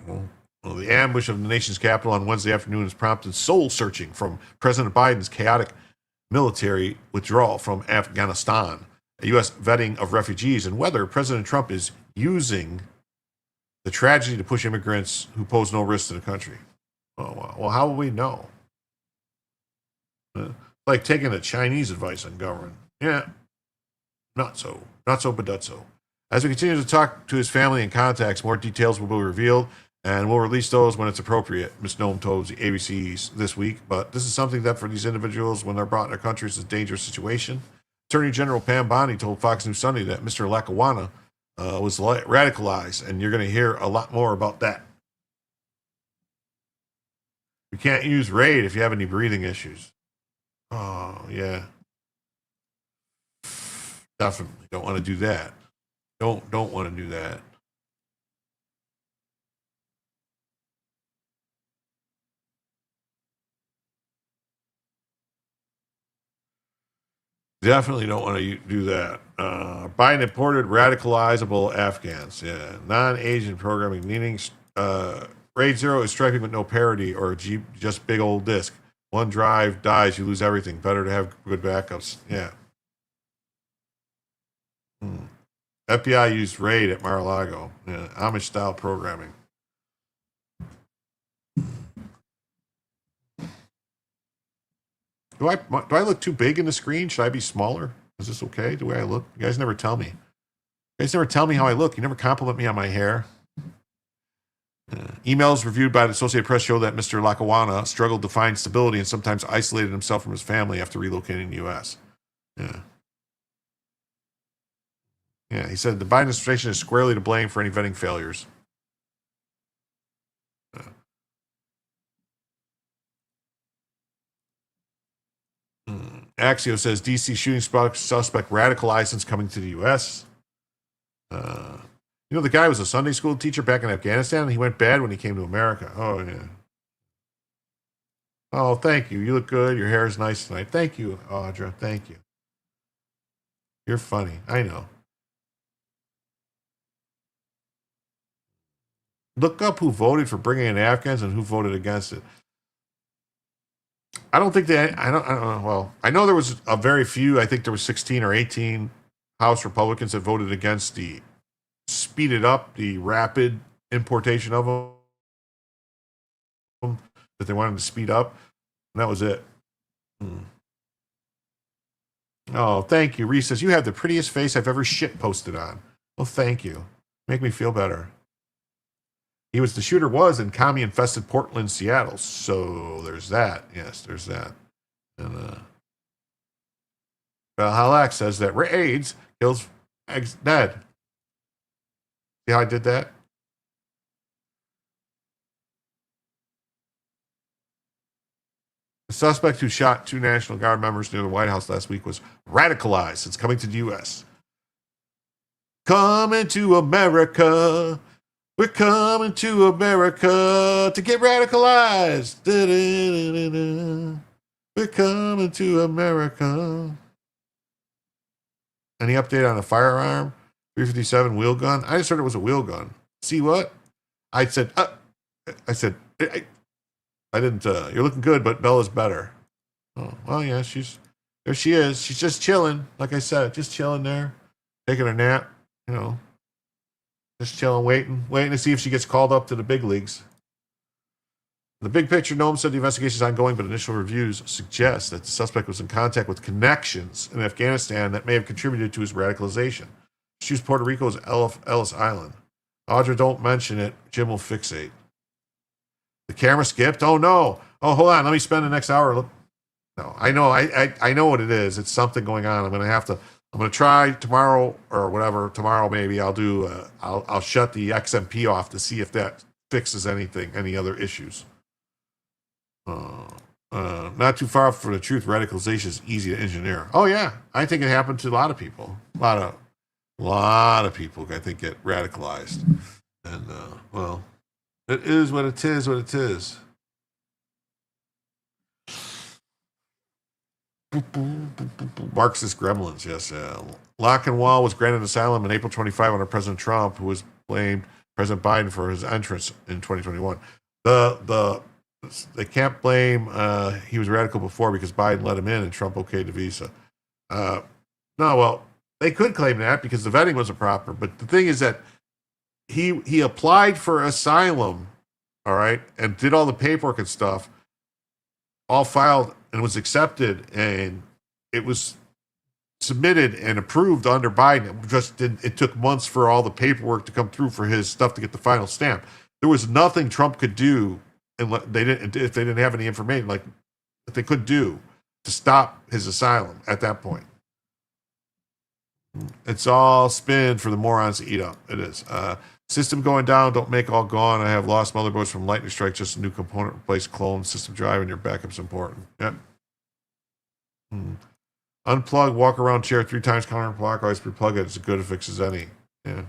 B: Well, the ambush of the nation's capital on Wednesday afternoon has prompted soul searching from President Biden's chaotic military withdrawal from Afghanistan, a U.S. vetting of refugees, and whether President Trump is using the tragedy to push immigrants who pose no risk to the country. Oh, well, how will we know? Like taking the Chinese advice on government. Yeah, not so, but not so. As we continue to talk to his family and contacts, more details will be revealed, and we'll release those when it's appropriate, Ms. Noem told the ABCs this week. But this is something that for these individuals, when they're brought in their countries, is a dangerous situation. Attorney General Pam Bondi told Fox News Sunday that Mr. Lackawanna was radicalized, and you're going to hear a lot more about that. You can't use RAID if you have any breathing issues. Oh, yeah. Definitely don't want to do that. Don't want to do that. Definitely don't want to do that. Biden imported radicalizable Afghans. Yeah. Non-Asian programming, meaning RAID 0 is striping with no parity or just big old disk. One drive dies, you lose everything. Better to have good backups. Yeah. FBI used RAID at Mar-a-Lago. Yeah. Amish-style programming. Do I look too big in the screen? Should I be smaller? Is this okay, the way I look? You guys never tell me. You guys never tell me how I look. You never compliment me on my hair. Emails reviewed by the Associated Press show that Mr. Lackawanna struggled to find stability and sometimes isolated himself from his family after relocating to the U.S. Yeah. Yeah, he said the Biden administration is squarely to blame for any vetting failures. Axios says DC shooting suspect radicalized since coming to the U.S. You know, the guy was a Sunday school teacher back in Afghanistan, and he went bad when he came to America. Oh, yeah. Oh, thank you. You look good. Your hair is nice tonight. Thank you, Audra. Thank you. You're funny. I know. Look up who voted for bringing in Afghans and who voted against it. I don't think they, I don't know. Well, I know there was a very few. I think there was 16 or 18 House Republicans that voted against the speeded up, the rapid importation of them, that they wanted to speed up. And that was it. Oh, thank you. Reese says, you have the prettiest face I've ever shit posted on. Well, thank you. Make me feel better. The shooter was in commie-infested Portland, Seattle. So there's that. Yes, there's that. And Halak says that raids kills eggs dead. See how I did that? The suspect who shot 2 National Guard members near the White House last week was radicalized since coming to the U.S. Coming to America. We're coming to America to get radicalized. Da-da-da-da-da. We're coming to America. Any update on a firearm? 357 wheel gun? I just heard it was a wheel gun. See what? I said, I didn't, you're looking good, but Bella's better. Oh, well, yeah, there she is. She's just chilling. Like I said, just chilling there, taking a nap, you know. Just chilling, waiting to see if she gets called up to the big leagues. In the big picture, Noam said the investigation is ongoing, but initial reviews suggest that the suspect was in contact with connections in Afghanistan that may have contributed to his radicalization. Choose Puerto Rico's Ellis Island. Audra, don't mention it. Jim will fixate. The camera skipped? Oh, no. Oh, hold on. Let me spend the next hour. No, I know. I know what it is. It's something going on. I'm going to try tomorrow or whatever. Tomorrow, maybe I'll do, I'll shut the XMP off to see if that fixes anything, any other issues. Not too far from the truth. Radicalization is easy to engineer. Oh yeah, I think it happened to a lot of people. A lot of people, I think, get radicalized. And well, it is what it is. What it is. Marxist gremlins. Yes. Lockenwall was granted asylum in April 25 under President Trump, who was blamed President Biden for his entrance in 2021. They can't blame he was radical before because Biden let him in and Trump okayed the visa. No, well, they could claim that because the vetting wasn't proper. But the thing is that he applied for asylum, all right, and did all the paperwork and stuff, all filed and was accepted, and it was submitted and approved under Biden. It took months for all the paperwork to come through for his stuff to get the final stamp. There was nothing Trump could do. And if they didn't have any information, like that they could do to stop his asylum at that point. It's all spin for the morons to eat up. It is. System going down, don't make all gone. I have lost motherboards from lightning strike, just a new component replace clone, system drive, and your backup's important. Yep. Unplug, walk around chair 3 times, counterclock, always replug it. It's as good a fix as any. Yeah.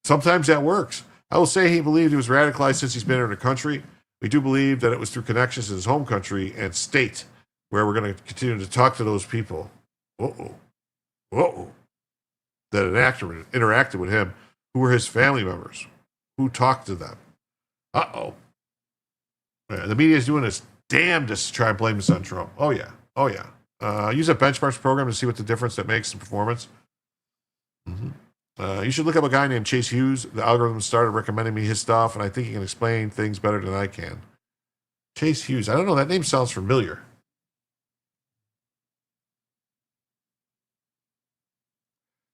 B: Sometimes that works. I will say he believed he was radicalized since he's been in the country. We do believe that it was through connections in his home country and state where we're going to continue to talk to those people. That interacted with him, who were his family members, who talked to them. Yeah, the media is doing its damnedest to try and blame this on Trump. Oh, yeah. Use a benchmarks program to see what the difference that makes in performance. You should look up a guy named Chase Hughes. The algorithm started recommending me his stuff, and I think he can explain things better than I can. Chase Hughes. I don't know. That name sounds familiar.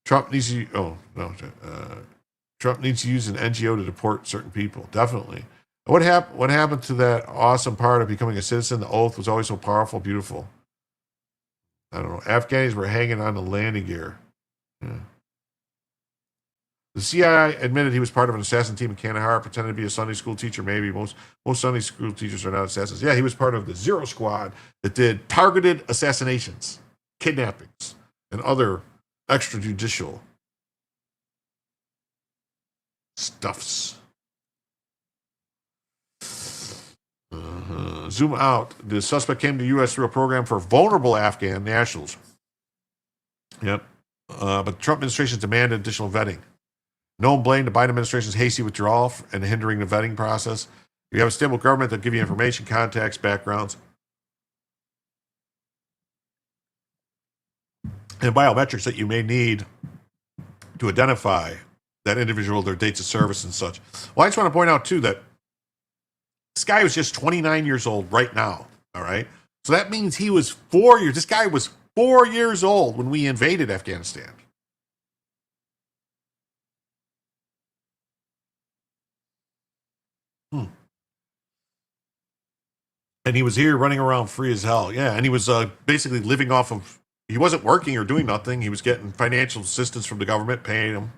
B: Trump needs to. Trump needs to use an NGO to deport certain people. Definitely. What happened to that awesome part of becoming a citizen? The oath was always so powerful, beautiful. I don't know. Afghans were hanging on to landing gear. Yeah. The CIA admitted he was part of an assassin team in Kandahar, pretended to be a Sunday school teacher. Maybe most Sunday school teachers are not assassins. Yeah, he was part of the Zero Squad that did targeted assassinations, kidnappings, and other extrajudicial stuffs. Zoom out. The suspect came to the U.S. through a program for vulnerable Afghan nationals. Yep. But the Trump administration demanded additional vetting. No one blamed the Biden administration's hasty withdrawal and hindering the vetting process. You have a stable government that'll give you information, contacts, backgrounds, and biometrics that you may need to identify that individual, their dates of service and such. Well, I just want to point out, too, that this guy was just 29 years old right now, all right? So that means he was 4 years. This guy was 4 years old when we invaded Afghanistan. And he was here running around free as hell. Yeah, and he was basically living off of, he wasn't working or doing nothing. He was getting financial assistance from the government, paying him,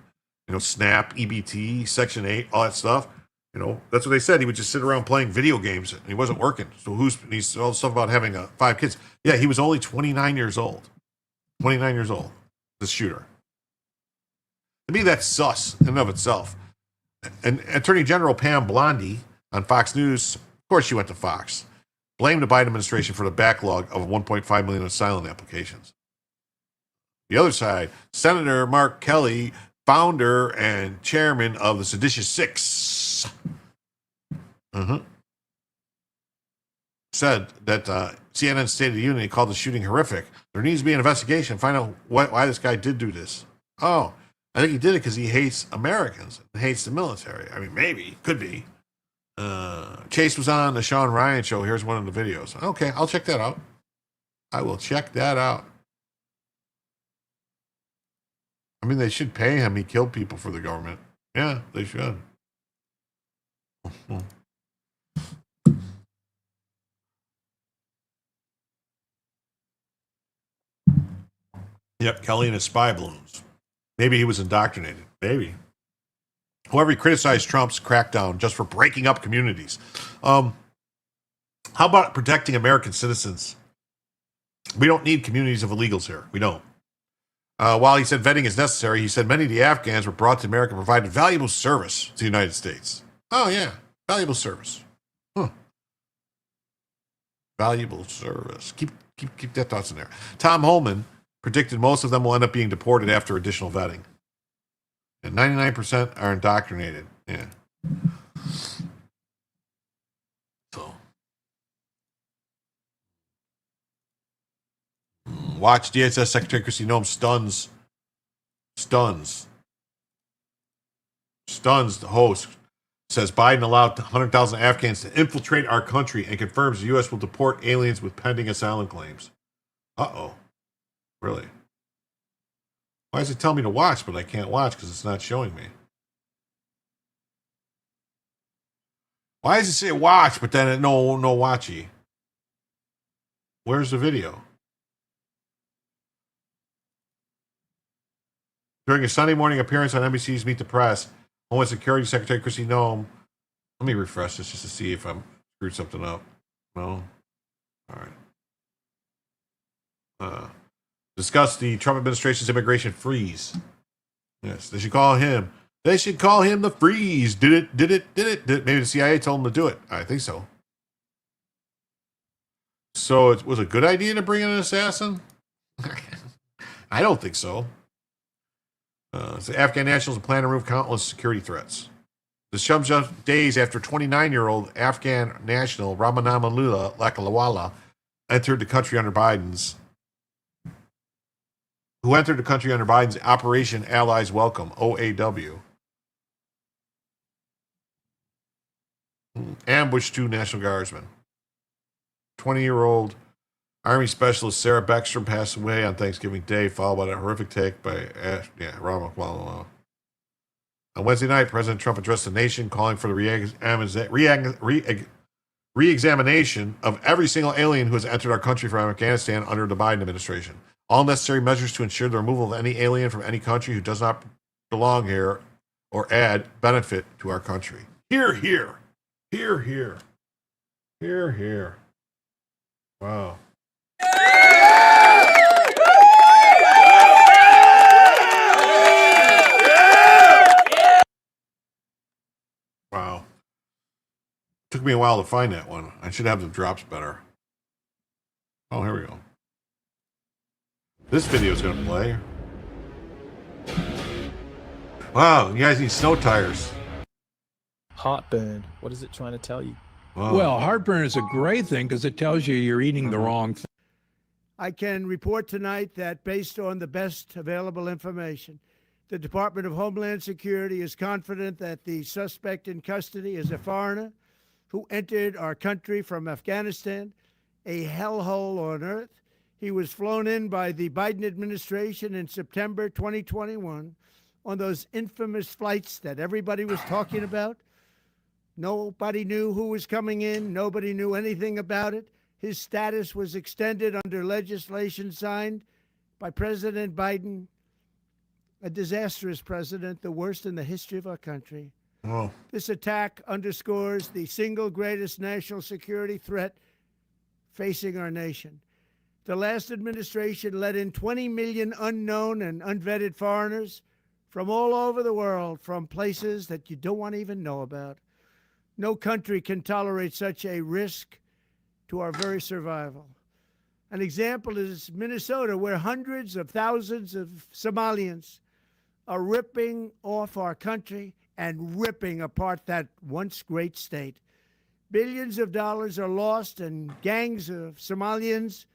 B: SNAP, EBT, Section 8, all that stuff. That's what they said. He would just sit around playing video games, and he wasn't working. So he's all the stuff about having 5 kids. Yeah, he was only 29 years old. 29 years old, this shooter. To me, that's sus in and of itself. And Attorney General Pam Bondi on Fox News, of course she went to Fox, blamed the Biden administration for the backlog of 1.5 million asylum applications. The other side, Senator Mark Kelly, founder and chairman of the Seditious Six, said that CNN State of the Union called the shooting horrific. There needs to be an investigation, find out why this guy did do this. Oh, I think he did it because he hates Americans, hates the military. I mean, maybe, could be. Chase was on the Sean Ryan show. Here's one of the videos. Okay, I'll check that out. I will check that out. I mean, they should pay him. He killed people for the government. Yeah, they should. Yep, Kelly and his spy balloons. Maybe he was indoctrinated. Maybe. However, he criticized Trump's crackdown just for breaking up communities. How about protecting American citizens? We don't need communities of illegals here. We don't. While he said vetting is necessary, he said many of the Afghans were brought to America and provided valuable service to the United States. Oh, yeah. Valuable service. Huh. Valuable service. Keep that thoughts in there. Tom Holman predicted most of them will end up being deported after additional vetting. And 99% are indoctrinated. Yeah. So. Watch DHS Secretary Kristi Noem stuns the host. Says Biden allowed 100,000 Afghans to infiltrate our country and confirms the U.S. will deport aliens with pending asylum claims. Uh-oh. Really? Why does it tell me to watch, but I can't watch because it's not showing me? Why does it say watch, but then no watchy? Where's the video? During a Sunday morning appearance on NBC's Meet the Press, Homeland Security Secretary Kristi Noem, let me refresh this just to see if I'm screwed something up. No? All right. Discuss the Trump administration's immigration freeze. Yes, they should call him. They should call him the freeze. Did it. Maybe the CIA told him to do it. I think so. So it was a good idea to bring in an assassin? I don't think so. The Afghan nationals plan to remove countless security threats. This comes just days after 29-year-old Afghan national Ramanamullah Lakalawala entered the country under Biden's Operation Allies Welcome, OAW. Ambushed two National Guardsmen. 20-year-old Army Specialist Sarah Beckstrom passed away on Thanksgiving Day, followed by a horrific take by Ramallah. On Wednesday night, President Trump addressed the nation, calling for the re-examination of every single alien who has entered our country from Afghanistan under the Biden administration. All necessary measures to ensure the removal of any alien from any country who does not belong here or add benefit to our country. Hear, hear. Hear, hear. Hear, hear. Wow. Wow. Took me a while to find that one. I should have the drops better. Oh, here we go. This video is going to play. Wow, you guys need snow tires.
O: Heartburn. What is it trying to tell you?
B: Wow.
P: Well, heartburn is a great thing because it tells you you're eating the wrong thing.
Q: I can report tonight that based on the best available information, the Department of Homeland Security is confident that the suspect in custody is a foreigner who entered our country from Afghanistan, a hellhole on earth. He was flown in by the Biden administration in September 2021 on those infamous flights that everybody was talking about. Nobody knew who was coming in. Nobody knew anything about it. His status was extended under legislation signed by President Biden, a disastrous president, the worst in the history of our country.
B: Oh.
Q: This attack underscores the single greatest national security threat facing our nation. The last administration let in 20 million unknown and unvetted foreigners from all over the world, from places that you don't want to even know about. No country can tolerate such a risk to our very survival. An example is Minnesota, where hundreds of thousands of Somalians are ripping off our country and ripping apart that once great state. Billions of dollars are lost, and gangs of Somalians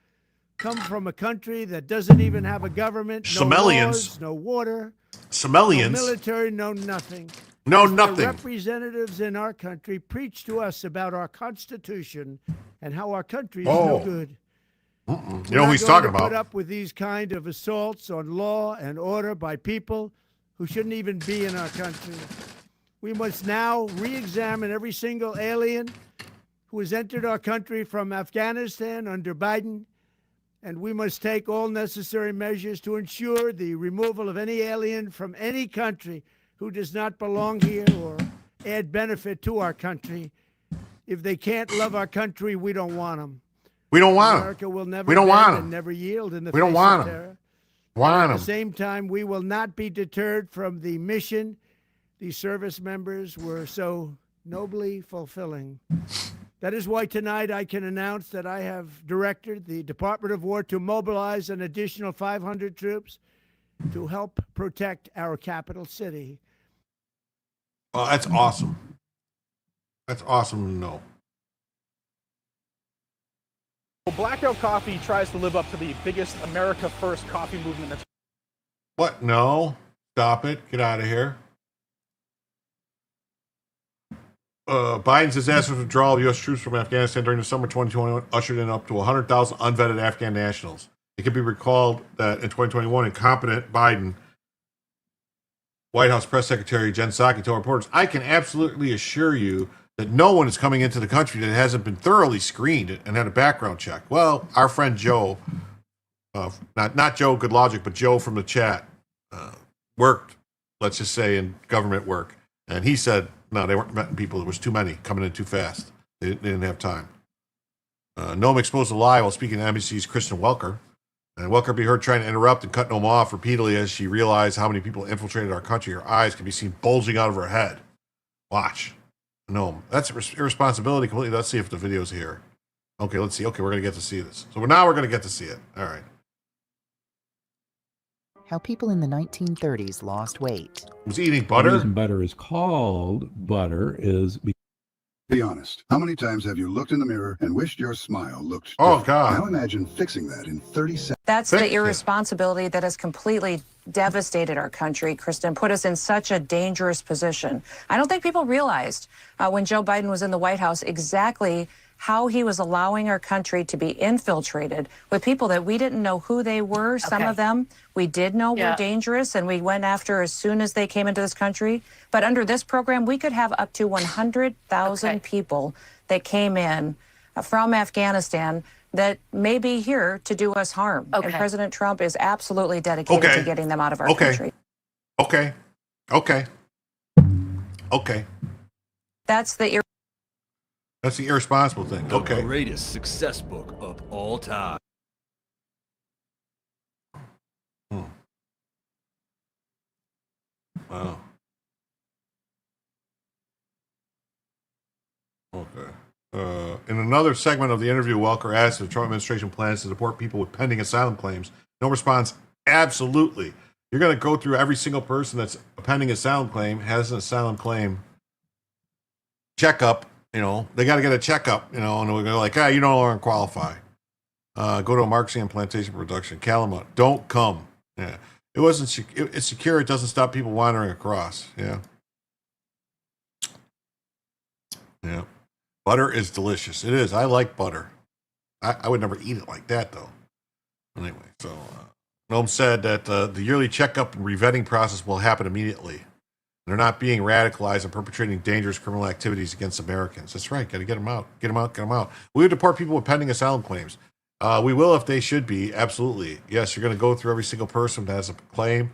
Q: come from a country that doesn't even have a government, no laws, no water,
B: Somalians.
Q: No military, no nothing.
B: No
Q: As
B: nothing.
Q: The representatives in our country preach to us about our Constitution and how our country is no good.
B: You know who he's talking
Q: Put
B: about.
Q: up with these kind of assaults on law and order by people who shouldn't even be in our country. We must now re-examine every single alien who has entered our country from Afghanistan under Biden, and we must take all necessary measures to ensure the removal of any alien from any country who does not belong here or add benefit to our country. If they can't love our country, we don't want them.
B: We don't want them.
Q: America will never
B: We don't
Q: bend
B: want
Q: and
B: them.
Q: never yield in the
B: We don't
Q: face
B: want
Q: of
B: them.
Q: terror.
B: Want
Q: At
B: them.
Q: the same time, we will not be deterred from the mission these service members were so nobly fulfilling. That is why tonight I can announce that I have directed the Department of War to mobilize an additional 500 troops to help protect our capital city.
B: Oh, that's awesome. That's awesome to know.
R: Well, Blackout Coffee tries to live up to the biggest America First coffee movement that's
B: What? No. Stop it. Get out of here. Biden's disastrous withdrawal of U.S. troops from Afghanistan during the summer 2021 ushered in up to 100,000 unvetted Afghan nationals. It can be recalled that in 2021, incompetent Biden, White House Press Secretary Jen Psaki told reporters, "I can absolutely assure you that no one is coming into the country that hasn't been thoroughly screened and had a background check." Well, our friend Joe, not Joe Good Logic, but Joe from the chat, worked, let's just say, in government work. And he said, no, they weren't vetting people. There was too many coming in too fast. They didn't have time. Noam exposed a lie while speaking to NBC's Kristen Welker. And Welker be heard trying to interrupt and cut Noam off repeatedly as she realized how many people infiltrated our country. Her eyes can be seen bulging out of her head. Watch. Noam. That's irresponsibility completely. Let's see if the video's here. Okay, let's see. Okay, we're going to get to see this. So now we're going to get to see it. All right.
S: How people in the 1930s lost weight.
B: Was eating butter?
P: The reason butter is called butter is because
T: Be honest. How many times have you looked in the mirror and wished your smile looked
B: different?
T: Oh,
B: God.
T: Now imagine fixing that in 30 seconds.
G: That's the irresponsibility that has completely devastated our country, Kristen, put us in such a dangerous position. I don't think people realized when Joe Biden was in the White House exactly how he was allowing our country to be infiltrated with people that we didn't know who they were. Some of them we did know were dangerous, and we went after as soon as they came into this country. But under this program, we could have up to 100,000 people that came in from Afghanistan that may be here to do us harm. And President Trump is absolutely dedicated to getting them out of our country.
B: Okay.
G: That's the
B: irresponsible thing.
U: The
B: Okay.
U: greatest success book of all time.
B: Wow. Okay. In another segment of the interview, Welker asked if the Trump administration plans to deport people with pending asylum claims. No response. Absolutely. You're going to go through every single person that's a pending asylum claim, has an asylum claim checkup. You know, they got to get a checkup, you know, and we're like, you no longer qualify. Go to a Marxian plantation production. Calumet. Don't come. Yeah. It wasn't, it's secure. It doesn't stop people wandering across. Yeah. Yeah. Butter is delicious. It is. I like butter. I would never eat it like that, though. Anyway, so Noam said that the yearly checkup and revetting process will happen immediately. They're not being radicalized and perpetrating dangerous criminal activities against Americans. That's right. Got to get them out. Get them out. Get them out. We would deport people with pending asylum claims. We will if they should be. Absolutely. Yes, you're going to go through every single person that has a claim,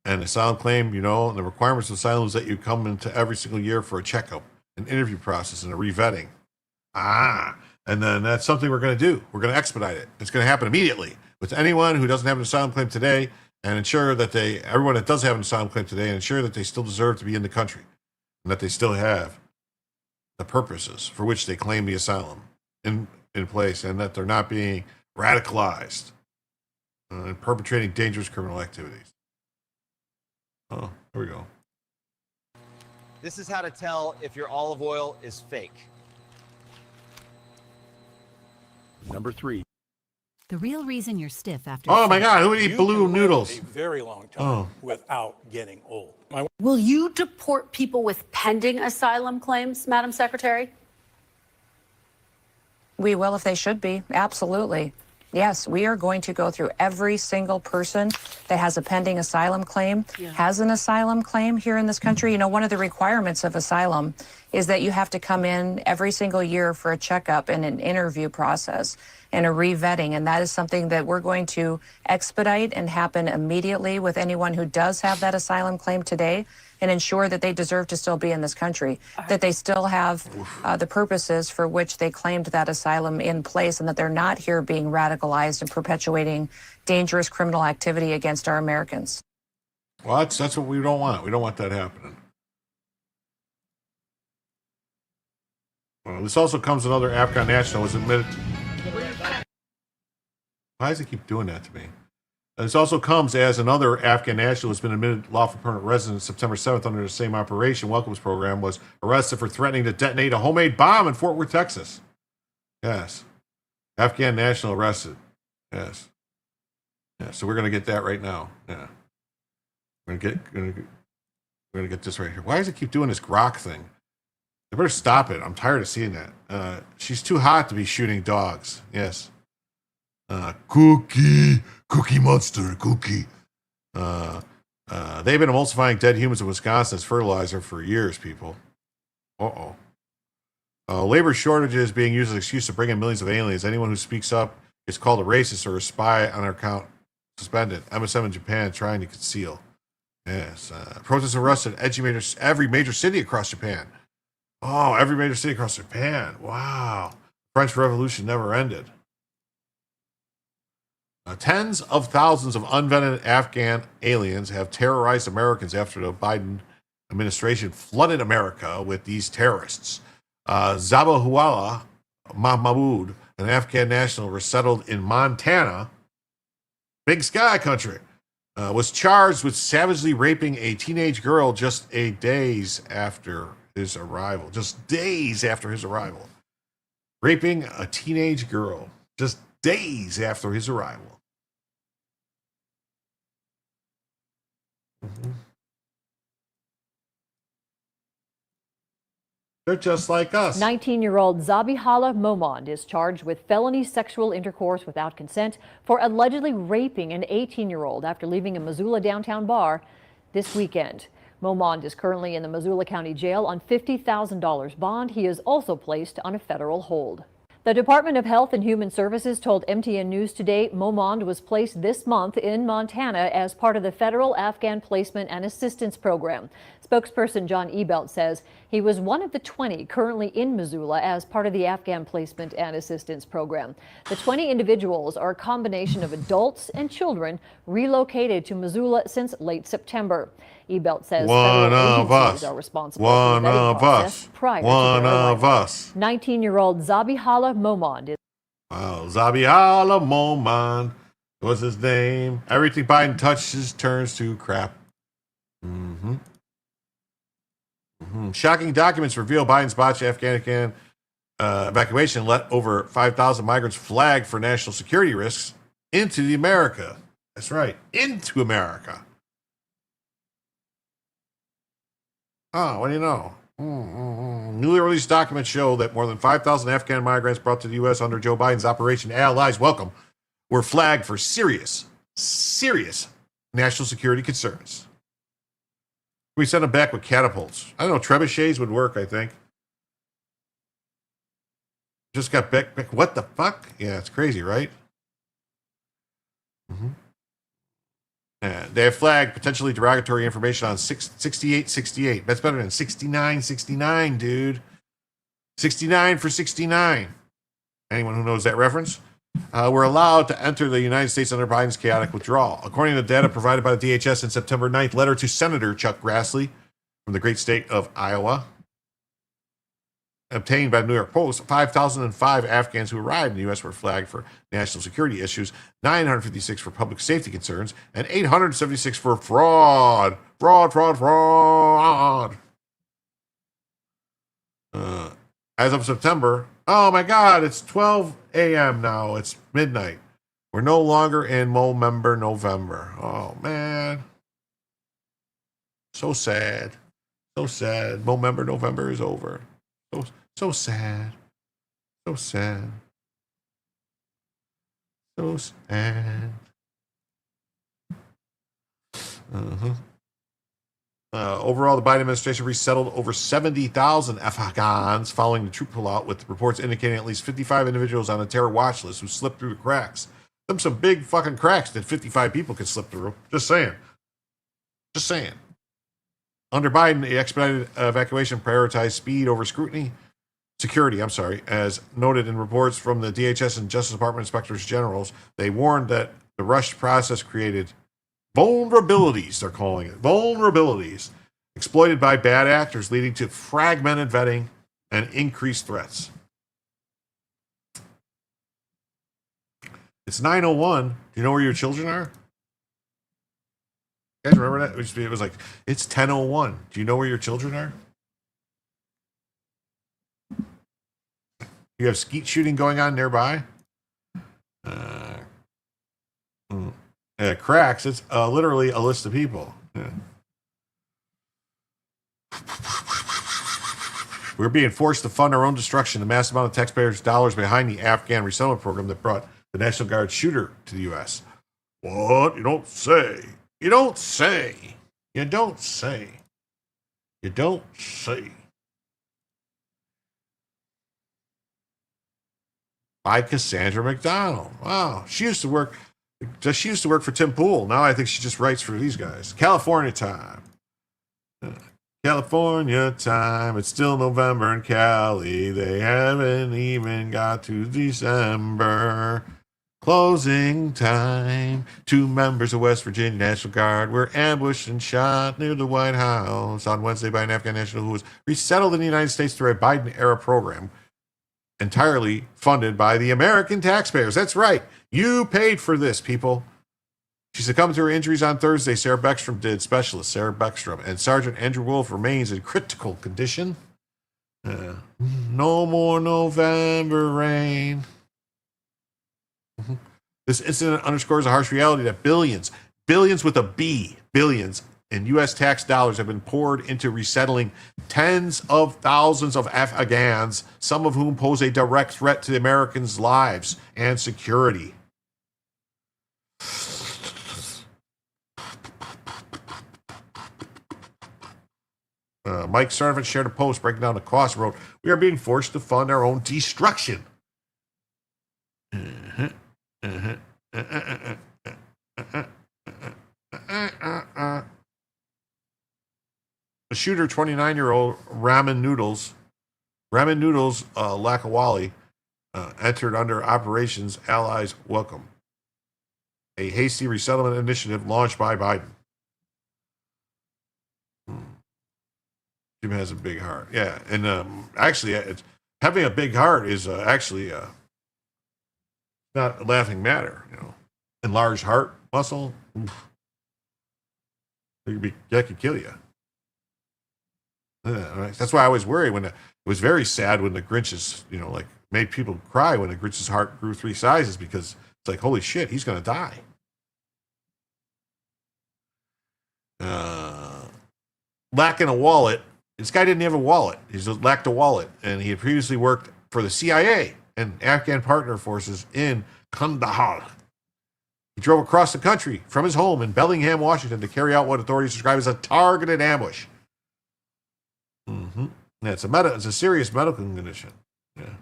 B: an asylum claim, you know, and the requirements of asylum is that you come into every single year for a checkup, an interview process, and a revetting. And then that's something we're going to do. We're going to expedite it. It's going to happen immediately with anyone who doesn't have an asylum claim today, and ensure that everyone that does have an asylum claim today, and ensure that they still deserve to be in the country, and that they still have the purposes for which they claim the asylum in place, and that they're not being radicalized and perpetrating dangerous criminal activities. Oh, here we go.
V: This is how to tell if your olive oil is fake.
U: Number 3.
A: The real reason you're stiff after.
B: Oh my God, who would eat
E: You
B: blue
E: can live
B: noodles?
E: a very long time
B: Oh.
E: without getting old.
F: Will you deport people with pending asylum claims, Madam Secretary?
G: We will if they should be. Absolutely. Yes, we are going to go through every single person that has a pending asylum claim, has an asylum claim here in this country. You know, one of the requirements of asylum is that you have to come in every single year for a checkup and an interview process and a revetting. And that is something that we're going to expedite and happen immediately with anyone who does have that asylum claim today, and ensure that they deserve to still be in this country, that they still have the purposes for which they claimed that asylum in place, and that they're not here being radicalized and perpetuating dangerous criminal activity against our Americans.
B: Well, that's what we don't want. We don't want that happening. Well, this also comes another Afghan national was admitted. Why does it keep doing that to me? This also comes as another Afghan national has been admitted lawful permanent resident September 7th under the same Operation Welcomes program, was arrested for threatening to detonate a homemade bomb in Fort Worth, Texas. Yes. Afghan national arrested. Yes. Yeah, so we're going to get that right now. Yeah. We're going to get this right here. Why does it keep doing this grok thing? They better stop it. I'm tired of seeing that. She's too hot to be shooting dogs. Yes. Cookie Monster, Cookie. They've been emulsifying dead humans in Wisconsin as fertilizer for years, people. Labor shortages being used as an excuse to bring in millions of aliens. Anyone who speaks up is called a racist or a spy on our account. Suspended. MSM in Japan trying to conceal. Yes. Protests arrested every major city across Japan. Oh, every major city across Japan. Wow. French Revolution never ended. Tens of thousands of unvetted Afghan aliens have terrorized Americans after the Biden administration flooded America with these terrorists. Zabihullah Mahmoud, an Afghan national resettled in Montana, Big Sky country, was charged with savagely raping a teenage girl just days after his arrival. Just days after his arrival. Raping a teenage girl just days after his arrival. Mm-hmm. They're just like us.
W: 19-year-old Zabihala Momand is charged with felony sexual intercourse without consent for allegedly raping an 18-year-old after leaving a Missoula downtown bar this weekend. Momand is currently in the Missoula County Jail on $50,000 bond. He is also placed on a federal hold. The Department of Health and Human Services told MTN News Today Momand was placed this month in Montana as part of the Federal Afghan Placement and Assistance Program. Spokesperson John Ebelt says he was one of the 20 currently in Missoula as part of the Afghan Placement and Assistance Program. The 20 individuals are a combination of adults and children relocated to Missoula since late September. Ebelt says federal agencies are responsible for the vetting process prior to their arrival. 19-year-old Zabihala Momand is.
B: Wow, Zabihala Momand was his name. Everything Biden touches turns to crap. Shocking documents reveal Biden's botched Afghanistan evacuation let over 5,000 migrants flagged for national security risks into the America. That's right, into America. Oh, what do you know? Newly released documents show that more than 5,000 Afghan migrants brought to the U.S. under Joe Biden's Operation Allies Welcome were flagged for serious national security concerns. We sent them back with catapults. I don't know, trebuchets would work, I think. Just got back. What the fuck? Yeah, it's crazy, right? They have flagged potentially derogatory information on 6868. That's better than 6969, dude. 69 for 69. Anyone who knows that reference? Were allowed to enter the United States under Biden's chaotic withdrawal. According to data provided by the DHS in September 9th letter to Senator Chuck Grassley from the great state of Iowa, obtained by the New York Post, 5,005 Afghans who arrived in the U.S. were flagged for national security issues, 956 for public safety concerns, and 876 for fraud. As of September, oh my God, it's 12 a.m. now. It's midnight. We're no longer in Movember November. Oh, man. So sad. So sad. Movember November is over. So sad. So sad. So sad. Overall, the Biden administration resettled over 70,000 Afghans following the troop pullout, with reports indicating at least 55 individuals on a terror watch list who slipped through the cracks. Them some big fucking cracks that 55 people could slip through. Just saying. Just saying. Under Biden, the expedited evacuation prioritized speed over security, as noted in reports from the DHS and Justice Department inspectors generals. They warned that the rushed process created vulnerabilities, they're calling it. Vulnerabilities exploited by bad actors, leading to fragmented vetting and increased threats. It's 9:01. Do you know where your children are? You guys remember that? It was like, it's 10:01. Do you know where your children are? You have skeet shooting going on nearby? Cracks. It's literally a list of people. Yeah. We're being forced to fund our own destruction. The massive amount of taxpayers' dollars behind the Afghan resettlement program that brought the National Guard shooter to the U.S. What? You don't say. You don't say. You don't say. You don't say. By Cassandra McDonald. Wow. She used to work for Tim Pool. Now I think she just writes for these guys. California time. California time. It's still November in Cali. They haven't even got to December. Closing time. 2 members of West Virginia National Guard were ambushed and shot near the White House on Wednesday by an Afghan national who was resettled in the United States through a Biden-era program entirely funded by the American taxpayers. That's right. You paid for this, people. She succumbed to her injuries on Thursday. Sarah Beckstrom did. Specialist Sarah Beckstrom. And Sergeant Andrew Wolf remains in critical condition. No more November rain. This incident underscores a harsh reality that billions with a B, billions in U.S. tax dollars have been poured into resettling tens of thousands of Afghans, some of whom pose a direct threat to the Americans' lives and security. Mike Sarnovic shared a post breaking down the cost and wrote, "We are being forced to fund our own destruction." The shooter, 29-year-old Ramen Noodles Lakawali, entered under Operations Allies Welcome, a hasty resettlement initiative launched by Biden. Jim has a big heart. Yeah, and actually, having a big heart is actually not a laughing matter. Enlarged heart muscle, that could kill you. Right? That's why I always worry when it was very sad when the Grinch's, made people cry when the Grinch's heart grew 3 sizes, because it's like, holy shit, he's going to die. Lacking a wallet. This guy didn't have a wallet. He just lacked a wallet, and he had previously worked for the CIA and Afghan partner forces in Kandahar. He drove across the country from his home in Bellingham, Washington, to carry out what authorities describe as a targeted ambush. Yeah, it's a serious medical condition. Yeah.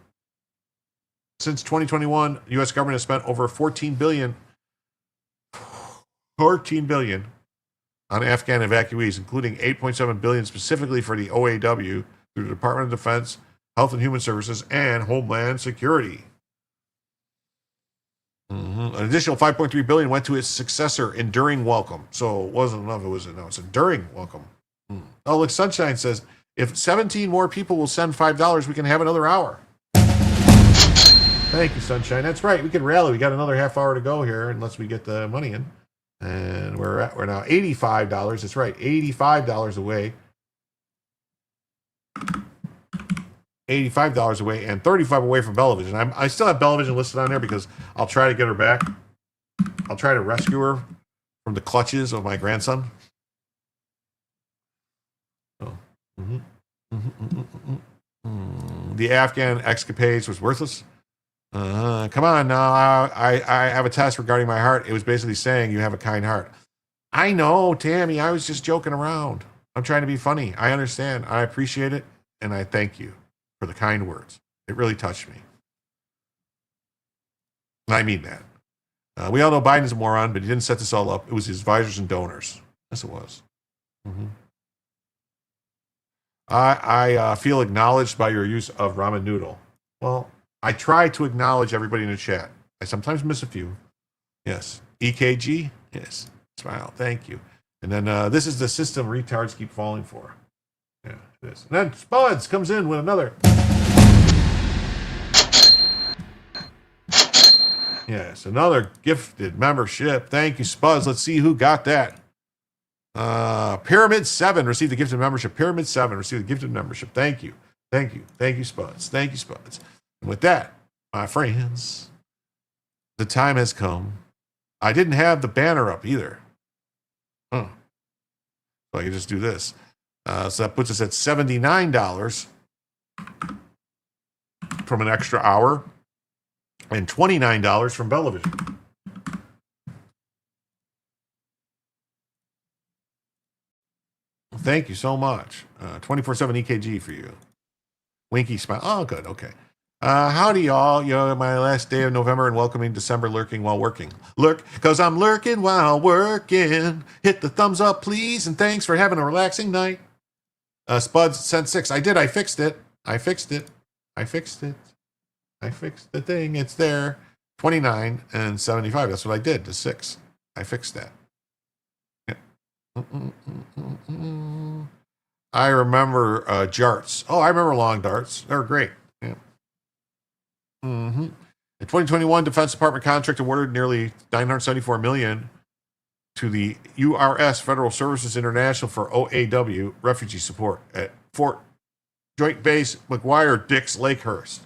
B: Since 2021, the U.S. government has spent over $14 billion on Afghan evacuees, including $8.7 billion specifically for the OAW through the Department of Defense, Health and Human Services, and Homeland Security. An additional $5.3 billion went to its successor, Enduring Welcome. So it wasn't enough. It's Enduring Welcome. Oh, look, Sunshine says, if 17 more people will send $5, we can have another hour. Thank you, Sunshine. That's right. We can rally. We got another half hour to go here, unless we get the money in. And we're now $85. That's right, $85 away. $85 away and $35 away from Bellavision. I still have Bellavision listed on there because I'll try to get her back. I'll try to rescue her from the clutches of my grandson. Oh. The Afghan escapades was worthless. Come on now. I have a test regarding my heart. It was basically saying you have a kind heart. I know, Tammy. I was just joking around. I'm trying to be funny. I understand. I appreciate it. And I thank you for the kind words. It really touched me. And I mean that. We all know Biden's a moron, but he didn't set this all up. It was his advisors and donors. Yes, it was. I feel acknowledged by your use of ramen noodle. Well, I try to acknowledge everybody in the chat. I sometimes miss a few. Yes. EKG? Yes. Smile. Thank you. And then this is the system retards keep falling for. Yeah, it is. And then Spuds comes in with another. Yes, another gifted membership. Thank you, Spuds. Let's see who got that. Pyramid 7 received the gifted membership. Pyramid 7 received the gifted membership. Thank you. Thank you. Thank you, Spuds. Thank you, Spuds. And with that, my friends, the time has come. I didn't have the banner up either. So I can just do this. So that puts us at $79 from an extra hour and $29 from Bellavision. Thank you so much. 24/7 EKG for you. Winky smile. Oh, good. Okay. Howdy, y'all. My last day of November and welcoming December lurking while working. Lurk, because I'm lurking while working. Hit the thumbs up, please, and thanks for having a relaxing night. Spuds sent 6. I did. I fixed it. I fixed it. I fixed it. I fixed the thing. It's there. 29 and 75. That's what I did. The 6. I fixed that. Yeah. I remember jarts. Oh, I remember long darts. They were great. Yeah. The 2021 Defense Department contract awarded nearly $974 million to the URS Federal Services International for OAW refugee support at Fort Joint Base McGuire Dix Lakehurst.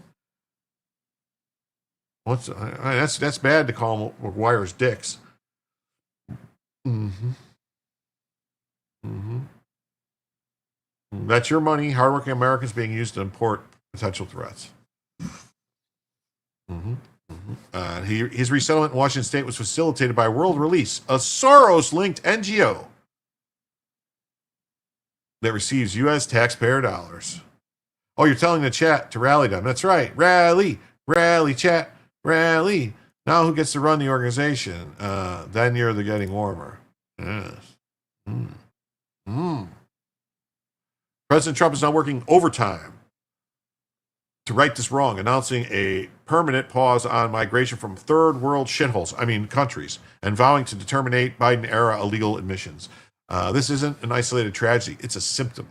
B: That's bad to call them McGuire's Dix. That's your money, hardworking Americans being used to import potential threats. His resettlement in Washington State was facilitated by World Release, a Soros-linked NGO that receives U.S. taxpayer dollars. Oh, you're telling the chat to rally them. That's right. Rally, chat, rally. Now who gets to run the organization? Then you're the getting warmer. Yes. President Trump is now working overtime to right this wrong, announcing a permanent pause on migration from third world countries, and vowing to terminate Biden-era illegal admissions. This isn't an isolated tragedy. It's a symptom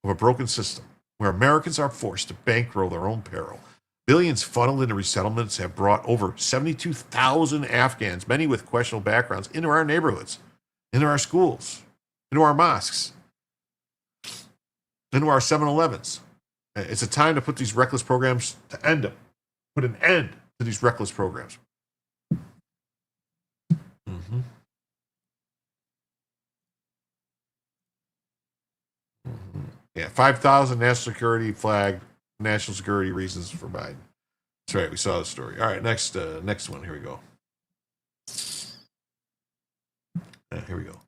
B: of a broken system where Americans are forced to bankroll their own peril. Billions funneled into resettlements have brought over 72,000 Afghans, many with questionable backgrounds, into our neighborhoods, into our schools, into our mosques, into our 7-Elevens. It's a time to put these reckless programs to end them. Put an end to these reckless programs. Yeah, 5,000 national security reasons for Biden. That's right. We saw the story. All right, next one. Here we go. Here we go.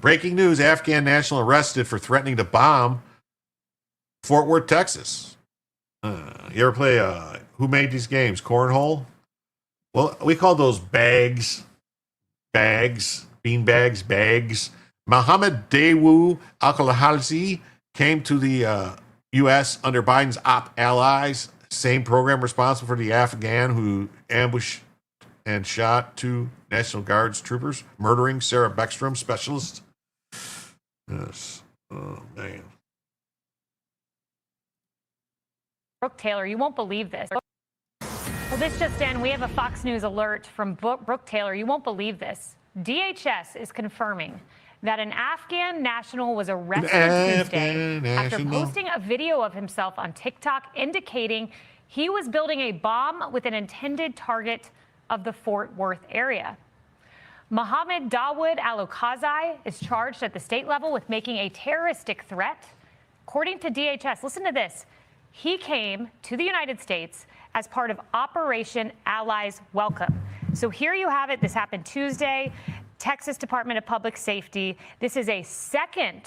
B: Breaking news: Afghan national arrested for threatening to bomb Fort Worth, Texas. You ever play who made these games? Cornhole? Well, we call those bags. Bean bags. Mohammed Daewoo Al-Khalasi came to the U.S. under Biden's op allies, same program responsible for the Afghan who ambushed and shot 2 National Guards troopers, murdering Sarah Beckstrom, specialist. Yes. Oh, man.
D: Brooke Taylor, you won't believe this. Well, this just in. We have a Fox News alert from Brooke Taylor. You won't believe this. DHS is confirming that an Afghan national was arrested Tuesday after posting a video of himself on TikTok indicating he was building a bomb with an intended target of the Fort Worth area. Mohammed Dawood Al-Okazai is charged at the state level with making a terroristic threat. According to DHS, listen to this. He came to the United States as part of Operation Allies Welcome. So here you have it. This happened Tuesday. Texas Department of Public Safety. This is a second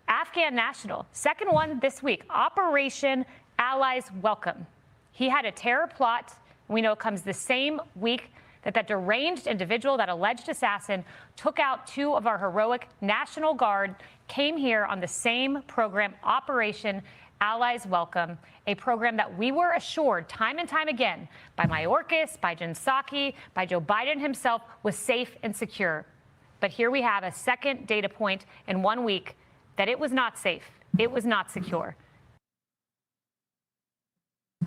D: Afghan national, second one this week. Operation Allies Welcome. He had a terror plot. We know it comes the same week that deranged individual, that alleged assassin, took out 2 of our heroic National Guard, came here on the same program, Operation Allies Welcome, a program that we were assured time and time again by Mayorkas, by Jen Psaki, by Joe Biden himself was safe and secure. But here we have a second data point in 1 week that it was not safe. It was not secure.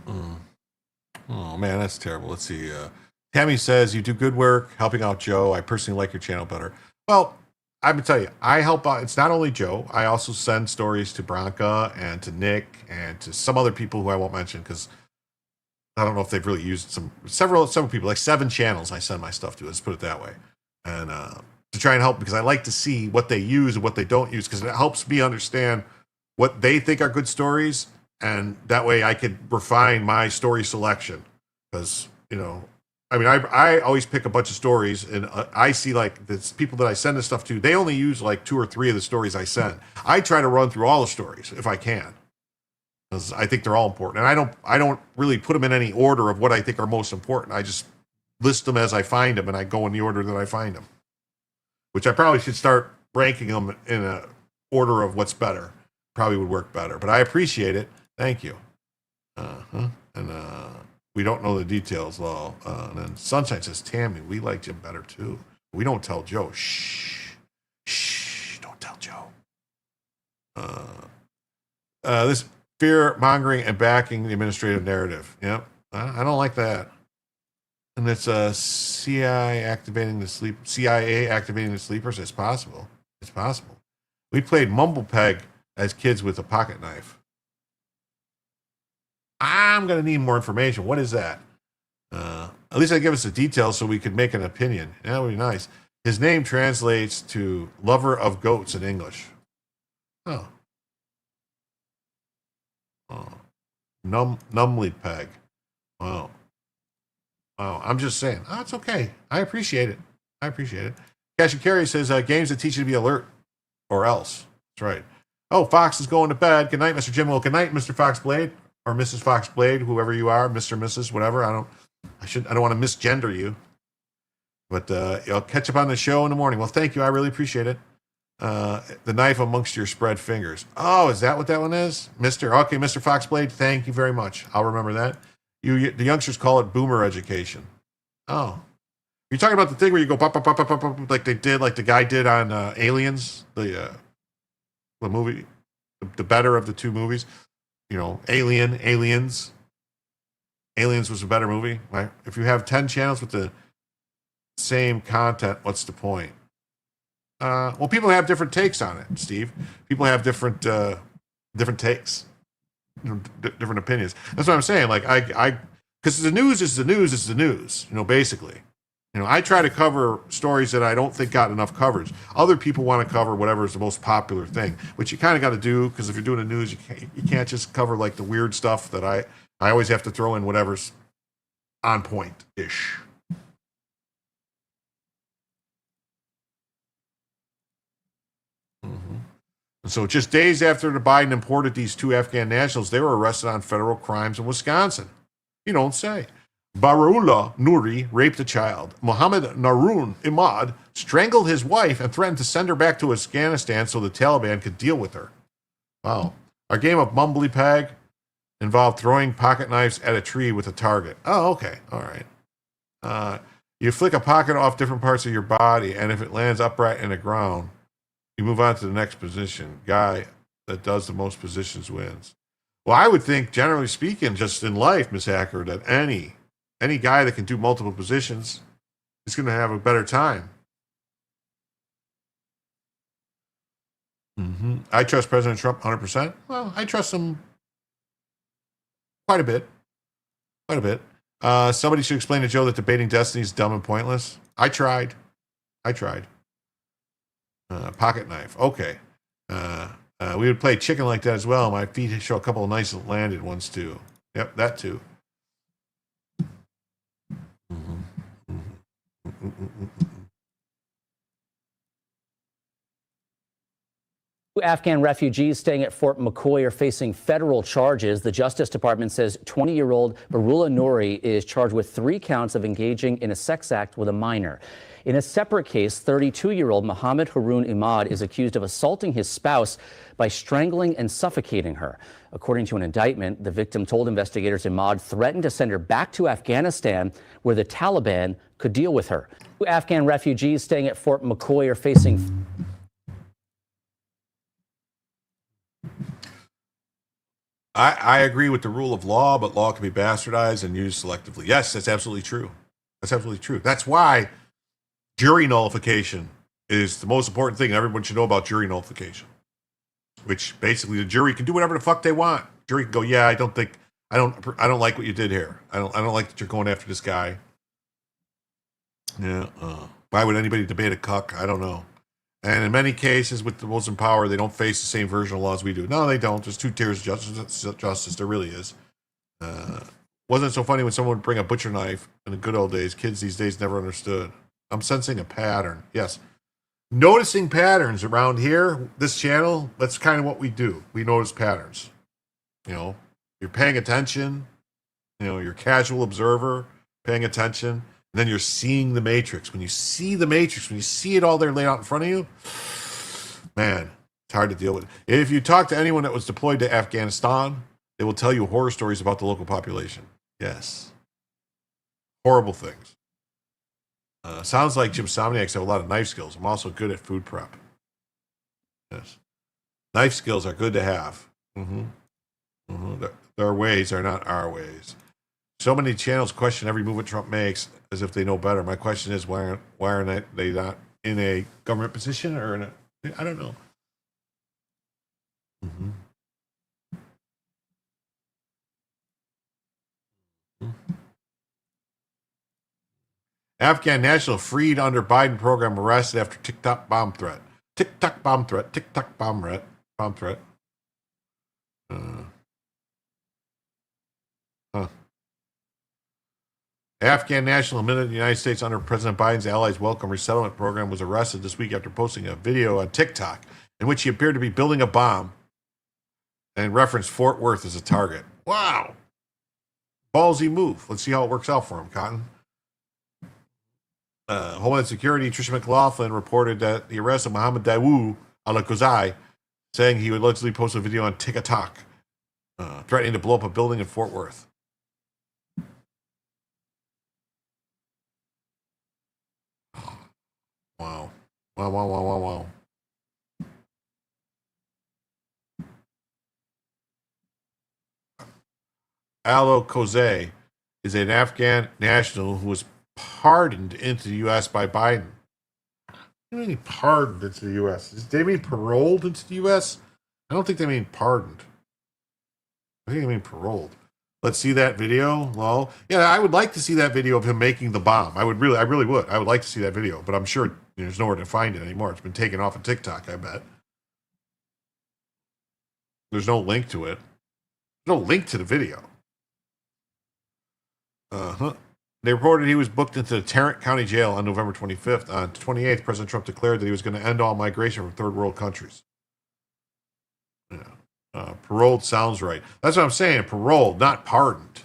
B: Oh, man, that's terrible. Let's see. Tammy says, you do good work helping out Joe. I personally like your channel better. Well, I'm going to tell you, I help out. It's not only Joe. I also send stories to Branka and to Nick and to some other people who I won't mention because I don't know if they've really used several people, like 7 channels I send my stuff to. Let's put it that way. And to try and help because I like to see what they use and what they don't use because it helps me understand what they think are good stories. And that way I could refine my story selection because, I mean, I always pick a bunch of stories and I see like the people that I send this stuff to, they only use like 2 or 3 of the stories I send. I try to run through all the stories if I can because I think they're all important. And I don't really put them in any order of what I think are most important. I just list them as I find them and I go in the order that I find them, which I probably should start ranking them in a order of what's better. Probably would work better, but I appreciate it. Thank you. And we don't know the details, though. And then Sunshine says, Tammy, we like Jim better, too. We don't tell Joe. Shh, don't tell Joe. This fear-mongering and backing the administrative narrative. Yep, I don't like that. And it's CIA activating the sleepers. It's possible. It's possible. We played Mumble Peg as kids with a pocket knife. I'm going to need more information. What is that? At least they give us the details so we could make an opinion. That would be nice. His name translates to lover of goats in English. Oh. Numbly Peg. Wow. I'm just saying. Oh, it's okay. I appreciate it. Cash and Carry says, games that teach you to be alert or else. That's right. Oh, Fox is going to bed. Good night, Mr. Jim. Well, good night, Mr. Fox Blade. Or Mrs. Fox Blade, whoever you are, Mr. Mrs. whatever. I don't want to misgender you. But I'll catch up on the show in the morning. Well, thank you. I really appreciate it. The knife amongst your spread fingers. Oh, is that what that one is? Mr. Fox Blade, thank you very much. I'll remember that. The youngsters call it boomer education. Oh. You're talking about the thing where you go pop, pop, pop, pop, pop, pop, like they did, like the guy did on Aliens, the movie, the better of the 2 movies. Aliens. Aliens was a better movie, right? If you have 10 channels with the same content, what's the point? Well, people have different takes on it, Steve. People have different takes, different opinions. That's what I'm saying. Like because the news is the news, basically. I try to cover stories that I don't think got enough coverage. Other people want to cover whatever is the most popular thing, which you kind of got to do because if you're doing the news, you can't just cover like the weird stuff that I always have to throw in whatever's on point-ish. So just days after the Biden imported these 2 Afghan nationals, they were arrested on federal crimes in Wisconsin. You don't say. Barullah Nouri raped a child. Mohammed Naroon Imad strangled his wife and threatened to send her back to Afghanistan so the Taliban could deal with her. Wow. Our game of Mumbly Peg involved throwing pocket knives at a tree with a target. Oh, okay. All right. You flick a pocket off different parts of your body, and if it lands upright in the ground, you move on to the next position. Guy that does the most positions wins. Well, I would think, generally speaking, just in life, Miss Hacker, that any guy that can do multiple positions is going to have a better time. I trust President Trump 100%. Well, I trust him quite a bit. Somebody should explain to Joe that debating destiny is dumb and pointless. I tried. Pocket knife. Okay. We would play chicken like that as well. My feet show a couple of nice landed ones too. Yep, that too.
C: Afghan refugees staying at Fort McCoy are facing federal charges. The Justice Department says 20-year-old Barula Nouri is charged with 3 counts of engaging in a sex act with a minor. In a separate case, 32-year-old Mohammed Haroon Imad is accused of assaulting his spouse by strangling and suffocating her. According to an indictment, the victim told investigators Imad threatened to send her back to Afghanistan, where the Taliban could deal with her. Afghan refugees staying at Fort McCoy are facing...
B: I agree with the rule of law, but law can be bastardized and used selectively. Yes, that's absolutely true. That's why jury nullification is the most important thing. Everyone should know about jury nullification, which basically the jury can do whatever the fuck they want. Jury can go, yeah, I don't like what you did here. I don't like that you're going after this guy. Yeah. Why would anybody debate a cuck? I don't know. And in many cases, with those in power, they don't face the same version of laws we do. No, they don't. There's 2 tiers of justice. There really is. Wasn't it so funny when someone would bring a butcher knife in the good old days? Kids these days never understood. I'm sensing a pattern. Yes. Noticing patterns around here, this channel, that's kind of what we do. We notice patterns. You know, you're paying attention. You know, you're a casual observer, paying attention. And then you're seeing the matrix. When you see the matrix, when you see it all there laid out in front of you, man, it's hard to deal with. If you talk to anyone that was deployed to Afghanistan, they will tell you horror stories about the local population. Yes. Horrible things. Sounds like Jim Somniacs have a lot of knife skills. I'm also good at food prep. Yes. Knife skills are good to have. Their ways are not our ways. So many channels question every movement Trump makes as if they know better. My question is, why aren't they not in a government position or in a... I don't know. Afghan national freed under Biden program arrested after TikTok bomb threat. TikTok bomb threat. TikTok bomb threat. Afghan national admitted the United States under President Biden's allies' welcome resettlement program was arrested this week after posting a video on TikTok in which he appeared to be building a bomb and referenced Fort Worth as a target. Wow. Ballsy move. Let's see how it works out for him, Cotton. Homeland Security, Tricia McLaughlin reported that the arrest of Mohammed Dawood al-Kozai, saying he would allegedly post a video on TikTok, threatening to blow up a building in Fort Worth. Wow. Wow. al-Kozai is an Afghan national who was pardoned into the U.S. by Biden. What do you mean pardoned into the U.S.? Did they mean paroled into the U.S.? I don't think they mean pardoned. I think they mean paroled. Let's see that video. Well, yeah, I would like to see that video of him making the bomb. I really would. I would like to see that video, but I'm sure there's nowhere to find it anymore. It's been taken off of TikTok, I bet. There's no link to it. There's no link to the video. They reported he was booked into the Tarrant County Jail on November 25th. On 28th, President Trump declared that he was going to end all migration from third world countries. Paroled sounds right. That's what I'm saying. Paroled, not pardoned.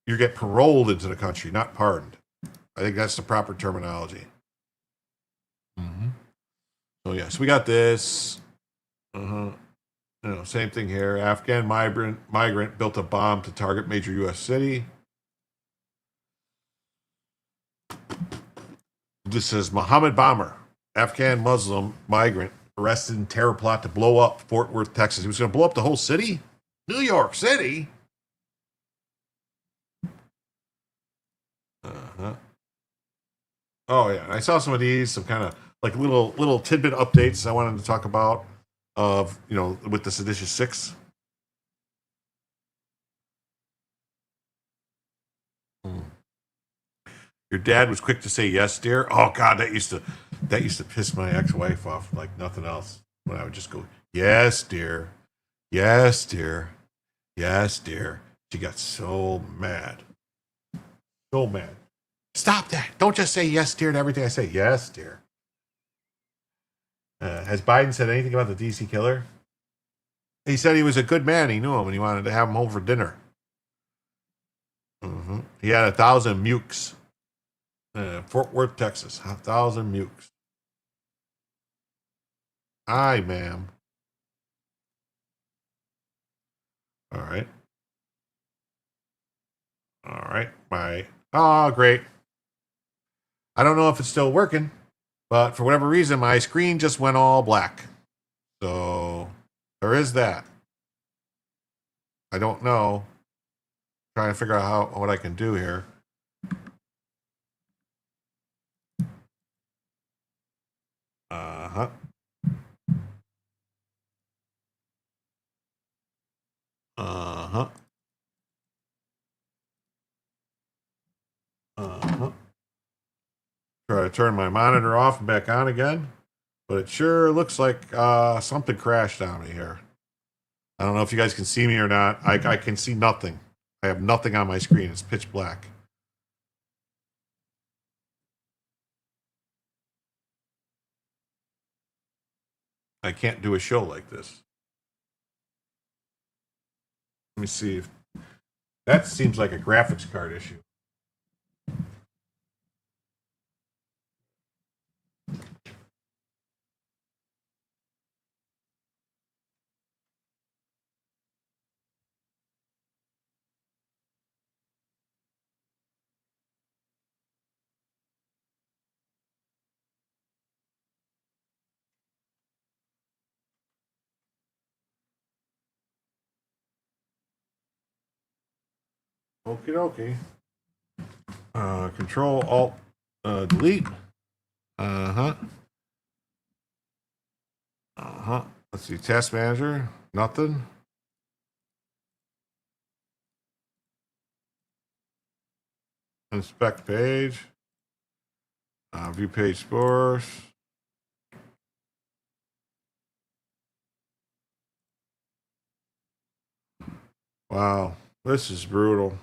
B: You get paroled into the country, not pardoned. I think that's the proper terminology. So yes, we got this. Same thing here. Afghan migrant built a bomb to target major U.S. city. This says Mohammed Bomber, Afghan Muslim migrant, arrested in terror plot to blow up Fort Worth, Texas. He was going to blow up the whole city? New York City? Oh, yeah. I saw some of these, some kind of like little tidbit updates I wanted to talk about of, with the Seditious Six. Your dad was quick to say yes, dear. Oh God, that used to piss my ex-wife off like nothing else. When I would just go, yes, dear, yes, dear, yes, dear. She got so mad, so mad. Stop that! Don't just say yes, dear to everything I say. Yes, dear. Has Biden said anything about the DC killer? He said he was a good man. He knew him, and he wanted to have him home for dinner. He had 1,000 mukes. Fort Worth, Texas. 1,000 mukes. Aye, ma'am. All right. All right. Bye. Oh, great. I don't know if it's still working, but for whatever reason, my screen just went all black. So there is that. I don't know. Trying to figure out what I can do here. Uh-huh. Uh-huh. Uh-huh. Try to turn my monitor off and back on again. But it sure looks like something crashed on me here. I don't know if you guys can see me or not. I can see nothing. I have nothing on my screen. It's pitch black. I can't do a show like this. Let me see if that seems like a graphics card issue. Okie dokie. Control Alt Delete. Uh-huh. Uh-huh. Let's see. Task Manager. Nothing. Inspect page. View page scores. Wow. This is brutal.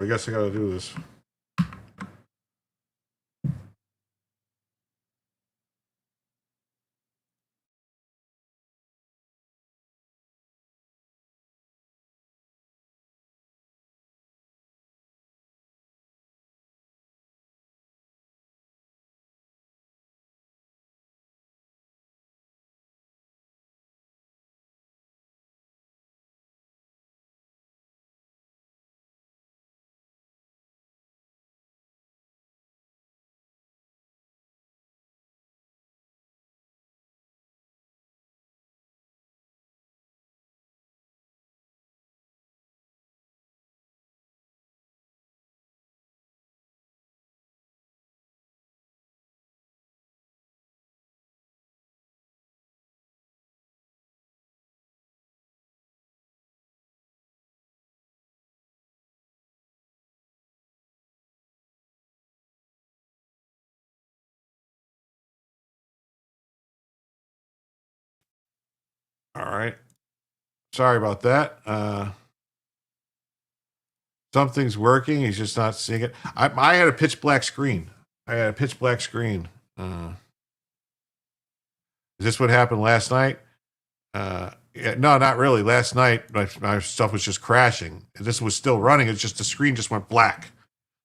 B: I guess I gotta do this. All right. Sorry about that. Something's working. He's just not seeing it. I had a pitch black screen. Is this what happened last night? Yeah, no, not really. Last night, my stuff was just crashing. This was still running. It's just the screen just went black.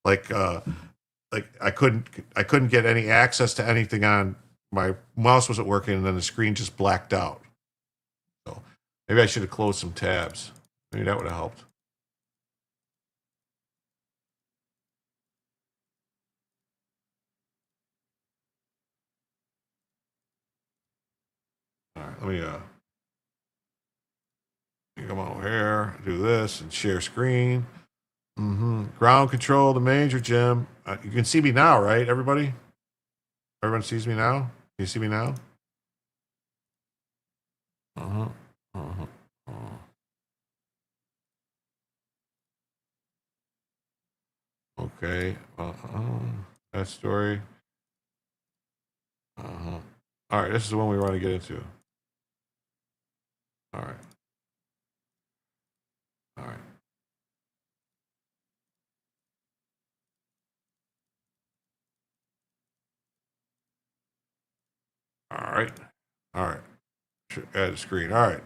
B: Like I couldn't get any access to anything on my mouse wasn't working, and then the screen just blacked out. So maybe I should have closed some tabs. Maybe that would have helped. All right, let me come over here, do this, and share screen. Ground control the major gym. You can see me now, right, everybody? Everyone sees me now? Can you see me now? Okay. That story. All right, this is the one we want to get into. All right. All right. All right. All right. Add a screen. All right.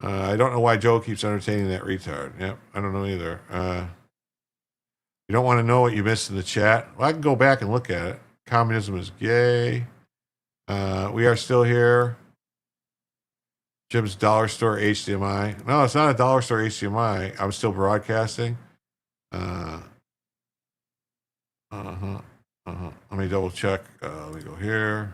B: I don't know why Joe keeps entertaining that retard. Yep, I don't know either. You don't want to know what you missed in the chat? Well, I can go back and look at it. Communism is gay. We are still here. Jim's dollar store HDMI. No, it's not a dollar store HDMI. I'm still broadcasting. Let me double check. Let me go here.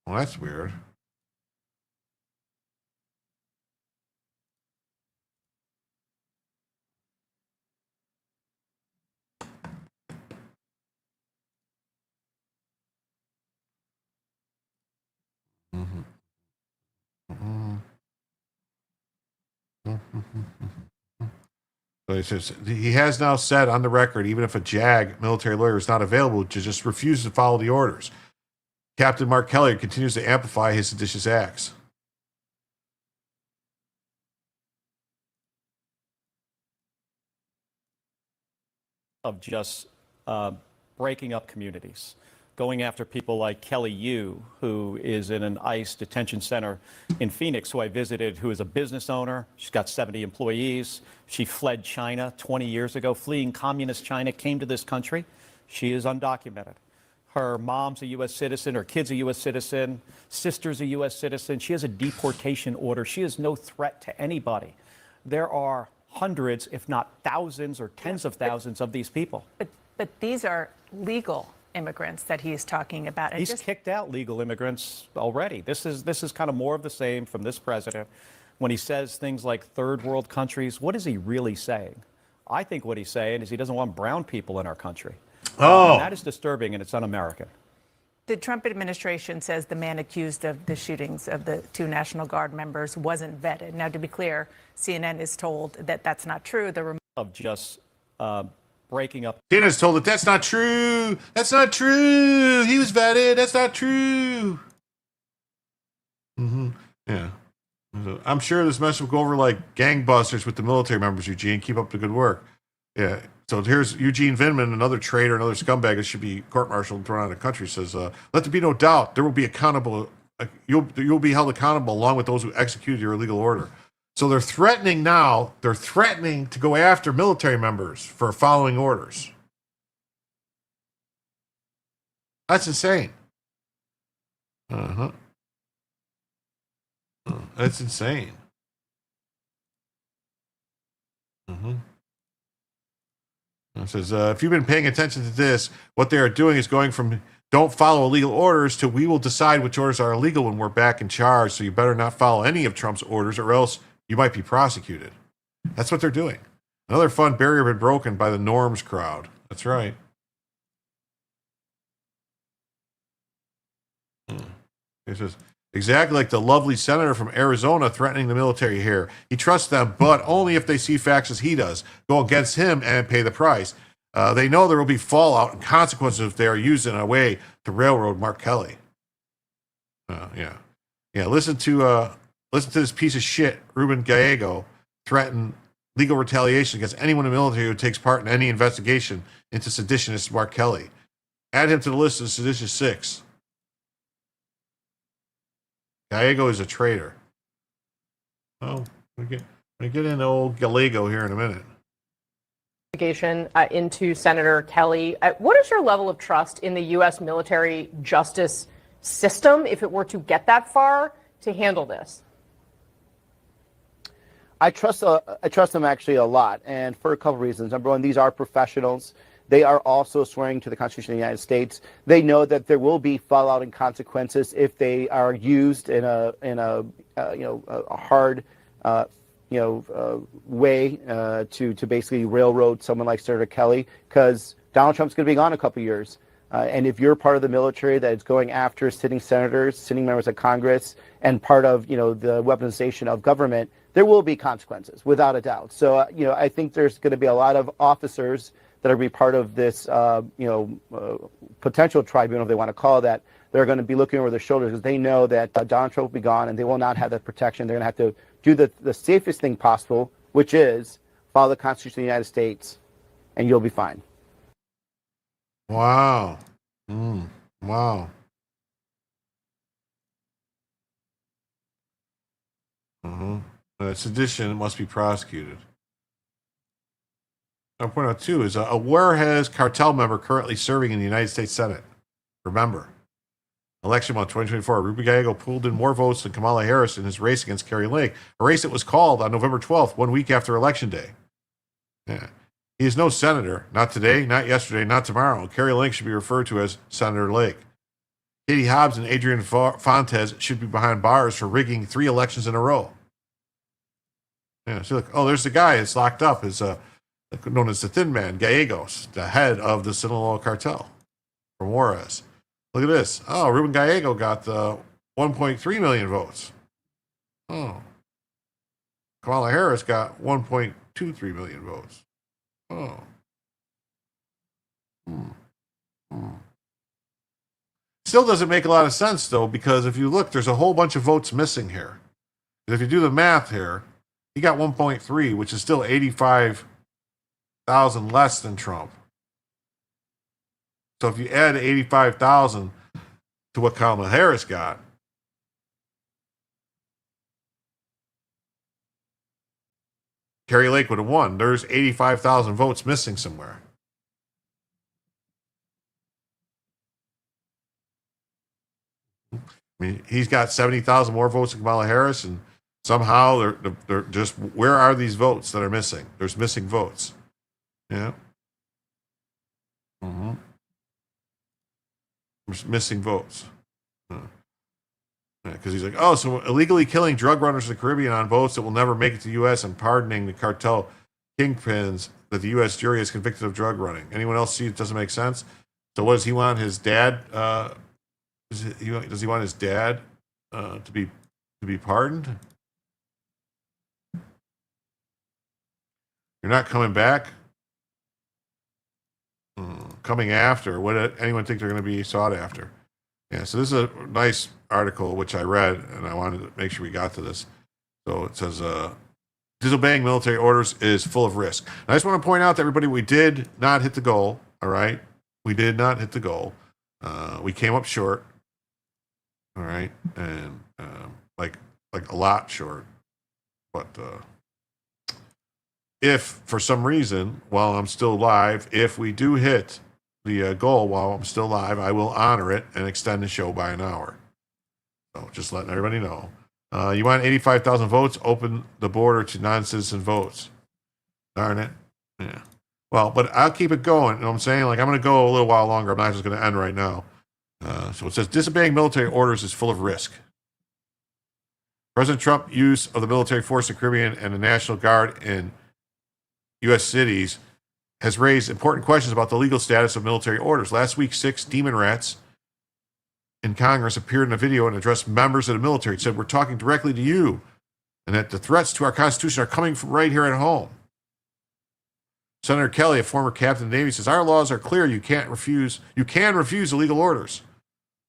B: Well, that's weird. So he says he has now said on the record, even if a JAG military lawyer is not available, to just refuse to follow the orders. Captain Mark Kelly continues to amplify his seditious acts.
H: Of just breaking up communities, going after people like Kelly Yu, who is in an ICE detention center in Phoenix, who I visited, who is a business owner. She's got 70 employees. She fled China 20 years ago, fleeing communist China, came to this country. She is undocumented. Her mom's a U.S. citizen. Her kid's a U.S. citizen. Sister's a U.S. citizen. She has a deportation order. She is no threat to anybody. There are hundreds, if not thousands or tens of thousands of these people.
J: But these are legal immigrants that he's talking about. And
H: He's kicked out legal immigrants already. This is kind of more of the same from this president. When he says things like third world countries, what is he really saying? I think what he's saying is he doesn't want brown people in our country. And that is disturbing, and it's un-American.
J: The Trump administration says the man accused of the shootings of the 2 National Guard members wasn't vetted. Now, to be clear, CNN is told that that's not true.
H: Of just breaking up.
B: CNN's told that that's not true. That's not true. He was vetted. That's not true. Yeah. I'm sure this message will go over like gangbusters with the military members, Eugene. Keep up the good work. Yeah. So here's Eugene Vindman, another traitor, another scumbag that should be court-martialed and thrown out of the country, says, let there be no doubt there will be accountable. You'll be held accountable along with those who executed your illegal order. So they're threatening now. They're threatening to go after military members for following orders. That's insane. That's insane. It says, if you've been paying attention to this, what they are doing is going from don't follow illegal orders to we will decide which orders are illegal when we're back in charge, so you better not follow any of Trump's orders or else you might be prosecuted. That's what they're doing. Another fun barrier been broken by the norms crowd. That's right. It says, exactly like the lovely senator from Arizona threatening the military here. He trusts them, but only if they see facts as he does. Go against him and pay the price. They know there will be fallout and consequences if they are used in a way to railroad Mark Kelly. Yeah. Listen to this piece of shit, Ruben Gallego, threaten legal retaliation against anyone in the military who takes part in any investigation into seditionist Mark Kelly. Add him to the list of seditious 6. Gallego is a traitor. Oh, we get into old Gallego here in a minute.
K: Investigation into Senator Kelly. What is your level of trust in the U.S. military justice system, if it were to get that far, to handle this?
X: I trust them actually a lot, and for a couple reasons. Number one, these are professionals. They are also swearing to the Constitution of the United States. They know that there will be fallout and consequences if they are used in a hard way to basically railroad someone like Senator Kelly, because Donald Trump's going to be gone a couple years. And if you're part of the military that is going after sitting senators, sitting members of Congress, and part of, the weaponization of government, there will be consequences, without a doubt. So, I think there's going to be a lot of officers that are going to be part of this, potential tribunal, if they want to call that. They're going to be looking over their shoulders because they know that Donald Trump will be gone and they will not have that protection. They're going to have to do the safest thing possible, which is follow the Constitution of the United States, and you'll be fine.
B: Wow. Wow. Sedition must be prosecuted. I'll point out, too, is a Juarez cartel member currently serving in the United States Senate. Remember, election month 2024, Ruben Gallego pulled in more votes than Kamala Harris in his race against Carrie Lake, a race that was called on November 12th, 1 week after Election Day. Yeah. He is no senator. Not today, not yesterday, not tomorrow. Carrie Lake should be referred to as Senator Lake. Katie Hobbs and Adrian Fontes should be behind bars for rigging 3 elections in a row. Yeah, see, look, there's the guy that's locked up, is known as the Thin Man, Gallegos, the head of the Sinaloa cartel from Juarez. Look at this. Ruben Gallego got 1.3 million votes. Kamala Harris got 1.23 million votes. Still doesn't make a lot of sense, though, because if you look, there's a whole bunch of votes missing here. If you do the math here, he got 1.3, which is still 85,000 less than Trump. So if you add 85,000 to what Kamala Harris got, Carrie Lake would have won. There's 85,000 votes missing somewhere. I mean, he's got 70,000 more votes than Kamala Harris, and somehow they're just, where are these votes that are missing? There's missing votes. Yeah. There's missing votes. Because he's like, so illegally killing drug runners in the Caribbean on boats that will never make it to the U.S. and pardoning the cartel kingpins that the U.S. jury has convicted of drug running. Anyone else see it doesn't make sense? So what does he want his dad? Does he want his dad to be pardoned? You're not coming back? Coming after? What anyone think they're going to be sought after? Yeah, so this is a nice article which I read, and I wanted to make sure we got to this. So it says, disobeying military orders is full of risk. And I just want to point out to everybody, we did not hit the goal, all right? We did not hit the goal. We came up short, all right? And like a lot short. But if, for some reason, while I'm still alive, if we do hit the goal while I'm still alive, I will honor it and extend the show by an hour. So just letting everybody know. You want 85,000 votes? Open the border to non-citizen votes. Darn it. Yeah. Well, but I'll keep it going. You know what I'm saying? Like, I'm going to go a little while longer. I'm not just going to end right now. So it says, disobeying military orders is full of risk. President Trump's use of the military force in the Caribbean and the National Guard in U.S. cities has raised important questions about the legal status of military orders. Last week, 6 demon rats in Congress appeared in a video and addressed members of the military. It said, we're talking directly to you, and that the threats to our Constitution are coming from right here at home. Senator Kelly, a former captain of the Navy, says, our laws are clear. You can refuse illegal orders.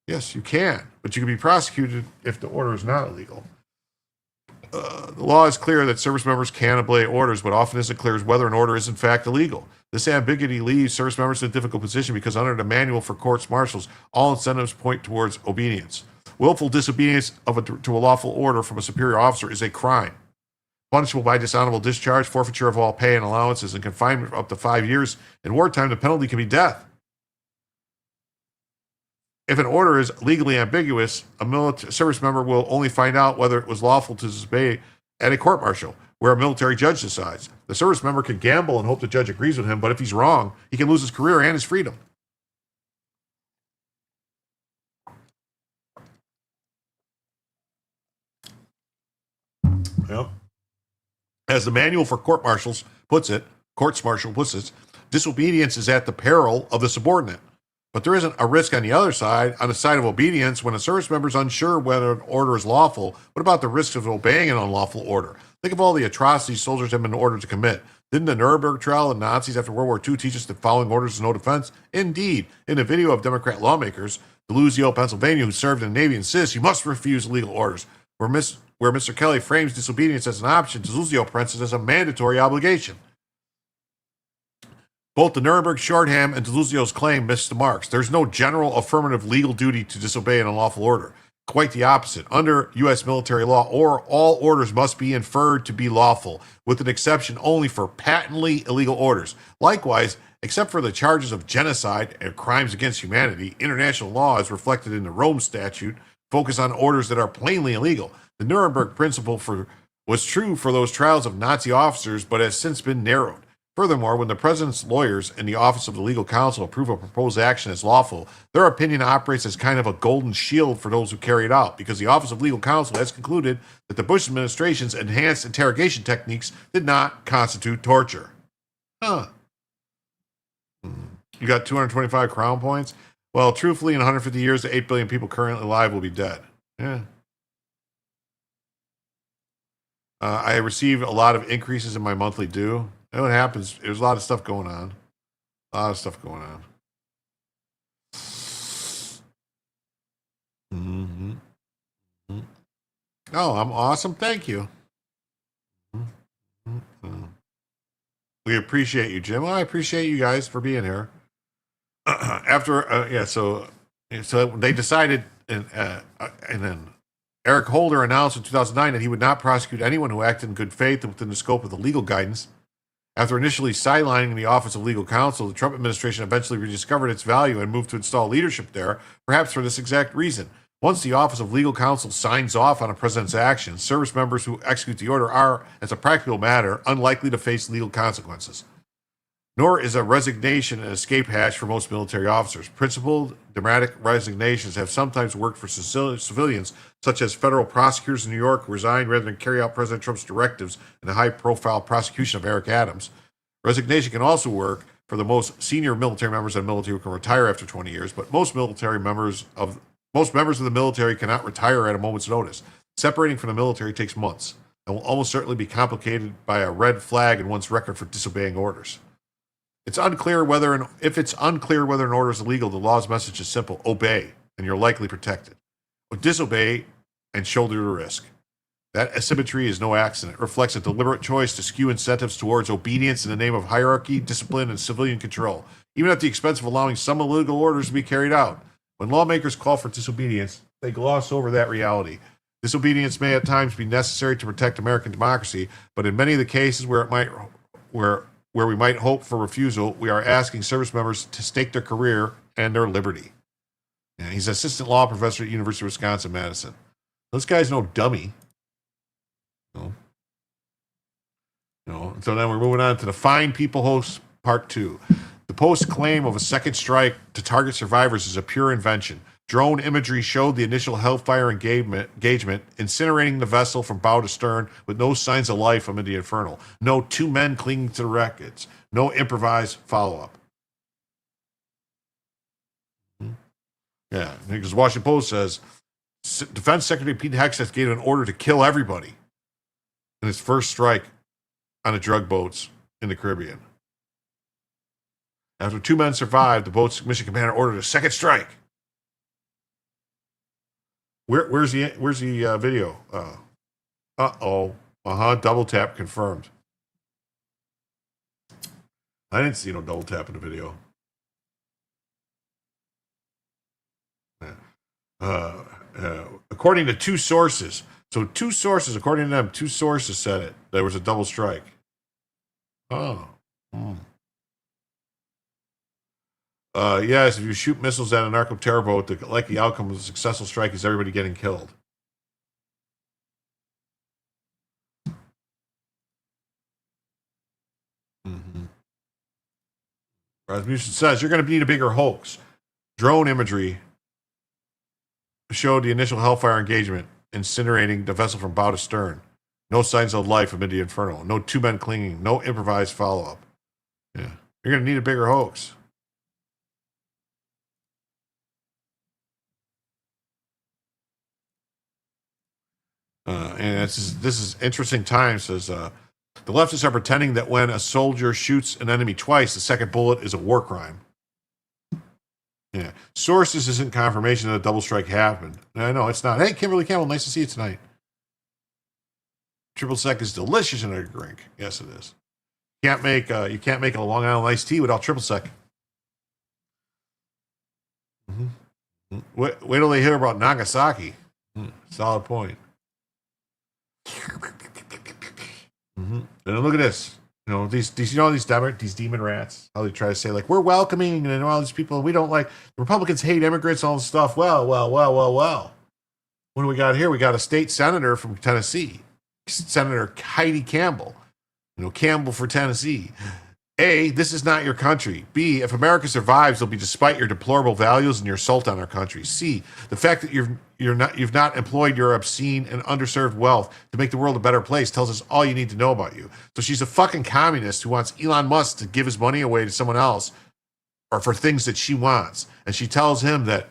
B: Yes, you can, but you can be prosecuted if the order is not illegal. The law is clear that service members can obey orders, but often isn't clear as whether an order is in fact illegal. This ambiguity leaves service members in a difficult position because under the manual for courts martials, all incentives point towards obedience. Willful disobedience to a lawful order from a superior officer is a crime, punishable by dishonorable discharge, forfeiture of all pay and allowances, and confinement for up to 5 years. In wartime, the penalty can be death. If an order is legally ambiguous, a military service member will only find out whether it was lawful to disobey at a court-martial, where a military judge decides. The service member can gamble and hope the judge agrees with him, but if he's wrong, he can lose his career and his freedom. Yep. As the manual for courts-martial puts it, disobedience is at the peril of the subordinate. But there isn't a risk on the other side, on the side of obedience. When a service member is unsure whether an order is lawful, what about the risks of obeying an unlawful order? Think of all the atrocities soldiers have been ordered to commit. Didn't the Nuremberg trial and Nazis after World War II teach us that following orders is no defense? Indeed. In a video of Democrat lawmakers, Deluzio, Pennsylvania, who served in the Navy, insists you must refuse illegal orders. Where Mr. Kelly frames disobedience as an option, Deluzio presses it as a mandatory obligation. Both the Nuremberg shorthand and Deluzio's claim miss the marks. There's no general affirmative legal duty to disobey an unlawful order. Quite the opposite. Under U.S. military law, all orders must be inferred to be lawful, with an exception only for patently illegal orders. Likewise, except for the charges of genocide and crimes against humanity, international law, as reflected in the Rome Statute, focus on orders that are plainly illegal. The Nuremberg principle was true for those trials of Nazi officers, but has since been narrowed. Furthermore, when the president's lawyers and the Office of the Legal Counsel approve a proposed action as lawful, their opinion operates as kind of a golden shield for those who carry it out, because the Office of Legal Counsel has concluded that the Bush administration's enhanced interrogation techniques did not constitute torture. You got 225 crown points? Well, truthfully, in 150 years, the 8 billion people currently alive will be dead. Yeah. I received a lot of increases in my monthly due. And what happens, there's a lot of stuff going on. Mm-hmm. Mm-hmm. Oh, I'm awesome. Thank you. Mm-hmm. We appreciate you, Jim. Well, I appreciate you guys for being here. So they decided, and then Eric Holder announced in 2009 that he would not prosecute anyone who acted in good faith and within the scope of the legal guidance. After initially sidelining the Office of Legal Counsel, the Trump administration eventually rediscovered its value and moved to install leadership there, perhaps for this exact reason. Once the Office of Legal Counsel signs off on a president's action, service members who execute the order are, as a practical matter, unlikely to face legal consequences. Nor is a resignation an escape hatch for most military officers. Principled, dramatic resignations have sometimes worked for civilians, such as federal prosecutors in New York who resigned rather than carry out President Trump's directives in the high-profile prosecution of Eric Adams. Resignation can also work for the most senior military members of the military who can retire after 20 years, but most members of the military cannot retire at a moment's notice. Separating from the military takes months and will almost certainly be complicated by a red flag in one's record for disobeying orders. If it's unclear whether an order is illegal, the law's message is simple: obey, and you're likely protected. But disobey and shoulder the risk. That asymmetry is no accident. It reflects a deliberate choice to skew incentives towards obedience in the name of hierarchy, discipline, and civilian control, even at the expense of allowing some illegal orders to be carried out. When lawmakers call for disobedience, they gloss over that reality. Disobedience may at times be necessary to protect American democracy, but in many of the cases where we might hope for refusal, we are asking service members to stake their career and their liberty. And he's an assistant law professor at University of Wisconsin-Madison. This guy's no dummy. So then we're moving on to the Fine People host part 2. The Post's claim of a second strike to target survivors is a pure invention. Drone imagery showed the initial hellfire engagement, incinerating the vessel from bow to stern with no signs of life amid the inferno. No 2 men clinging to the wreckage. No improvised follow-up. Yeah, because Washington Post says Defense Secretary Pete Hegseth gave an order to kill everybody in his first strike on the drug boats in the Caribbean. After 2 men survived, the boat's mission commander ordered a second strike. Where's the video? Double tap confirmed. I didn't see no double tap in the video. According to 2 sources. So 2 sources, according to them, 2 sources said it. There was a double strike. Yes, if you shoot missiles at a narco-terror boat, the likely outcome of a successful strike is everybody getting killed. Rasmussen says, you're going to need a bigger hoax. Drone imagery showed the initial hellfire engagement, incinerating the vessel from bow to stern. No signs of life amid the inferno. No 2 men clinging. No improvised follow-up. Yeah. You're going to need a bigger hoax. And this is interesting times. Says the leftists are pretending that when a soldier shoots an enemy twice, the second bullet is a war crime. Yeah. Sources isn't confirmation that a double strike happened. I know it's not. Hey, Kimberly Campbell, nice to see you tonight. Triple sec is delicious in a drink. Yes, it is. You can't make a Long Island iced tea without triple sec. Mm-hmm. Wait till they hear about Nagasaki. Solid point. Mm-hmm. And look at this. You know these demon rats. How they try to say like we're welcoming and all these people. We don't like the Republicans hate immigrants. All this stuff. Well. What do we got here? We got a state senator from Tennessee, Senator Heidi Campbell. You know, Campbell for Tennessee. A, this is not your country. B, if America survives, it'll be despite your deplorable values and your assault on our country. C, the fact that you've not employed your obscene and underserved wealth to make the world a better place tells us all you need to know about you. So she's a fucking communist who wants Elon Musk to give his money away to someone else or for things that she wants. And she tells him that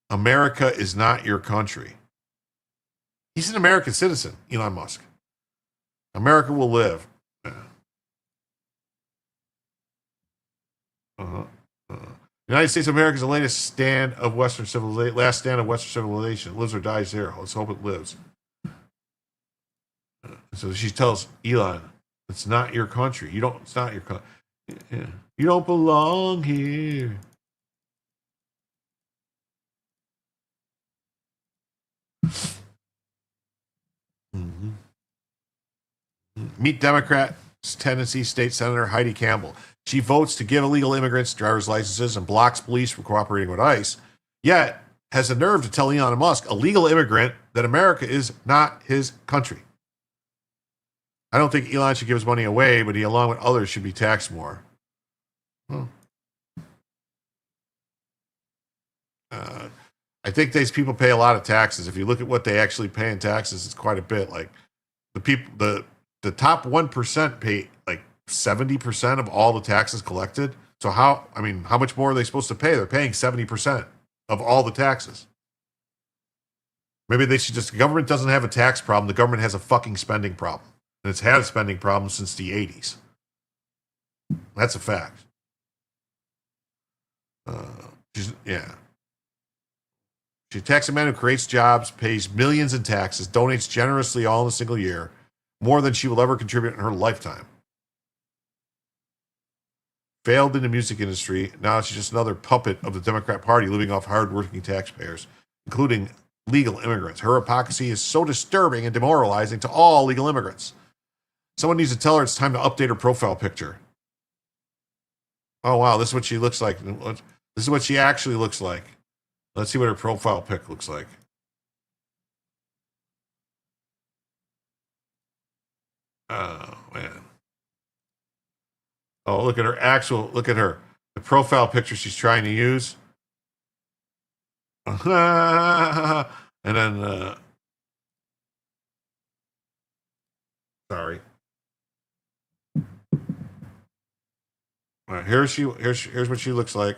B: America is not your country. He's an American citizen, Elon Musk. America will live. United States of America is the last stand of Western civilization. Lives or dies there. Let's hope it lives. So she tells Elon, it's not your country. It's not your country. Yeah. You don't belong here. Mm-hmm. Meet Democrat Tennessee State Senator Heidi Campbell. She votes to give illegal immigrants driver's licenses and blocks police from cooperating with ICE, yet has the nerve to tell Elon Musk, a legal immigrant, that America is not his country. I don't think Elon should give his money away, but he, along with others, should be taxed more. I think these people pay a lot of taxes. If you look at what they actually pay in taxes, it's quite a bit. Like the top 1% pay like 70% of all the taxes collected. So how much more are they supposed to pay? They're paying 70% of all the taxes. Maybe they should the government doesn't have a tax problem. The government has a fucking spending problem. And it's had a spending problem since the 80s. That's a fact. She attacks a man who creates jobs, pays millions in taxes, donates generously all in a single year, more than she will ever contribute in her lifetime. Failed in the music industry. Now she's just another puppet of the Democrat Party living off hardworking taxpayers, including legal immigrants. Her hypocrisy is so disturbing and demoralizing to all legal immigrants. Someone needs to tell her it's time to update her profile picture. Oh, wow, this is what she looks like. This is what she actually looks like. Let's see what her profile pic looks like. Oh, man. Oh, look at her. The profile picture she's trying to use. And then, sorry. All right, here's what she looks like.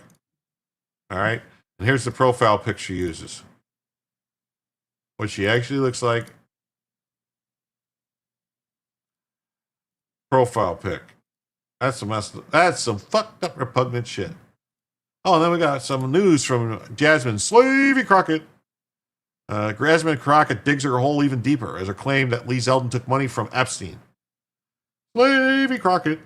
B: All right. And here's the profile pic she uses. What she actually looks like. Profile pic. That's some fucked up repugnant shit. Oh, and then we got some news from Jasmine Slavey Crockett. Jasmine Crockett digs her hole even deeper as her claim that Lee Zeldin took money from Epstein. Slavey Crockett.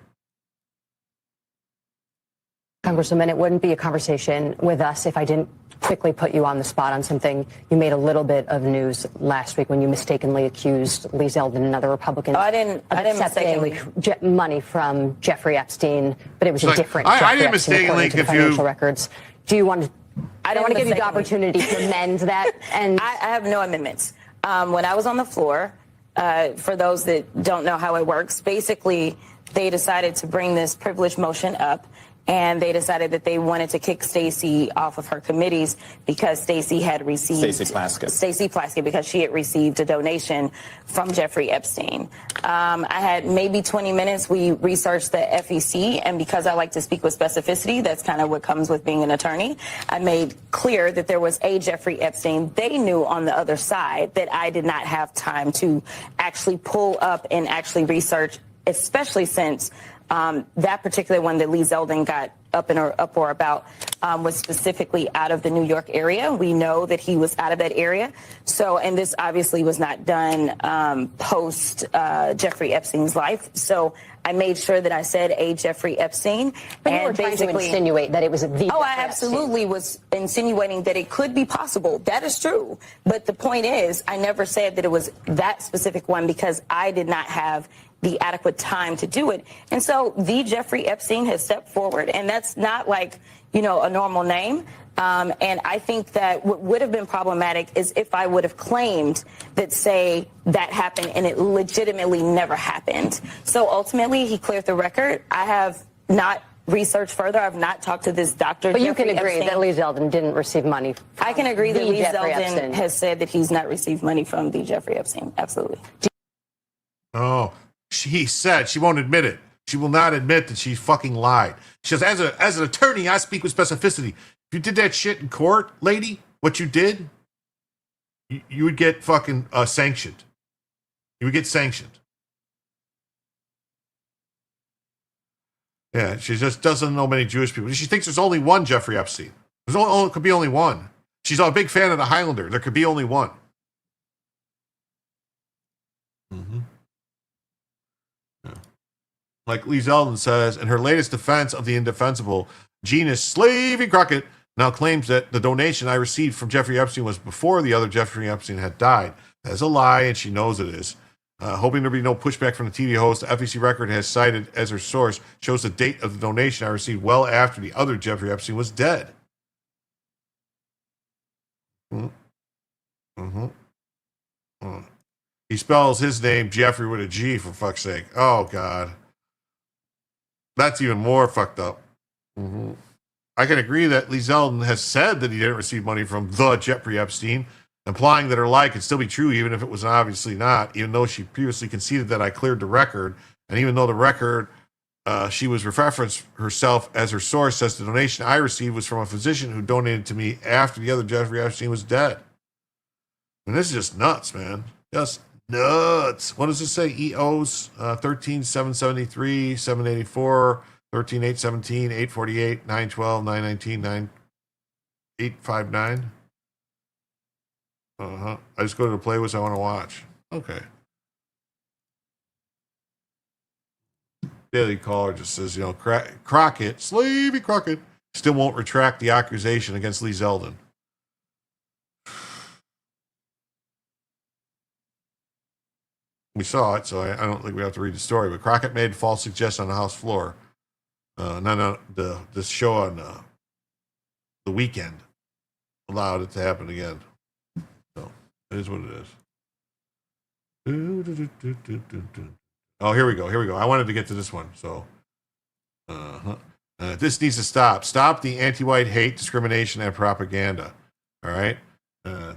I: Congresswoman, it wouldn't be a conversation with us if I didn't quickly put you on the spot on something. You made a little bit of news last week when you mistakenly accused Lee Zeldin and other Republicans
L: I didn't
I: accepting money from Jeffrey Epstein, but it was a different Jeffrey
B: I didn't
I: Epstein
B: mistakenly
I: according to the
B: confuse
I: financial records. Do you want to? I
L: didn't
I: want to give you the
L: mistakenly.
I: opportunity to amend that. And
L: I have no amendments. When I was on the floor, for those that don't know how it works, basically they decided to bring this privilege motion up. and they decided that they wanted to kick Stacey off of her committees because Stacey had received Stacey Plaskett because she had received a donation from Jeffrey Epstein. I had maybe 20 minutes. We researched the FEC, and because I like to speak with specificity, that's kind of what comes with being an attorney. I made clear that there was a Jeffrey Epstein. They knew on the other side that I did not have time to actually pull up and actually research, especially since that particular one that Lee Zeldin got up in or uproar about was specifically out of the New York area. We know that he was out of that area. So, and this obviously was not done post Jeffrey Epstein's life. So I made sure that I said a Jeffrey Epstein.
I: But you were trying to insinuate that it was the
L: Oh, I absolutely was insinuating that it could be possible. That is true. But the point is, I never said that it was that specific one because I did not have the adequate time to do it. And so the Jeffrey Epstein has stepped forward, and that's not like, you know, a normal name. And I think that what would have been problematic is if I would have claimed that, say, that happened and it legitimately never happened. So ultimately, he cleared the record. I have not researched further. I've not talked to this doctor.
I: But
L: Jeffrey
I: you can agree
L: Epstein.
I: that Lee Zeldin didn't receive money.
L: I can agree that Lee
I: Jeffrey
L: Zeldin
I: Epstein
L: has said that he's not received money from the Jeffrey Epstein. Absolutely.
B: Oh, he said she won't admit it. She will not admit that she fucking lied. She says, as an attorney, I speak with specificity. If you did that shit in court, lady, what you did, you would get fucking sanctioned. You would get sanctioned. Yeah, she just doesn't know many Jewish people. She thinks there's only one Jeffrey Epstein. Could be only one. She's a big fan of the Highlander. There could be only one. Mm-hmm. Yeah. Like Lee Zeldin says, in her latest defense of the indefensible, Gina Slavey Crockett now claims that the donation I received from Jeffrey Epstein was before the other Jeffrey Epstein had died. That is a lie, and she knows it is. Hoping there be no pushback from the TV host, the FEC record has cited as her source shows the date of the donation I received well after the other Jeffrey Epstein was dead. Mm-hmm. Mm. He spells his name Jeffrey with a G, for fuck's sake. Oh, God. That's even more fucked up. Mm-hmm. I can agree that Lee Zeldin has said that he didn't receive money from the Jeffrey Epstein, implying that her lie could still be true even if it was obviously not, even though she previously conceded that I cleared the record, and even though the record she was referenced herself as her source says the donation I received was from a physician who donated to me after the other Jeffrey Epstein was dead. And this is just nuts, man. Just nuts. What does it say? EOs 13,773, 784, 13,817, 848, 912, 919, 9859. I just go to the playlist I want to watch. Okay. Daily Caller just says, Crockett, Slavey Crockett, still won't retract the accusation against Lee Zeldin. We saw it, so I don't think we have to read the story. But Crockett made false suggestions on the House floor. This show on the weekend allowed it to happen again. So it is what it is. Oh, here we go. I wanted to get to this one. So this needs to stop. Stop the anti-white hate, discrimination, and propaganda. All right?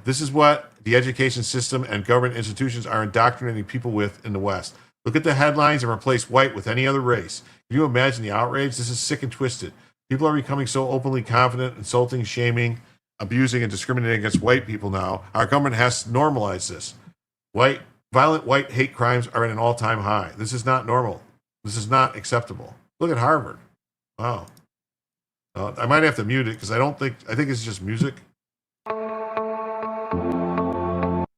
B: This is what the education system and government institutions are indoctrinating people with in the West. Look at the headlines and replace white with any other race. Can you imagine the outrage? This is sick and twisted. People are becoming so openly confident, insulting, shaming, abusing, and discriminating against white people now. Our government has to normalize this. Violent white hate crimes are at an all-time high. This is not normal. This is not acceptable. Look at Harvard. Wow. I might have to mute it because I think it's just music.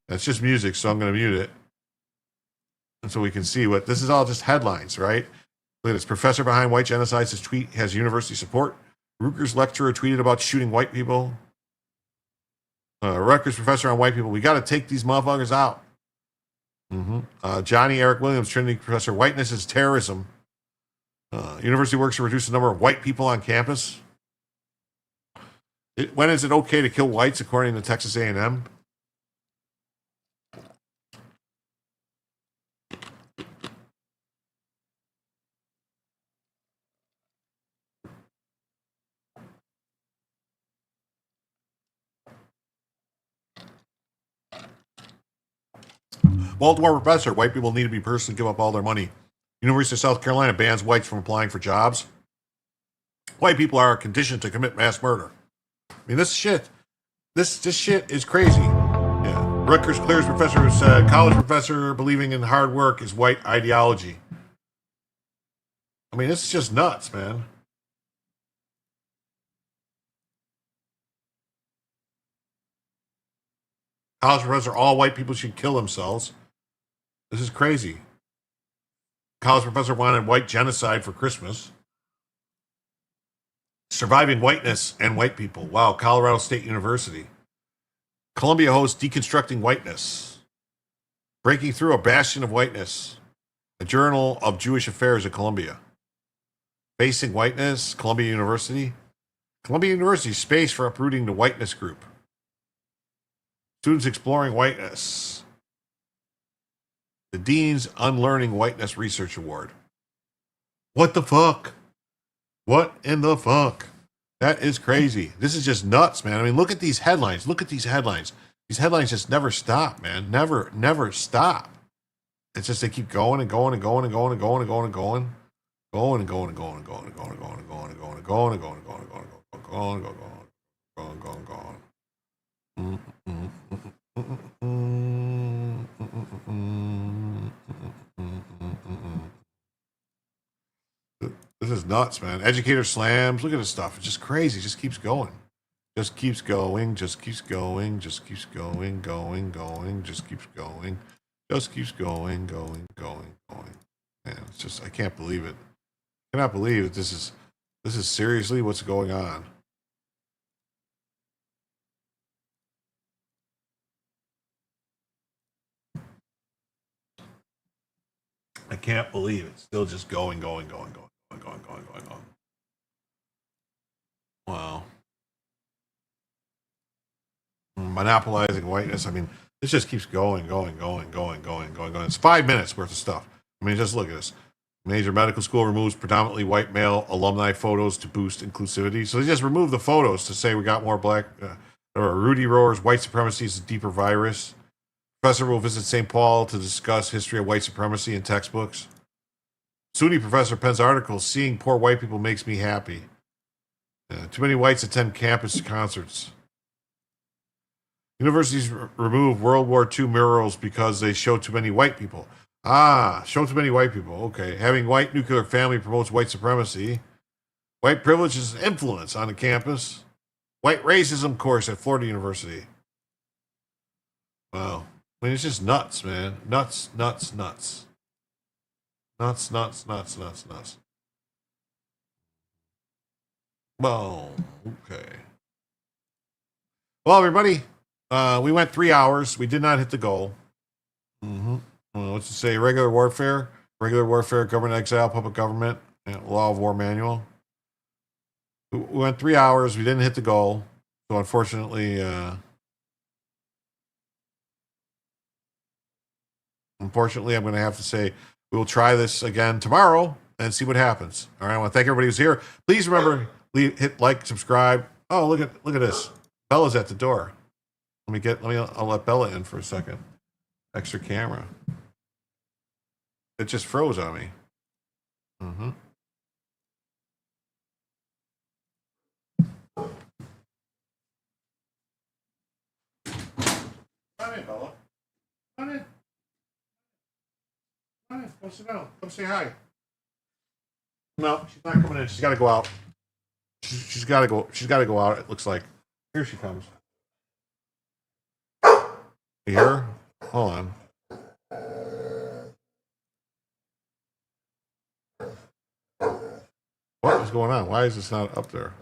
B: It's just music, so I'm going to mute it. And so we can see what, this is all just headlines, right? Look at this. Professor behind white genocide says tweet has university support. Rutgers lecturer tweeted about shooting white people. Rutgers professor on white people. We got to take these motherfuckers out. Johnny Eric Williams, Trinity professor. Whiteness is terrorism. University works to reduce the number of white people on campus. When is it okay to kill whites, according to Texas A&M? Baltimore professor, white people need to be personally give up all their money. University of South Carolina bans whites from applying for jobs. White people are conditioned to commit mass murder. I mean, this shit is crazy. Yeah. Rutgers clears professor who said college professor believing in hard work is white ideology. I mean, this is just nuts, man. College professor, all white people should kill themselves. This is crazy. College professor wanted white genocide for Christmas. Surviving whiteness and white people. Wow, Colorado State University. Columbia hosts Deconstructing Whiteness. Breaking Through a Bastion of Whiteness. A Journal of Jewish Affairs at Columbia. Facing Whiteness, Columbia University. Columbia University, Space for Uprooting the Whiteness Group. Students Exploring Whiteness. The Dean's Unlearning Whiteness Research Award. What the fuck? What in the fuck? That is crazy. This is just nuts, man. I mean, look at these headlines. Look at these headlines. These headlines just never stop, man. Never stop. It's just they keep going and going and going and going and going and going and going. Going and going and going and going and going and going and going and going and going and going and going and going and going and going and going and going and going. This is nuts, man. Educator slams. Look at this stuff. It's just crazy. It just keeps going. Just keeps going. Just keeps going. Just keeps going. Going. Just keeps going. Just keeps going. Going. Man, it's just, I can't believe it. I cannot believe that this is seriously what's going on. I can't believe it. Still just going. Wow. Monopolizing whiteness. I mean, this just keeps going. It's 5 minutes worth of stuff. I mean, just look at this. Major medical school removes predominantly white male alumni photos to boost inclusivity. So they just removed the photos to say we got more black. Or Rudy Rohr's white supremacy is a deeper virus. Professor will visit St. Paul to discuss history of white supremacy in textbooks. SUNY professor pens articles, seeing poor white people makes me happy. Too many whites attend campus concerts. Universities remove World War II murals because they show too many white people. Show too many white people. Okay. Having white nuclear family promotes white supremacy. White privilege is influence on the campus. White racism course at Florida University. Wow. I mean, it's just nuts, man. Nuts. Well, okay. Well, everybody, we went 3 hours. We did not hit the goal. Well, what's it say? Regular warfare, government exile, public government, law of war manual. We went 3 hours. We didn't hit the goal. So unfortunately, I'm going to have to say we will try this again tomorrow and see what happens. All right. I want to thank everybody who's here. Please remember, hit like, subscribe. Oh, look at this. Bella's at the door. I'll let Bella in for a second. Extra camera. It just froze on me. Come on in, Bella. Come in. Come sit down. Come say hi. No, she's not coming in. She's got to go out. She's got to go. She's got to go out. It looks like. Here she comes. You hear her? Hold on. What is going on? Why is this not up there?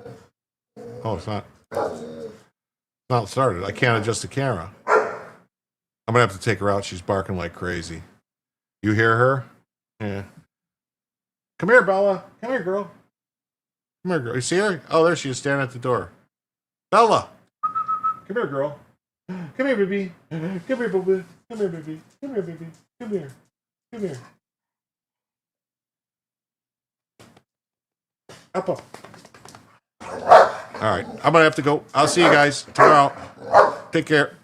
B: Oh, it's not. It's not started. I can't adjust the camera. I'm gonna have to take her out. She's barking like crazy. You hear her? Yeah. Come here, Bella. Come here, girl. Come here, girl. You see her? Oh, there she is, standing at the door. Bella! Come here, girl. Come here, baby. Come here, baby. Come here, baby. Come here, baby. Come here. Come here. Up. All right. I'm going to have to go. I'll see you guys tomorrow. Take care.